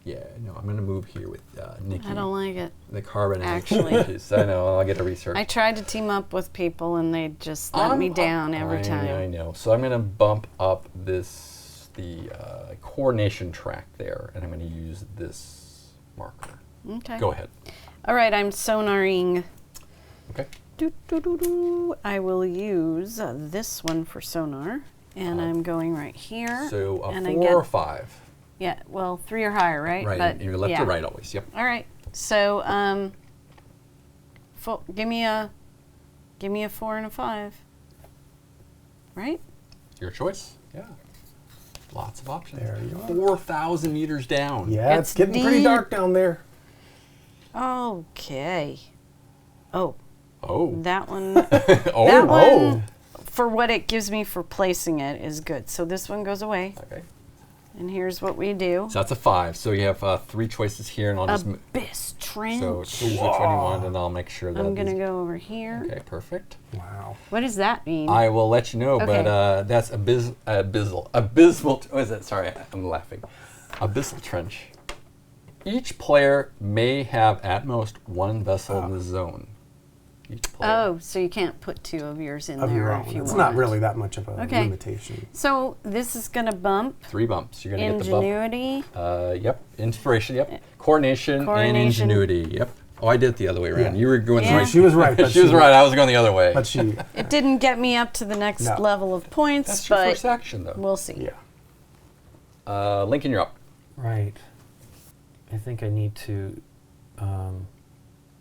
Yeah, no, I'm gonna move here with Nikki. I don't like it. The carbon. Actually. I know. I'll get a research. I tried to team up with people and they just let me down every time. I know. So I'm going to bump up the coordination track there, and I'm going to use this marker. Okay. Go ahead. All right, I'm sonaring. Okay. I will use this one for sonar, and I'm going right here. So a and 4 or 5. Yeah, well, 3 or higher, right? Right. But You're left yeah. to right always. Yep. All right. So, give me a 4 and a 5. Right? Your choice. Yeah. Lots of options. There you are. 4,000 meters down. yeah, It's it's getting pretty deep. dark down there. Okay. Oh, Oh. that one. Oh. That one, Oh. for what it gives me for placing it, is good. So this one goes away. Okay. And here's what we do. So that's a 5. So you have 3 choices here, and I'll just Abyss Trench. so choose which one you want, and I'll make sure that I'm going to these- go over here. Okay, perfect. Wow. What does that mean? I will let you know, Okay. but that's abysmal. What is it? Sorry, I'm laughing. Abyssal Trench. Each player may have at most 1 vessel in the zone. Each player. Oh, so you can't put 2 of yours in Of there your if own. you It's want. not really that much of a Okay. limitation. So this is going to bump 3 bumps. You're going to get the bump. ingenuity. Yep. Inspiration. Yep. Coordination and Coordination. ingenuity. Yep. Oh, I did it the other way around. Yeah. You were going Yeah. the She was right. But she was right. I was going the other way. But she, It didn't get me up to the next No. level of points, That's your but first action, though. we'll see. yeah. Lincoln, you're up. Right. I think I need to.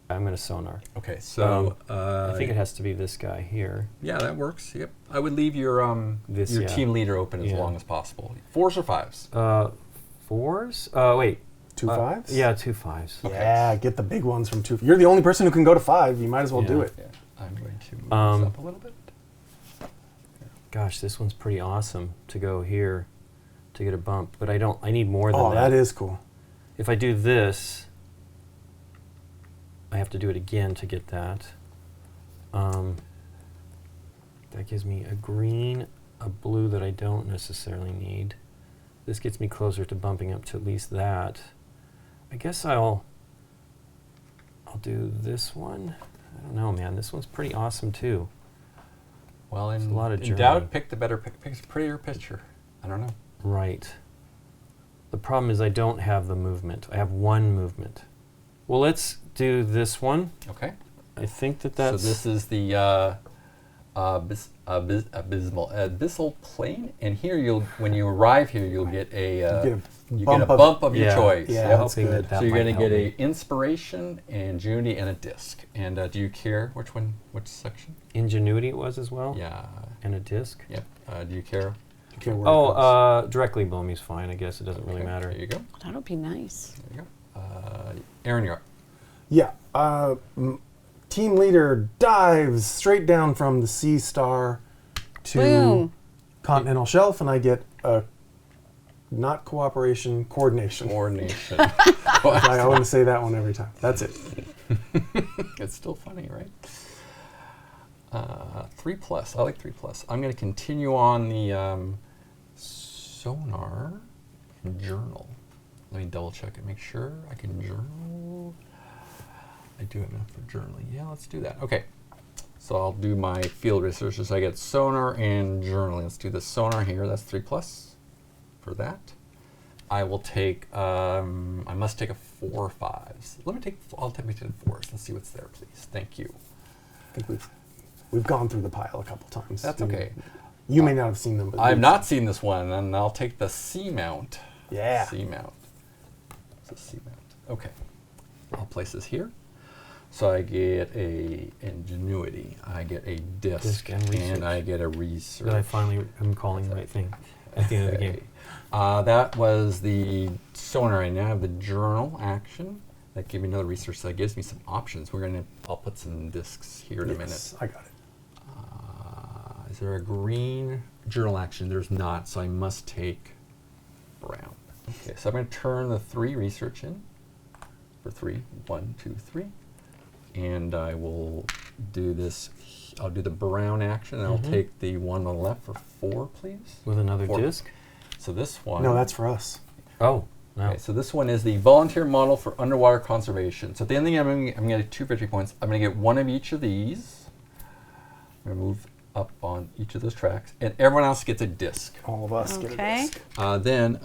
I'm going to sonar. Okay, so I think it has to be this guy here. yeah, that works. Yep, I would leave your This, your yeah. team leader open as Yeah. long as possible. 4s or 5s? 4s? Wait. 2 5s? Yeah, 2 5s. Okay. Yeah, get the big ones from 2. You're the only person who can go to 5. You might as well do Yeah. it. Yeah, I'm going to move this up a little bit. Gosh, this one's pretty awesome to go here to get a bump, but I need more than Oh, that. that is cool. If I do this, I have to do it again to get that. That gives me a green, a blue that I don't necessarily need. This gets me closer to bumping up to at least that. I guess I'll do this one. I don't know, man. This one's pretty awesome too. Well, a lot of in doubt, journaling. pick the better pick a prettier picture. I don't know. Right. The problem is I don't have the movement. I have 1 movement. Well, let's do this one. Okay. I think that's... So this is the abyssal plane, and here when you arrive here, you'll get a bump of your yeah, choice. Yeah, Yep. that's good. That So you're might going to help get me. a inspiration and unity and a disc. And do you care which section? Ingenuity it was as well? Yeah. And a disc? Yep. Do you care? Okay, where it goes. Oh, directly below me is fine. I guess it doesn't really Okay, matter. There you go. That'll be nice. There you go. Aaron, you're up. Yeah. Team leader dives straight down from the sea star to Boom. continental shelf, and I get a not cooperation, coordination. Coordination. I want to say that one every time. That's it. It's still funny, right? 3+. I like 3+. I'm going to continue on the sonar and journal. Let me double check and make sure I can journal. I do have enough for journaling. Yeah, let's do that. Okay. So I'll do my field research. So I get sonar and journaling. Let's do the sonar here. That's 3+ for that. I will take, I must take a 4 or 5s. I'll take 4s. Let's see what's there, please. Thank you. I think we've gone through the pile a couple times. That's okay. You may not have seen them, but I've we've- not seen this one, and I'll take the C mount. Yeah. C mount. It's a C mount. Okay. I'll place this here. So I get a ingenuity, I get a disc, and research. I get a research. That I finally am calling the right thing at the end of the game. That was the sonar. I now have the journal action. That gave me another research. So that gives me some options. I'll put some discs here in a minute. Yes, I got it. Is there a green journal action? There's not, so I must take brown. Okay, so I'm going to turn the 3 research in for 3. 1, 2, 3. And I will do this. I'll do the brown action, and I'll take the one on the left for 4, please. With another 4. disc? So this one. No, that's for us. Oh, no. Okay, so this one is the volunteer model for underwater conservation. So at the end of the game, I'm going to get 2 victory points. I'm going to get 1 of each of these. I'm going to move up on each of those tracks, and everyone else gets a disc. All of us get a Okay. disc. Then,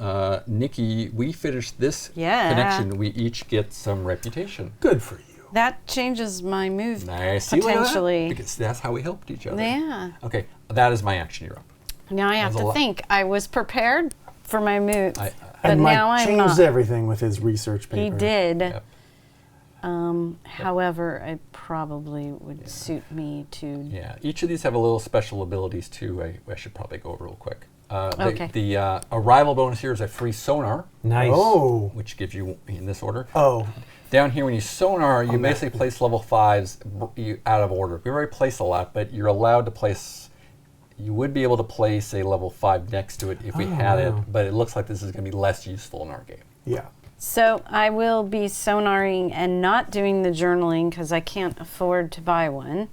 Nikki, we finish this Yeah. connection. We each get some reputation. Good for you. That changes my move Nice. See, look at that? potentially. Because that's how we helped each other. Yeah. Okay, that is my action. You're up. Now I have There's a to lot- think. I was prepared for my move, but And Mike now I'm changed not. everything with his research paper. He did. Yep. However, it probably would suit me to. Yeah, each of these have a little special abilities too. I should probably go over real quick. Okay. The arrival bonus here is a free sonar, Nice. Oh. which gives you in this order. Oh. Down here, when you sonar, you On that. basically place level 5s out of order. We've already placed a lot, but you're allowed to place. You would be able to place a level 5 next to it if we had it, but it looks like this is going to be less useful in our game. Yeah. So I will be sonaring and not doing the journaling because I can't afford to buy one.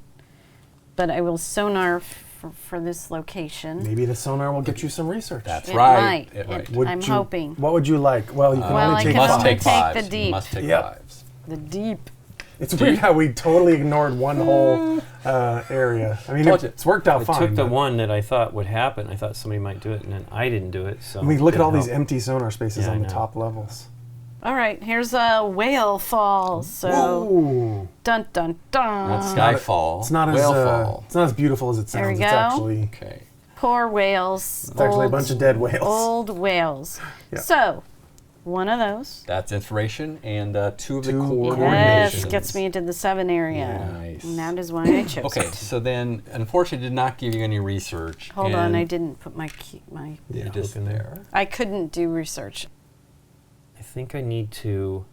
But I will sonar for this location. Maybe the sonar will get you some research. That's It right. might. Right. I'm hoping. What would you like? Well, you can Well, only I take can Must five. only take take fives. the You deep. must take Yep. fives. The deep. It's weird how we totally ignored one whole area. I mean, Told you. it's worked out I fine. took the but- one that I thought would happen. I thought somebody might do it, and then I didn't do it. So I mean, look at it all these helped. empty sonar spaces Yeah, I on the know. top levels. All right, here's a whale fall. So Ooh. dun dun dun. Not Skyfall. It's not Whalefall. it's not as beautiful as it There we sounds. It's go. actually Okay. Poor whales. it's actually a bunch of dead whales. Old whales. Yeah. So, one of those. That's inspiration and 2 of the Two coordinations. Yes, gets me into the 7 area. Nice. And that is why I chose Okay, it. so then, unfortunately, did not give you any research. Hold on, and I didn't put my key. You just Look in there. I couldn't do research. I think I need to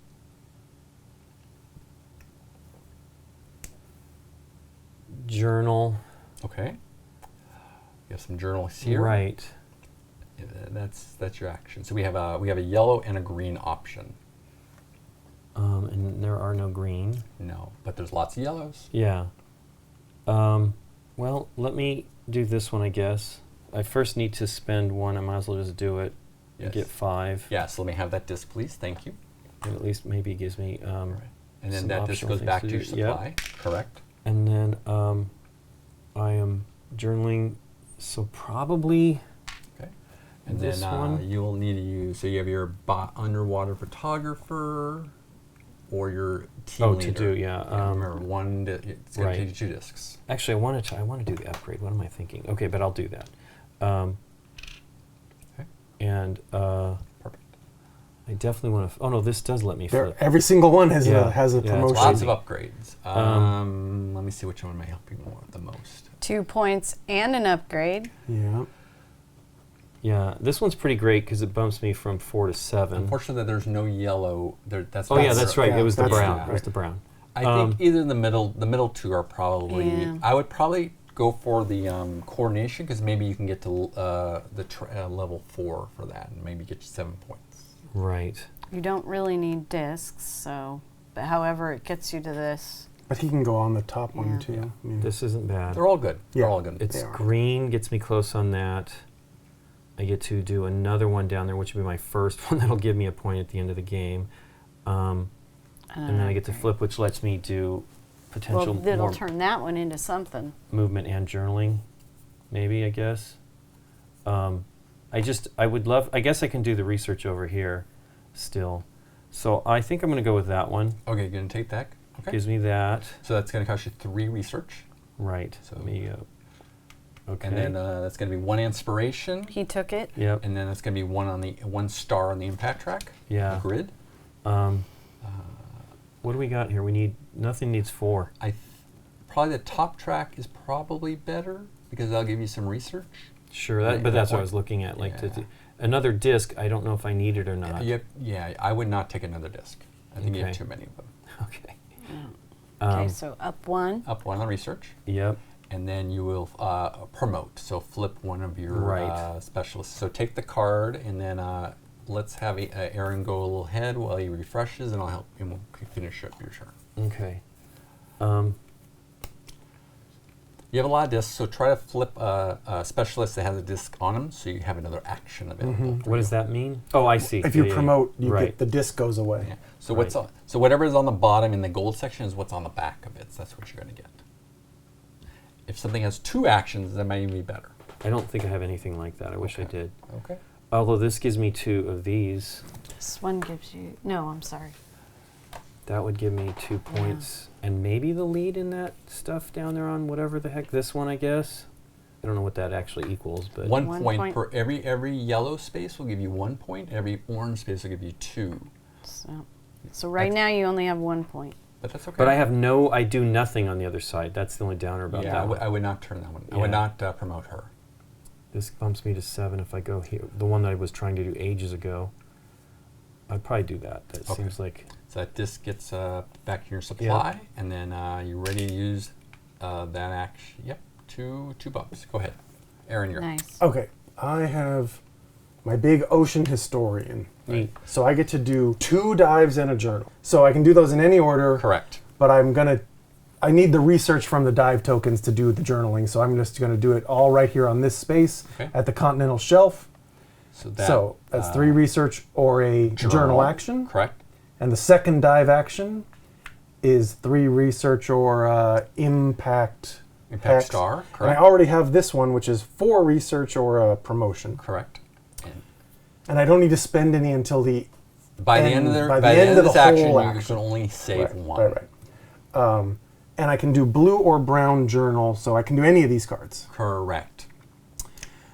journal. Okay. You have some journals here. Right. Yeah, that's your action. So we have a yellow and a green option. And there are no green. No, but there's lots of yellows. Yeah. Well, let me do this one, I guess. I first need to spend one. I might as well just do it. Yes. Get 5. Yeah. So let me have that disc, please. Thank you. And at least maybe it gives me. And then Some that disc optional goes things back to to your do. Yep. supply. Correct. And then I am journaling. So probably. Okay. And This then one? you will need to use. So you have your underwater photographer, or your team Oh, leader. to do, yeah. Remember, it's going right. to take you 2 discs. Actually, I want to do the upgrade. What am I thinking? Okay, but I'll do that. Okay. And Perfect. I definitely want to. Oh no, this does let me flip. Every single one has Yeah. a Yeah, promotion. Lots of upgrades. Let me see which one may help you the most. 2 points and an upgrade. Yeah. Yeah, this one's pretty great because it bumps me from 4 to 7. Unfortunately, there's no yellow. That's Oh not yeah, that's right. yeah, It was the that's brown. right. It was the brown. I think either in the middle 2 are probably. Yeah. I would probably go for the coordination because maybe you can get to level 4 for that and maybe get you 7 points. Right. You don't really need discs, so. But however, it gets you to this. But he can go on the top one Yeah. too. Yeah. I mean, This isn't bad. They're all good. Yeah. They're all good. It's They are. green, gets me close on that. I get to do another one down there, which will be my first one. That'll give me a point at the end of the game. And then I get to flip, which lets me do potential Well, it'll more turn that one into something. movement and journaling, maybe, I guess. I would love, I guess I can do the research over here still. So I think I'm going to go with that one. Okay, you're going to take that. Okay. Gives me that. So that's going to cost you 3 research. Right. So- Let me, okay. And then that's going to be 1 inspiration. He took it. Yep. And then that's going to be 1 star on the impact track. Yeah. The grid. What do we got here? Nothing needs 4. Probably the top track is probably better because that'll give you some research. Sure, Yeah, but that's that what I one. was looking at. Like Yeah. another disc, I don't know if I need it or not. Yeah, I would not take another disc. I think you have Okay. too many of them. Okay. Okay, so up 1. Up 1 on research, Yep. and then you will promote. So flip one of your Right. specialists. So take the card, and then let's have Aaron go a little ahead while he refreshes, and I'll help him. We'll finish up your turn. Okay. You have a lot of discs, so try to flip a specialist that has a disc on him, so you have another action available. What does that mean? Oh, I see. if you Yeah, yeah, promote, you right. get the disc goes away. Yeah. So Right. so whatever is on the bottom in the gold section is what's on the back of it. So that's what you're going to get. If something has 2 actions, that might even be better. I don't think I have anything like that. I wish I Okay. did. Okay. Although this gives me 2 of these. This one gives you. No, I'm sorry. That would give me 2 points. And maybe the lead in that stuff down there on whatever the heck this one, I guess. I don't know what that actually equals, but 1 1 point point. per every yellow space will give you 1 point. Every orange space will give you 2. So right now you only have 1 point. But that's okay. but I do nothing on the other side. That's the only downer about yeah, that one. I would not turn that one. I would Yeah. not promote her. This bumps me to 7 if I go here. The one that I was trying to do ages ago. I'd probably do that. That Okay. seems like So that disc gets back in your supply, and then you're ready to use that action. Yep, two bumps. Go ahead. Aaron, you're up. Nice. Okay, I have my big ocean historian. Neat. So I get to do 2 dives and a journal. So I can do those in any order. Correct. But I need the research from the dive tokens to do the journaling. So I'm just gonna do it all right here on this space at the continental shelf. So that's 3 research or a journal action. Correct. And the second dive action is 3 research or impact hex. star. And I Correct. already have this one, which is 4 research or a promotion. Correct. And I don't need to spend any until the By the end of the this action, whole you action. can only save Right, one. right. And I can do blue or brown journal, so I can do any of these cards. Correct.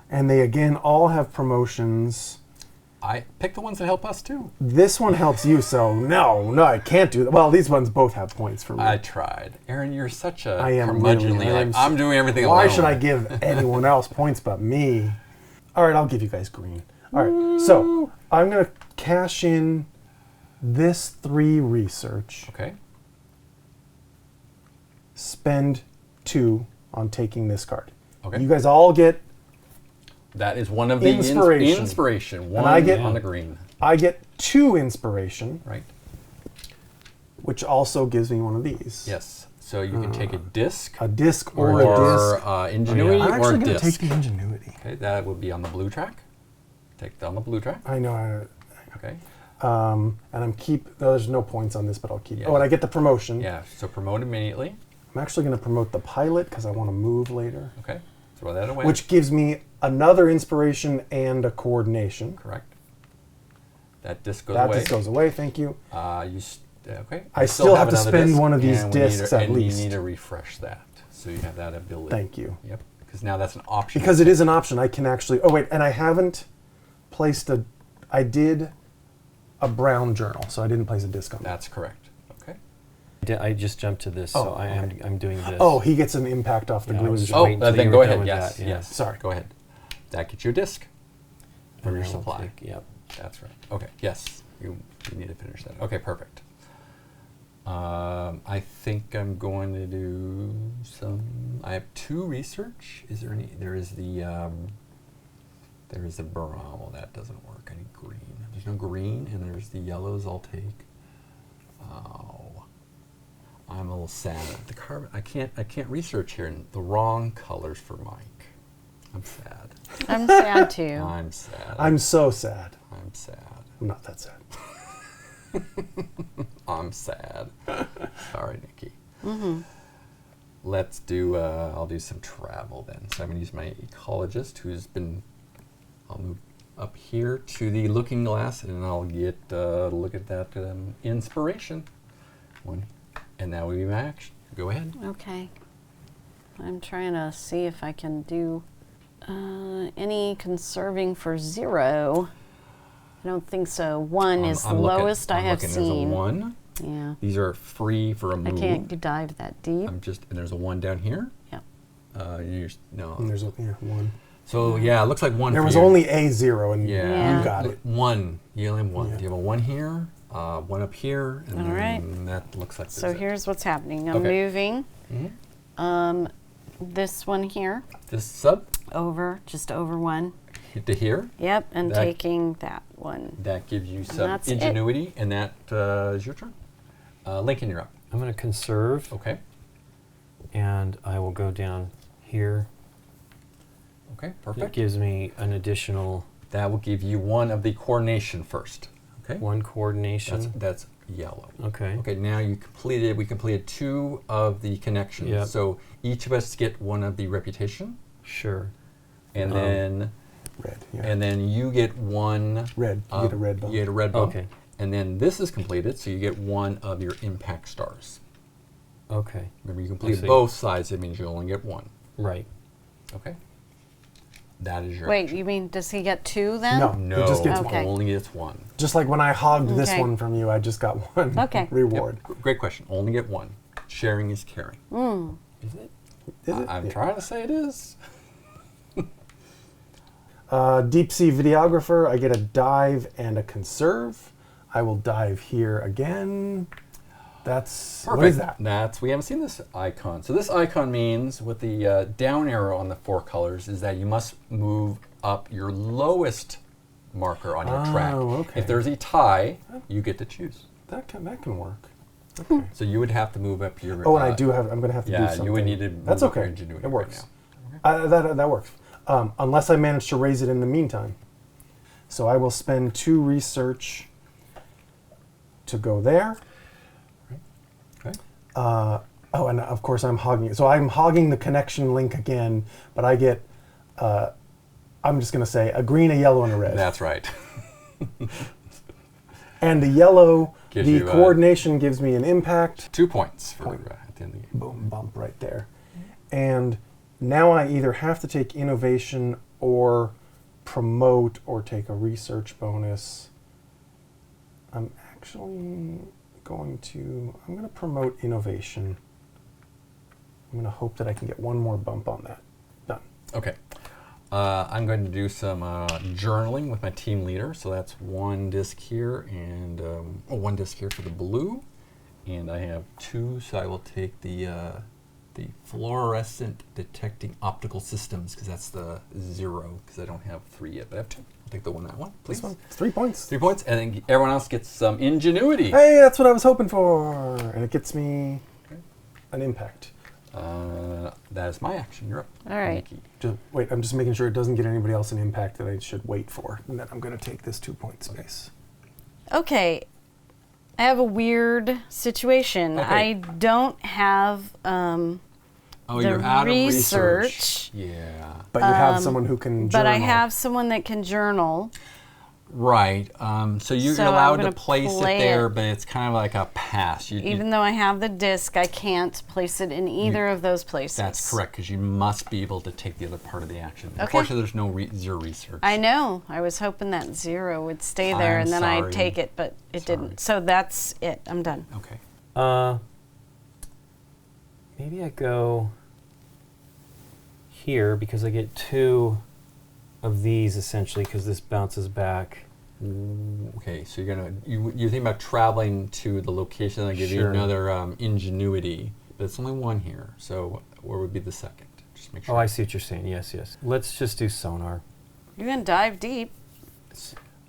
And they again all have promotions. I pick the ones that help us too. This one helps you, so no, I can't do that. Well, these ones both have points for me. I tried. Aaron, you're such a I am curmudgeonly, really- I am I'm doing everything Why alone. should I give anyone else points but me? All right, I'll give you guys green. All right, so I'm going to cash in this 3 research, Okay. spend 2 on taking this card. Okay. You guys all get, That is one of the Inspiration. inspiration. One I get- on the green. I get 2 inspiration, Right. which also gives me one of these. Yes. So you can take a disc A disc or a disc. ingenuity I'm or actually a going to disc. take the ingenuity. Okay, that would be on the blue track. Take that on the blue track. I know. Okay. And there's no points on this, but I'll keep. Yeah. Oh, and I get the promotion. Yeah. So promote immediately. I'm actually going to promote the pilot because I want to move later, Okay. Throw that away. which gives me another inspiration and a coordination. Correct. That disc goes That away. just goes away. Thank you. Okay. I You still have to another spend disc, one of these and we need discs to- at and least. you need to refresh that, so you have that ability. Thank you. Yep. Because now that's an option. Because it is an option. I can actually. Oh wait, and I haven't placed a. I did a brown journal, so I didn't place a disc on that. That's correct. Okay. I just jumped to this, so I'm doing this. Oh, he gets an impact off the Yeah, I green. was just journal. waiting until then you go were ahead. done with Yes. that, yeah. Yes. Sorry. Go ahead. That gets your disc from And your I will supply. Yep. That's right. Okay. Yes. You need to finish that. Okay. Perfect. I think I'm going to do some. I have 2 research. Is there any? There is the. There is the brown. Well, that doesn't work. I need green. There's no green, and there's the yellows. I'll take. Oh, I'm a little sad. The carbon. I can't research here. And the wrong colors for Mike. I'm sad. I'm sad too. I'm sad. I'm so sad. I'm sad. I'm not that sad. I'm sad. Sorry, Nikki. Let's do, I'll do some travel then. So I'm going to use my ecologist who's been, I'll move up here to the looking glass and I'll get, look at that inspiration. One. And that will be my action. Go ahead. Okay. I'm trying to see if I can do any conserving for 0. I don't think so. 1 is the I'm looking- lowest I I'm have looking. seen. There's a 1. Yeah. These are free for a I move. can't dive that deep. And there's a 1 down here. Yep. No. And there's 1. So yeah, it looks like 1 There for was you. only a 0, and Yeah. you got it. 1. You only have 1. Yeah. You have a 1 here, 1 up here, and All then right. that looks like So this. here's what's happening. I'm Okay. moving this one here This sub just over 1. to here. Yep, and That- taking that one. That gives you some that's it. ingenuity, and that is your turn. Lincoln, you're up. I'm going to conserve, Okay. and I will go down here. Okay. It Perfect. gives me an additional That will give you 1 of the coordination first. Okay. 1 coordination. That's yellow. Okay. Okay. Now we completed 2 of the connections. Yep. So each of us get 1 of the reputation, Sure. and then. Red. Yeah. And then you get 1. Red. You get a red bump. You get a red bump. Okay. And then this is completed, so you get 1 of your impact stars. Okay. Remember, you I completed see. both sides. It means you only get 1. Right. Okay. That is your. Wait, action. you mean does he get 2 then? No. No, It just gets Okay. only gets 1. Just like when I hogged this Okay. one from you, I just got 1 Okay. reward. Yep. Great question. Only get 1. Sharing is caring. Is it? Is it? I'm Yeah. trying to say it is. Deep sea videographer, I get a dive and a conserve. I will dive here again. That's Perfect. what is that? We haven't seen this icon. So this icon means with the down arrow on the 4 colors is that you must move up your lowest marker on your track. Okay. If there's a tie, you get to choose. That can work. Okay. So you would have to move up your. Oh, and I'm going to have to do something. Yeah, you would need to. Move That's up okay. your ingenuity It works. Right now. That works. Unless I manage to raise it in the meantime. So I will spend 2 research to go there. Okay. And of course I'm hogging it. So I'm hogging the connection link again, but I get, I'm just going to say, a green, a yellow, and a red. That's right. And the yellow, Gives the you, coordination gives me an impact. 2 points for at the end of the game. Boom, bump right there. And now I either have to take innovation or promote or take a research bonus. I'm actually going to promote innovation. I'm going to hope that I can get one more bump on that. Done. Okay. I'm going to do some journaling with my team leader. So that's 1 disc here and 1 disc here for the blue. And I have 2, so I will take the fluorescent detecting optical systems because that's the 0 because I don't have 3 yet, but I have 2. I'll take the that one, please. This one, 3 points. 3 points, and then everyone else gets some ingenuity. Hey, that's what I was hoping for. And it gets me an impact. That is my action. You're up. All right. Nikki. Wait, I'm just making sure it doesn't get anybody else an impact that I should wait for. And then I'm going to take this 2-point space. Okay. I have a weird situation. Okay. I don't have the you're out research. of research. Yeah. But you have someone who can journal. But I have someone that can journal. Right. So you're So I'm allowed to gonna place it play there, it. but it's kind of like a pass. Even though I have the disc, I can't place it in either of those places. That's correct, because you must be able to take the other part of the action. Okay. Unfortunately, there's no 0 research. I know. I was hoping that 0 would stay there I'm and then sorry. I'd take it, but it Sorry. didn't. So that's it. I'm done. Okay. Maybe I go here because I get 2 of these essentially because this bounces back. Okay, so you're thinking about traveling to the location that give you Sure. another ingenuity, but it's only 1 here. So where would be the second? Just make sure. Oh, I see what you're saying. Yes, yes. Let's just do sonar. You're going to dive deep.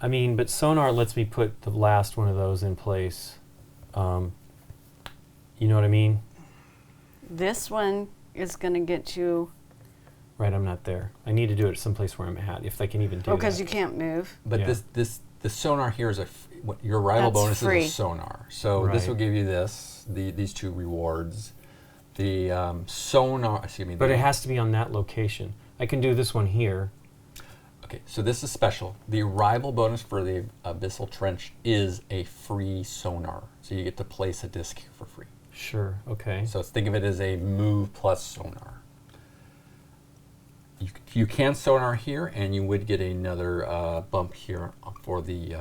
I mean, but sonar lets me put the last one of those in place. You know what I mean? This one is going to get you. Right, I'm not there. I need to do it someplace where I'm at, if I can even do that. Because you can't move. But Yeah. the sonar here is your rival That's bonus free. is a sonar. So this Right. will give you these 2 rewards. The sonar, excuse me. But it has to be on that location. I can do this one here. Okay, so this is special. The arrival bonus for the Abyssal Trench is a free sonar. So you get to place a disc here for free. Sure, okay. So think of it as a move plus sonar. You can sonar here, and you would get another bump here for the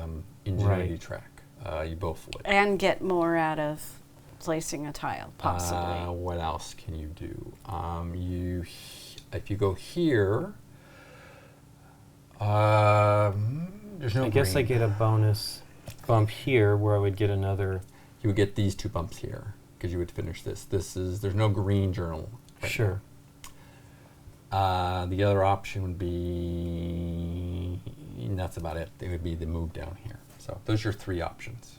ingenuity Right. track. You both would. And get more out of placing a tile, possibly. What else can you do? If you go here, there's no I guess I green. get a bonus bump here where I would get another. You would get these 2 bumps here because you would finish this. There's no green journal. Right Sure. now. The other option would be, that's about it. It would be the move down here. So those are your 3 options.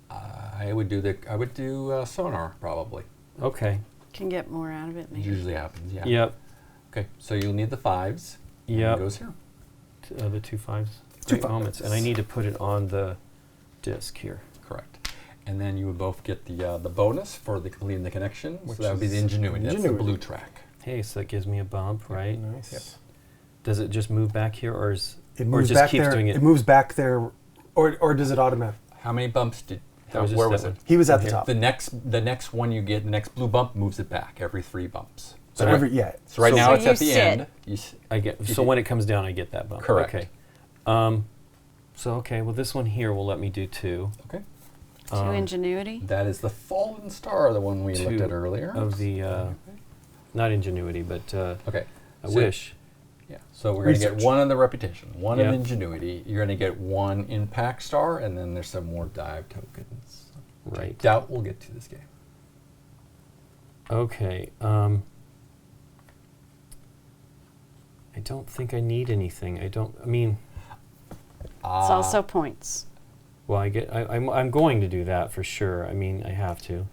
I would do sonar probably. Okay. Can get more out of it, It maybe. usually happens. Yeah. Yep. Okay. So you'll need the 5s. and Yep. It goes here. The 2 5s. 2 Great moments. And I need to put it on the disc here. Correct. And then you would both get the bonus for the completing the connection. Which So that would be the is ingenuity. That's the ingenuity. blue track. Hey, so that gives me a bump, right? Nice. Yep. Does it just move back here, or It or moves just back keeps there. doing it? It moves back there, or does it automatic? How many bumps did? That was just where that was one. it? He was at the Okay. top. The next one you get, the next blue bump moves it back every 3 bumps. So right- every yeah. So right So- now So it's you at the sit. end. I get. So when it comes down, I get that bump. Correct. Okay. So okay. Well, this one here will let me do 2. Okay. 2 ingenuity. That is the fallen star, the one we looked 2 at earlier. of the not ingenuity, but Okay. I So- wish. Yeah. So we're going to get Research. 1 on the reputation, 1 on Yep. ingenuity. You're going to get 1 impact star, and then there's some more dive tokens. Right. Doubt we'll get to this game. Okay. I don't think I need anything. I mean, It's also points. well, I'm going to do that for sure. I mean, I have to,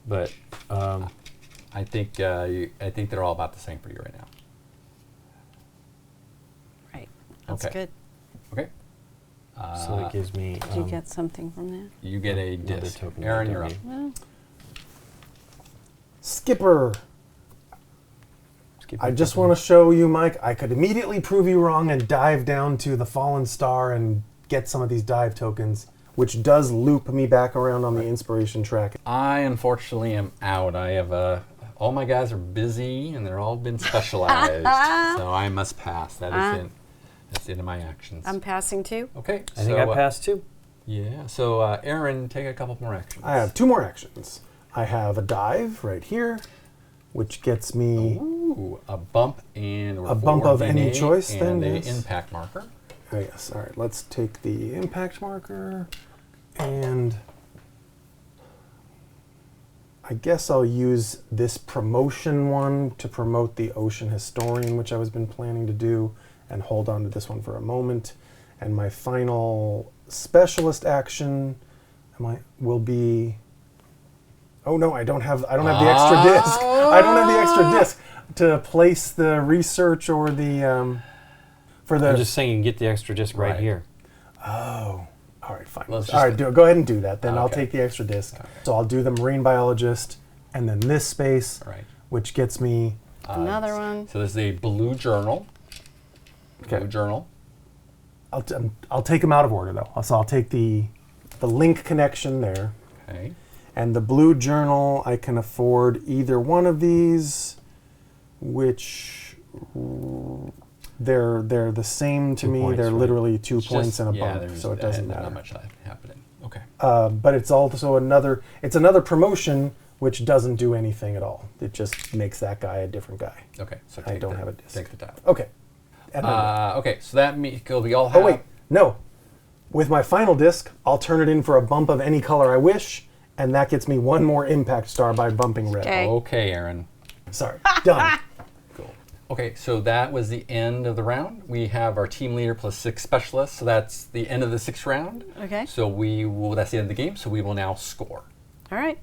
but I think they're all about the same for you right now. Right. That's Okay. good. Okay. so it gives me. Did you get something from that? You get a another disc. token Aaron, of you're up. identity. Well, Skipper. Skip I it, just skip it. want to show you, Mike, I could immediately prove you wrong and dive down to the Fallen Star and get some of these dive tokens, which does loop me back around on the inspiration track. I unfortunately am out. I have all my guys are busy and they're all been specialized, so I must pass. That is it. That's the end of my actions. I'm passing too. Okay. I think I passed too. Yeah. So Aaron, take a couple more actions. I have 2 more actions. I have a dive right here, which gets me Ooh, a bump and A bump of any DNA choice, and then, a yes. impact marker. Oh yes, all right, let's take the impact marker, and I guess I'll use this promotion one to promote the Ocean Historian, which I was been planning to do, and hold on to this one for a moment. And my final specialist action will be, oh no, I don't have the extra disc. I don't have the extra disc to place the research or the, for the... I'm just saying you can get the extra disc right Right. here. Oh, all right, fine. Let's All right, go ahead and do that. Then I'll Okay. take the extra disc. So I'll do the marine biologist, and then this space, Right. which gets me. Another one. So there's a blue journal. Okay. Blue journal. I'll take them out of order though. So I'll take the link connection there, Okay. and the blue journal. I can afford either one of these, which they're the same to 2 me. points, They're right? literally 2 It's points just- and a yeah, bump, there's- so it doesn't Not matter. much happening. Okay. But it's also another promotion which doesn't do anything at all. It just makes that guy a different guy. Okay. So I don't have a disc. Take the die. Okay. And then- Okay. So that means we all have. oh wait, no. With my final disc, I'll turn it in for a bump of any color I wish, and that gets me 1 more impact star by bumping red. Okay. Okay, Aaron. Sorry. Done. Cool. Okay, so that was the end of the round. We have our team leader plus 6 specialists, so that's the end of the 6th round. Okay. So that's the end of the game, so we will now score. All right.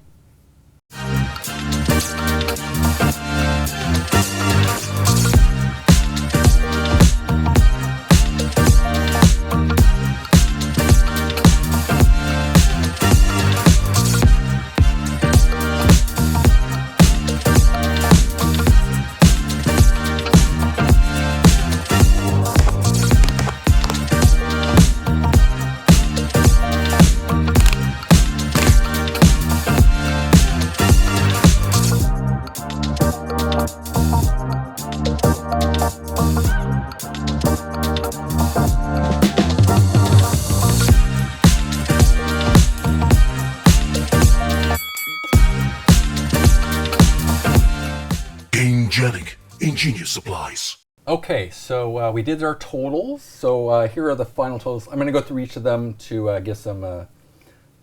Gamegenic, ingenious supplies. Okay, so we did our totals. So here are the final totals. I'm going to go through each of them to give some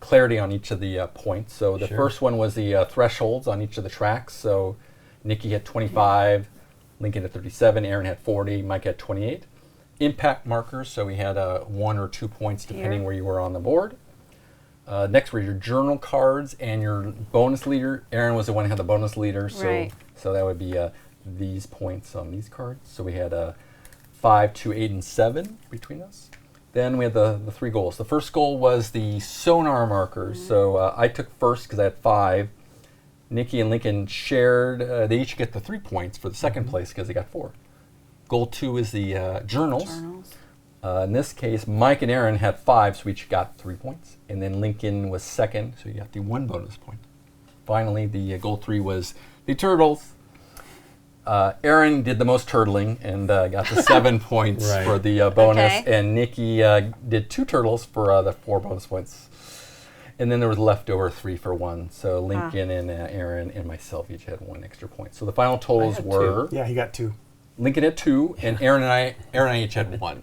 clarity on each of the points. So the Sure. first one was the thresholds on each of the tracks. So Nikki had 25, Lincoln had 37, Aaron had 40, Mike had 28. Impact markers, so we had 1 or 2 points depending Here. where you were on the board. Next were your journal cards and your bonus leader. Aaron was the one who had the bonus leader, so Right. so that would be these points on these cards. So we had 5, 2, 8, and 7 between us. Then we had the 3 goals. The first goal was the sonar markers. So I took first because I had 5. Nikki and Lincoln shared. They each get the 3 points for the second place because they got 4. Goal 2 is the journals. Journals. In this case, Mike and Aaron had 5, so we each got 3 points. And then Lincoln was second, so you got the 1 bonus point. Finally, the goal 3 was the turtles. Aaron did the most turtling and got the 7 points Right. for the bonus. Okay. And Nikki did 2 turtles for the 4 bonus points. And then there was leftover 3 for 1. So Lincoln and Aaron and myself each had 1 extra point. So the final totals had were Yeah, he got 2. Lincoln had 2, and Aaron and I each had 1.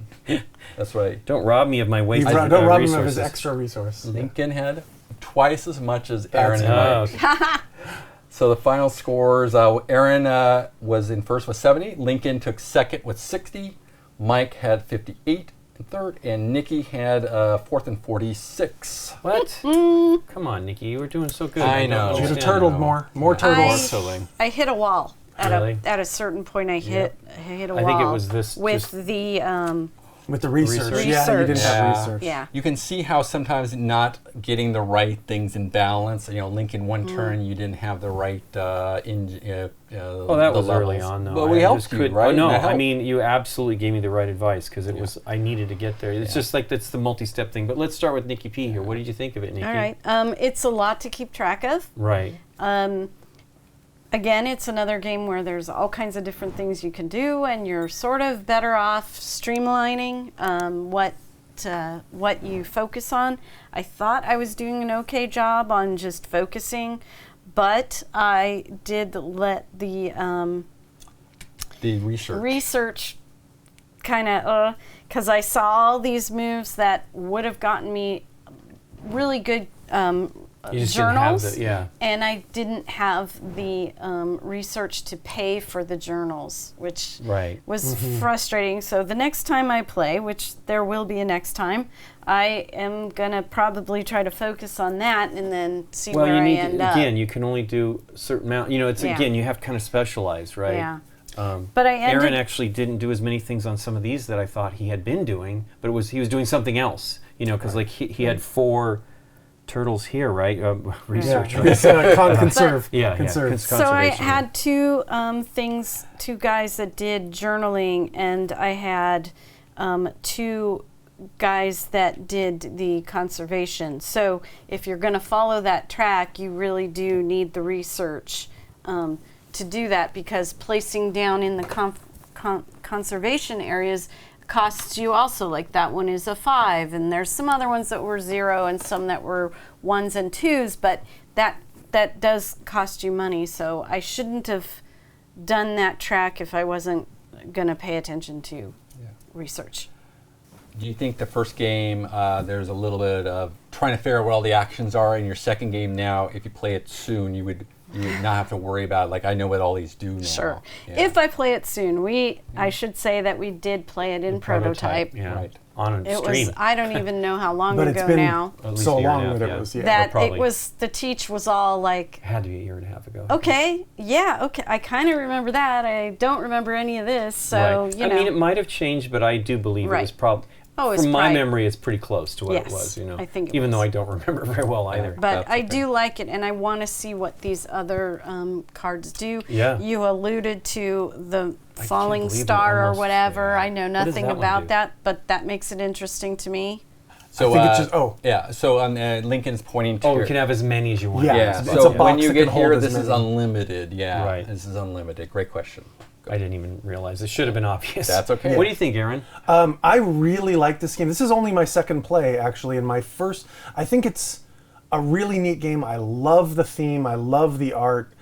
That's right. Don't rob me of my wasted Don't rob him of resources. his extra resource. Lincoln had twice as much as Aaron and Mike. okay. So the final scores, Aaron was in first with 70, Lincoln took second with 60, Mike had 58 in third, and Nikki had fourth and 46. What? Come on, Nikki. You were doing so good. I know. Should have understand turtled how- more. More turtles. Turtling. I hit a wall. Really? At a certain point, I hit a wall. I think it was this. with just- the With the research. Research. Yeah, you didn't have Yeah. research. yeah. You can see how sometimes not getting the right things in balance. Lincoln one turn you didn't have the right Oh, that was early on, though. But we I helped just you, couldn't- right? Oh, no, That I helped. mean, you absolutely gave me the right advice because it was I needed to get there. It's just like that's the multi-step thing. But let's start with Nikki P here. What did you think of it, Nikki? All right. It's a lot to keep track of. Right. Again, it's another game where there's all kinds of different things you can do, and you're sort of better off streamlining what you focus on. I thought I was doing an okay job on just focusing, but I did let the research kind of, because I saw all these moves that would have gotten me really good You just didn't have journals, the, yeah. and I didn't have the research to pay for the journals, which Right. was frustrating. So the next time I play, which there will be a next time, I am gonna probably try to focus on that and then see Well, where you I need end to, up. again. You can only do a certain amount. It's Yeah. again. You have to kind of specialize, right? Yeah. Um, But I ended. Aaron actually didn't do as many things on some of these that I thought he had been doing, but he was doing something else. Because like he had 4 turtles here, right? Research, Yeah. right? It's, conserve. Yeah, Conserve. yeah. So I Conservation. had two guys that did journaling, and I had 2 guys that did the conservation. So if you're going to follow that track, you really do need the research to do that, because placing down in the conservation areas costs you also. Like that one is a 5, and there's some other ones that were 0 and some that were 1s and 2s, but that does cost you money. So I shouldn't have done that track if I wasn't going to pay attention to research. Do you think the first game there's a little bit of trying to figure out what all the actions are? In your second game now, if you play it soon, you would not have to worry about, like, I know what all these do now. Sure. Yeah. If I play it soon, I should say that we did play it in prototype. Yeah. Right. On a It stream. was, I don't even know how long But it's ago been now, At least so a year and a long half, that yeah. it was, yeah. that probably. it was, the teach was all like, Had to be a year and a half ago. okay, yeah, okay, I kind of remember that. I don't remember any of this, so, Right. you know. I mean, it might have changed, but I do believe it was Right. probably. Oh, it's from my probably- memory, it's pretty close to what it Yes, was. I think it even though was. I don't remember very well either. But That's I okay. do like it, and I want to see what these other cards do. Yeah. You alluded to the falling believe it star or almost- whatever. yeah. I know What does nothing that one about do? that, but that makes it interesting to me. So, I think it's just- yeah. So Lincoln's pointing to. Oh, you can have as many as you want. Yeah. Yeah. It's So a box when you that get can hold here, as this is many. unlimited. Yeah. Right. This is unlimited. Great question. I didn't even realize. It should have been obvious. That's okay. What do you think, Aaron? I really like this game. This is only my second play, actually, and my first. I think it's a really neat game. I love the theme. I love the art,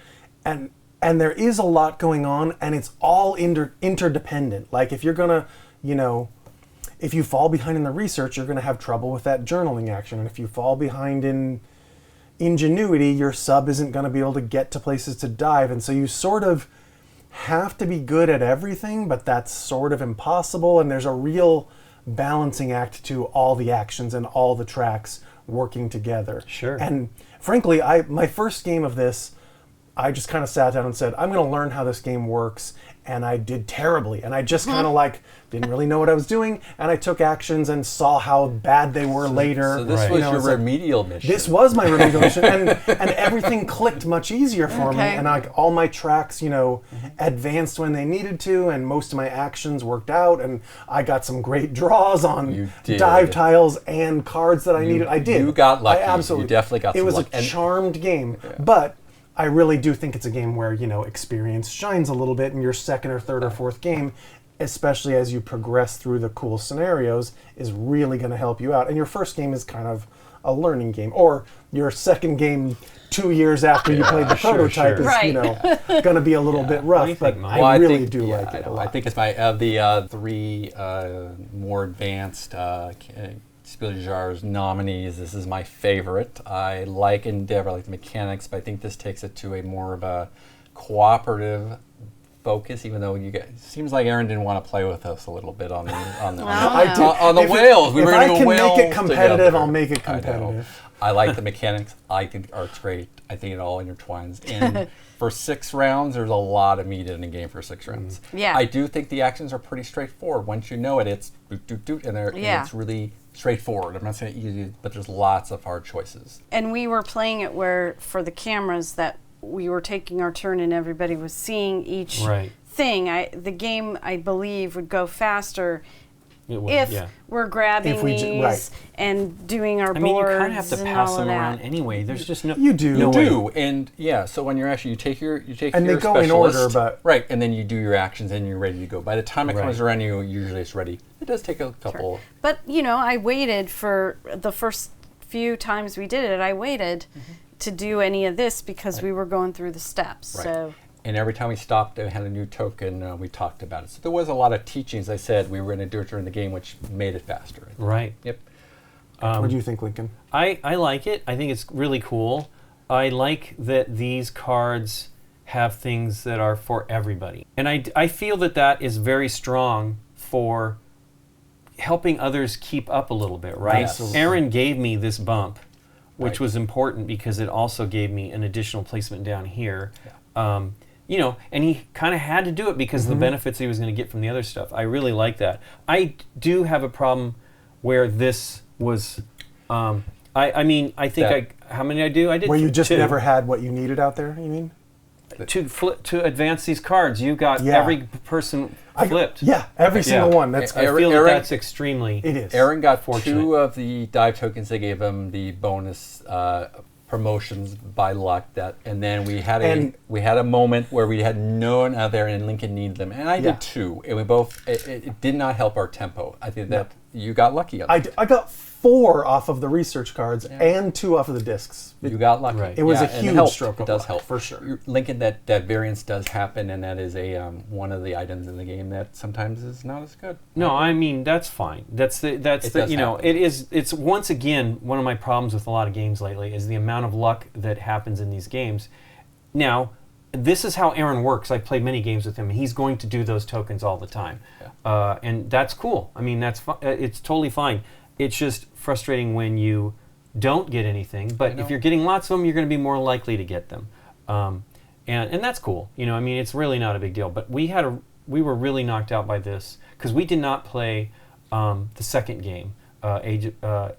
and there is a lot going on, and it's all interdependent. Like if you're gonna, if you fall behind in the research, you're gonna have trouble with that journaling action, and if you fall behind in ingenuity, your sub isn't gonna be able to get to places to dive, and so you sort of have to be good at everything, but that's sort of impossible, and there's a real balancing act to all the actions and all the tracks working together. Sure. And frankly, my first game of this, I just kind of sat down and said, I'm going to learn how this game works, and I did terribly. And I just kind of didn't really know what I was doing, and I took actions and saw how bad they were later. So this Right. was it's your like, remedial mission. this was my remedial mission, and everything clicked much easier for me, Okay. and all my tracks, advanced when they needed to, and most of my actions worked out, and I got some great draws You on did. dive tiles and cards that I needed. I did. you got lucky. I absolutely. You definitely got It some was luck. a And- charmed game, but I really do think it's a game where experience shines a little bit in your second or third or fourth game, especially as you progress through the cool scenarios, is really going to help you out. And your first game is kind of a learning game, or your second game 2 years after you played the prototype sure. is Right. going to be a little bit rough. do you But think, Mike? I Well, really think- do yeah, like it a I lot. think it's my the 3 more advanced Spieljar's nominees. This is my favorite. I like Endeavor, I like the mechanics, but I think this takes it to a more of a cooperative focus. Even though seems like Aaron didn't want to play with us a little bit on the whales. We were If I going to can whale make it competitive, together. I'll make it I know. competitive. I like the mechanics. I think the art's great. I think it all intertwines. And for 6 rounds, there's a lot of meat in a game for 6 rounds. Yeah. I do think the actions are pretty straightforward. Once you know it, it's doot, doot, doot, and it's really straightforward. I'm not saying easy, but there's lots of hard choices. And we were playing it where, for the cameras, that we were taking our turn and everybody was seeing each thing. The game, I believe, would go faster if we're grabbing these and doing our boards. I mean, you kind of have to and pass all them of around that. anyway. There's just no. You do. You do, and so when you're actually, you take and your they go in order, but and then you do your actions and you're ready to go. By the time it comes around, usually it's ready. It does take a couple. Sure. But I waited for the first few times we did it. I waited to do any of this because we were going through the steps. Right. So. And every time we stopped and had a new token, we talked about it. So there was a lot of teachings. I said we were going to do it during the game, which made it faster. Right. Yep. What do you think, Lincoln? I like it. I think it's really cool. I like that these cards have things that are for everybody. And I feel that is very strong for helping others keep up a little bit, right? Absolutely. Aaron gave me this bump, which was important because it also gave me an additional placement down here. Yeah. And he kind of had to do it because of the benefits he was going to get from the other stuff. I really like that. I do have a problem where this was, I think how many I do? I did where you just 2. never had what you needed out there, you mean? To advance these cards, you got every person flipped. Every single one. I feel that's extremely. It is. Aaron got fortunate. 2 of the dive tokens. They gave him the bonus promotions by luck. And then we had a moment where we had no one out there, and Lincoln needed them, and I did too. And we both. It did not help our tempo. I think that you got lucky on that. I got 4 off of the research cards and 2 off of the discs. You got lucky. Right. It was a and huge stroke. It does help for sure. Lincoln, that variance does happen, and that is a one of the items in the game that sometimes is not as good. No, I mean that's fine. It's once again one of my problems with a lot of games lately is the amount of luck that happens in these games. Now, this is how Aaron works. I've played many games with him, and he's going to do those tokens all the time, and that's cool. I mean, it's totally fine. It's just frustrating when you don't get anything, but if you're getting lots of them, you're going to be more likely to get them, and that's cool. It's really not a big deal. But we were really knocked out by this because we did not play the second game, Age of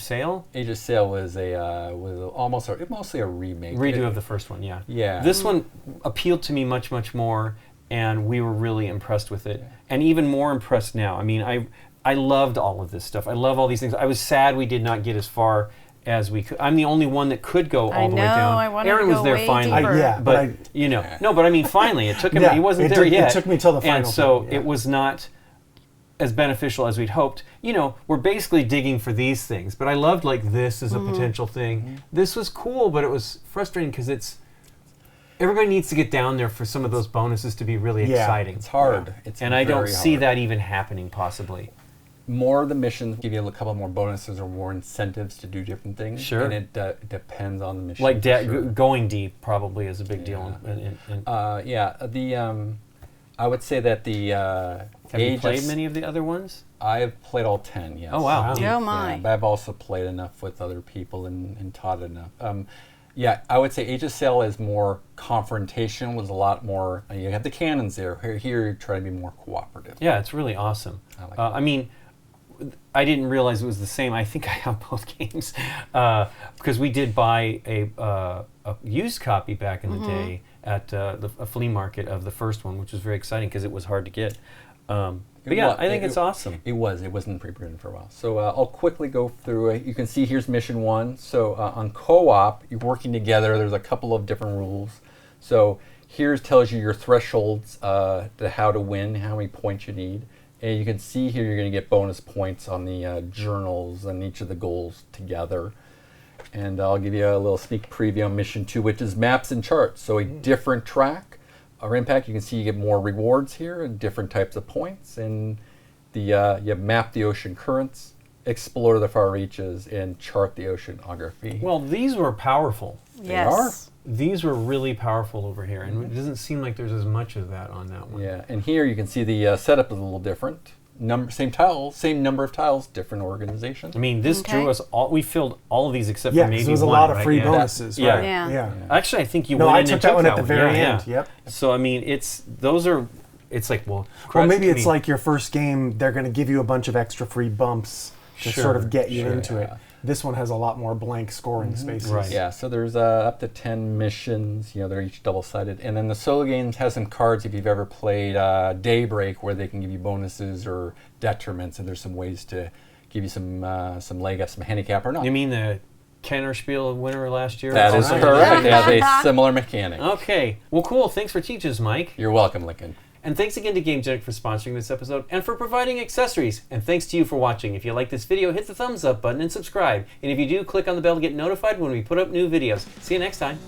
Sail. Age of Sail was mostly a remake. Redo of the first one, yeah. Yeah. This one appealed to me much, much more, and we were really impressed with it, and even more impressed now. I mean, I loved all of this stuff. I love all these things. I was sad we did not get as far as we could. I'm the only one that could go all the way down. I wanted Aaron to was go there way finally, deeper. but I mean, finally, it took him. He wasn't there yet. It took me till the final. And so thing, it was not as beneficial as we'd hoped. We're basically digging for these things, but I loved this as a potential thing. This was cool, but it was frustrating because everybody needs to get down there for some of those bonuses to be really exciting. It's hard. And I don't see that even happening possibly. More of the missions give you a couple more bonuses or more incentives to do different things. Sure. And it depends on the mission. Like going deep probably is a big deal. I would say that the Have you played many of the other ones? I've played all 10, yes. Oh, wow. Oh, my. Yeah, but I've also played enough with other people and taught enough. I would say Age of Sail is more confrontational. There's a lot more. You have the cannons there. Here you're trying to be more cooperative. Yeah, it's really awesome. I like that. I mean, I didn't realize it was the same. I think I have both games because we did buy a used copy back in the day at a flea market of the first one, which was very exciting because it was hard to get. I think it's awesome. It wasn't pre-printed for a while. So I'll quickly go through it. You can see here's mission 1. So on co-op, you're working together. There's a couple of different rules. So here tells you your thresholds to how to win, how many points you need. And you can see here you're going to get bonus points on the journals and each of the goals together. And I'll give you a little sneak preview on mission 2, which is maps and charts. So a different track. Our impact, you can see you get more rewards here and different types of points. And you have mapped the ocean currents, explore the far reaches and chart the oceanography. Well, these were powerful. Yes. These were really powerful over here, and it doesn't seem like there's as much of that on that one. Yeah, and here you can see the setup is a little different. Same tiles, same number of tiles, different organization. I mean, this drew us all. We filled all of these except Yeah, for maybe because there was a one, lot of right? free Yeah. bonuses. Yeah. Right? Yeah. Actually, I think you No, went I in took and that one at the one. very Yeah, end. yeah. Yep. So I mean, it's like Well, crud- maybe I it's mean, like your first game. They're going to give you a bunch of extra free bumps to sort of get you into it. This one has a lot more blank scoring spaces. Right. Yeah, so there's up to 10 missions. They're each double-sided. And then the solo games has some cards if you've ever played Daybreak, where they can give you bonuses or detriments, and there's some ways to give you some leg up, some handicap or not. You mean the Kennerspiel winner last year? That is Alright. correct. They have a similar mechanic. Okay. Well, cool. Thanks for teaching us, Mike. You're welcome, Lincoln. And thanks again to Gamegenic for sponsoring this episode and for providing accessories. And thanks to you for watching. If you like this video, hit the thumbs up button and subscribe. And if you do, click on the bell to get notified when we put up new videos. See you next time.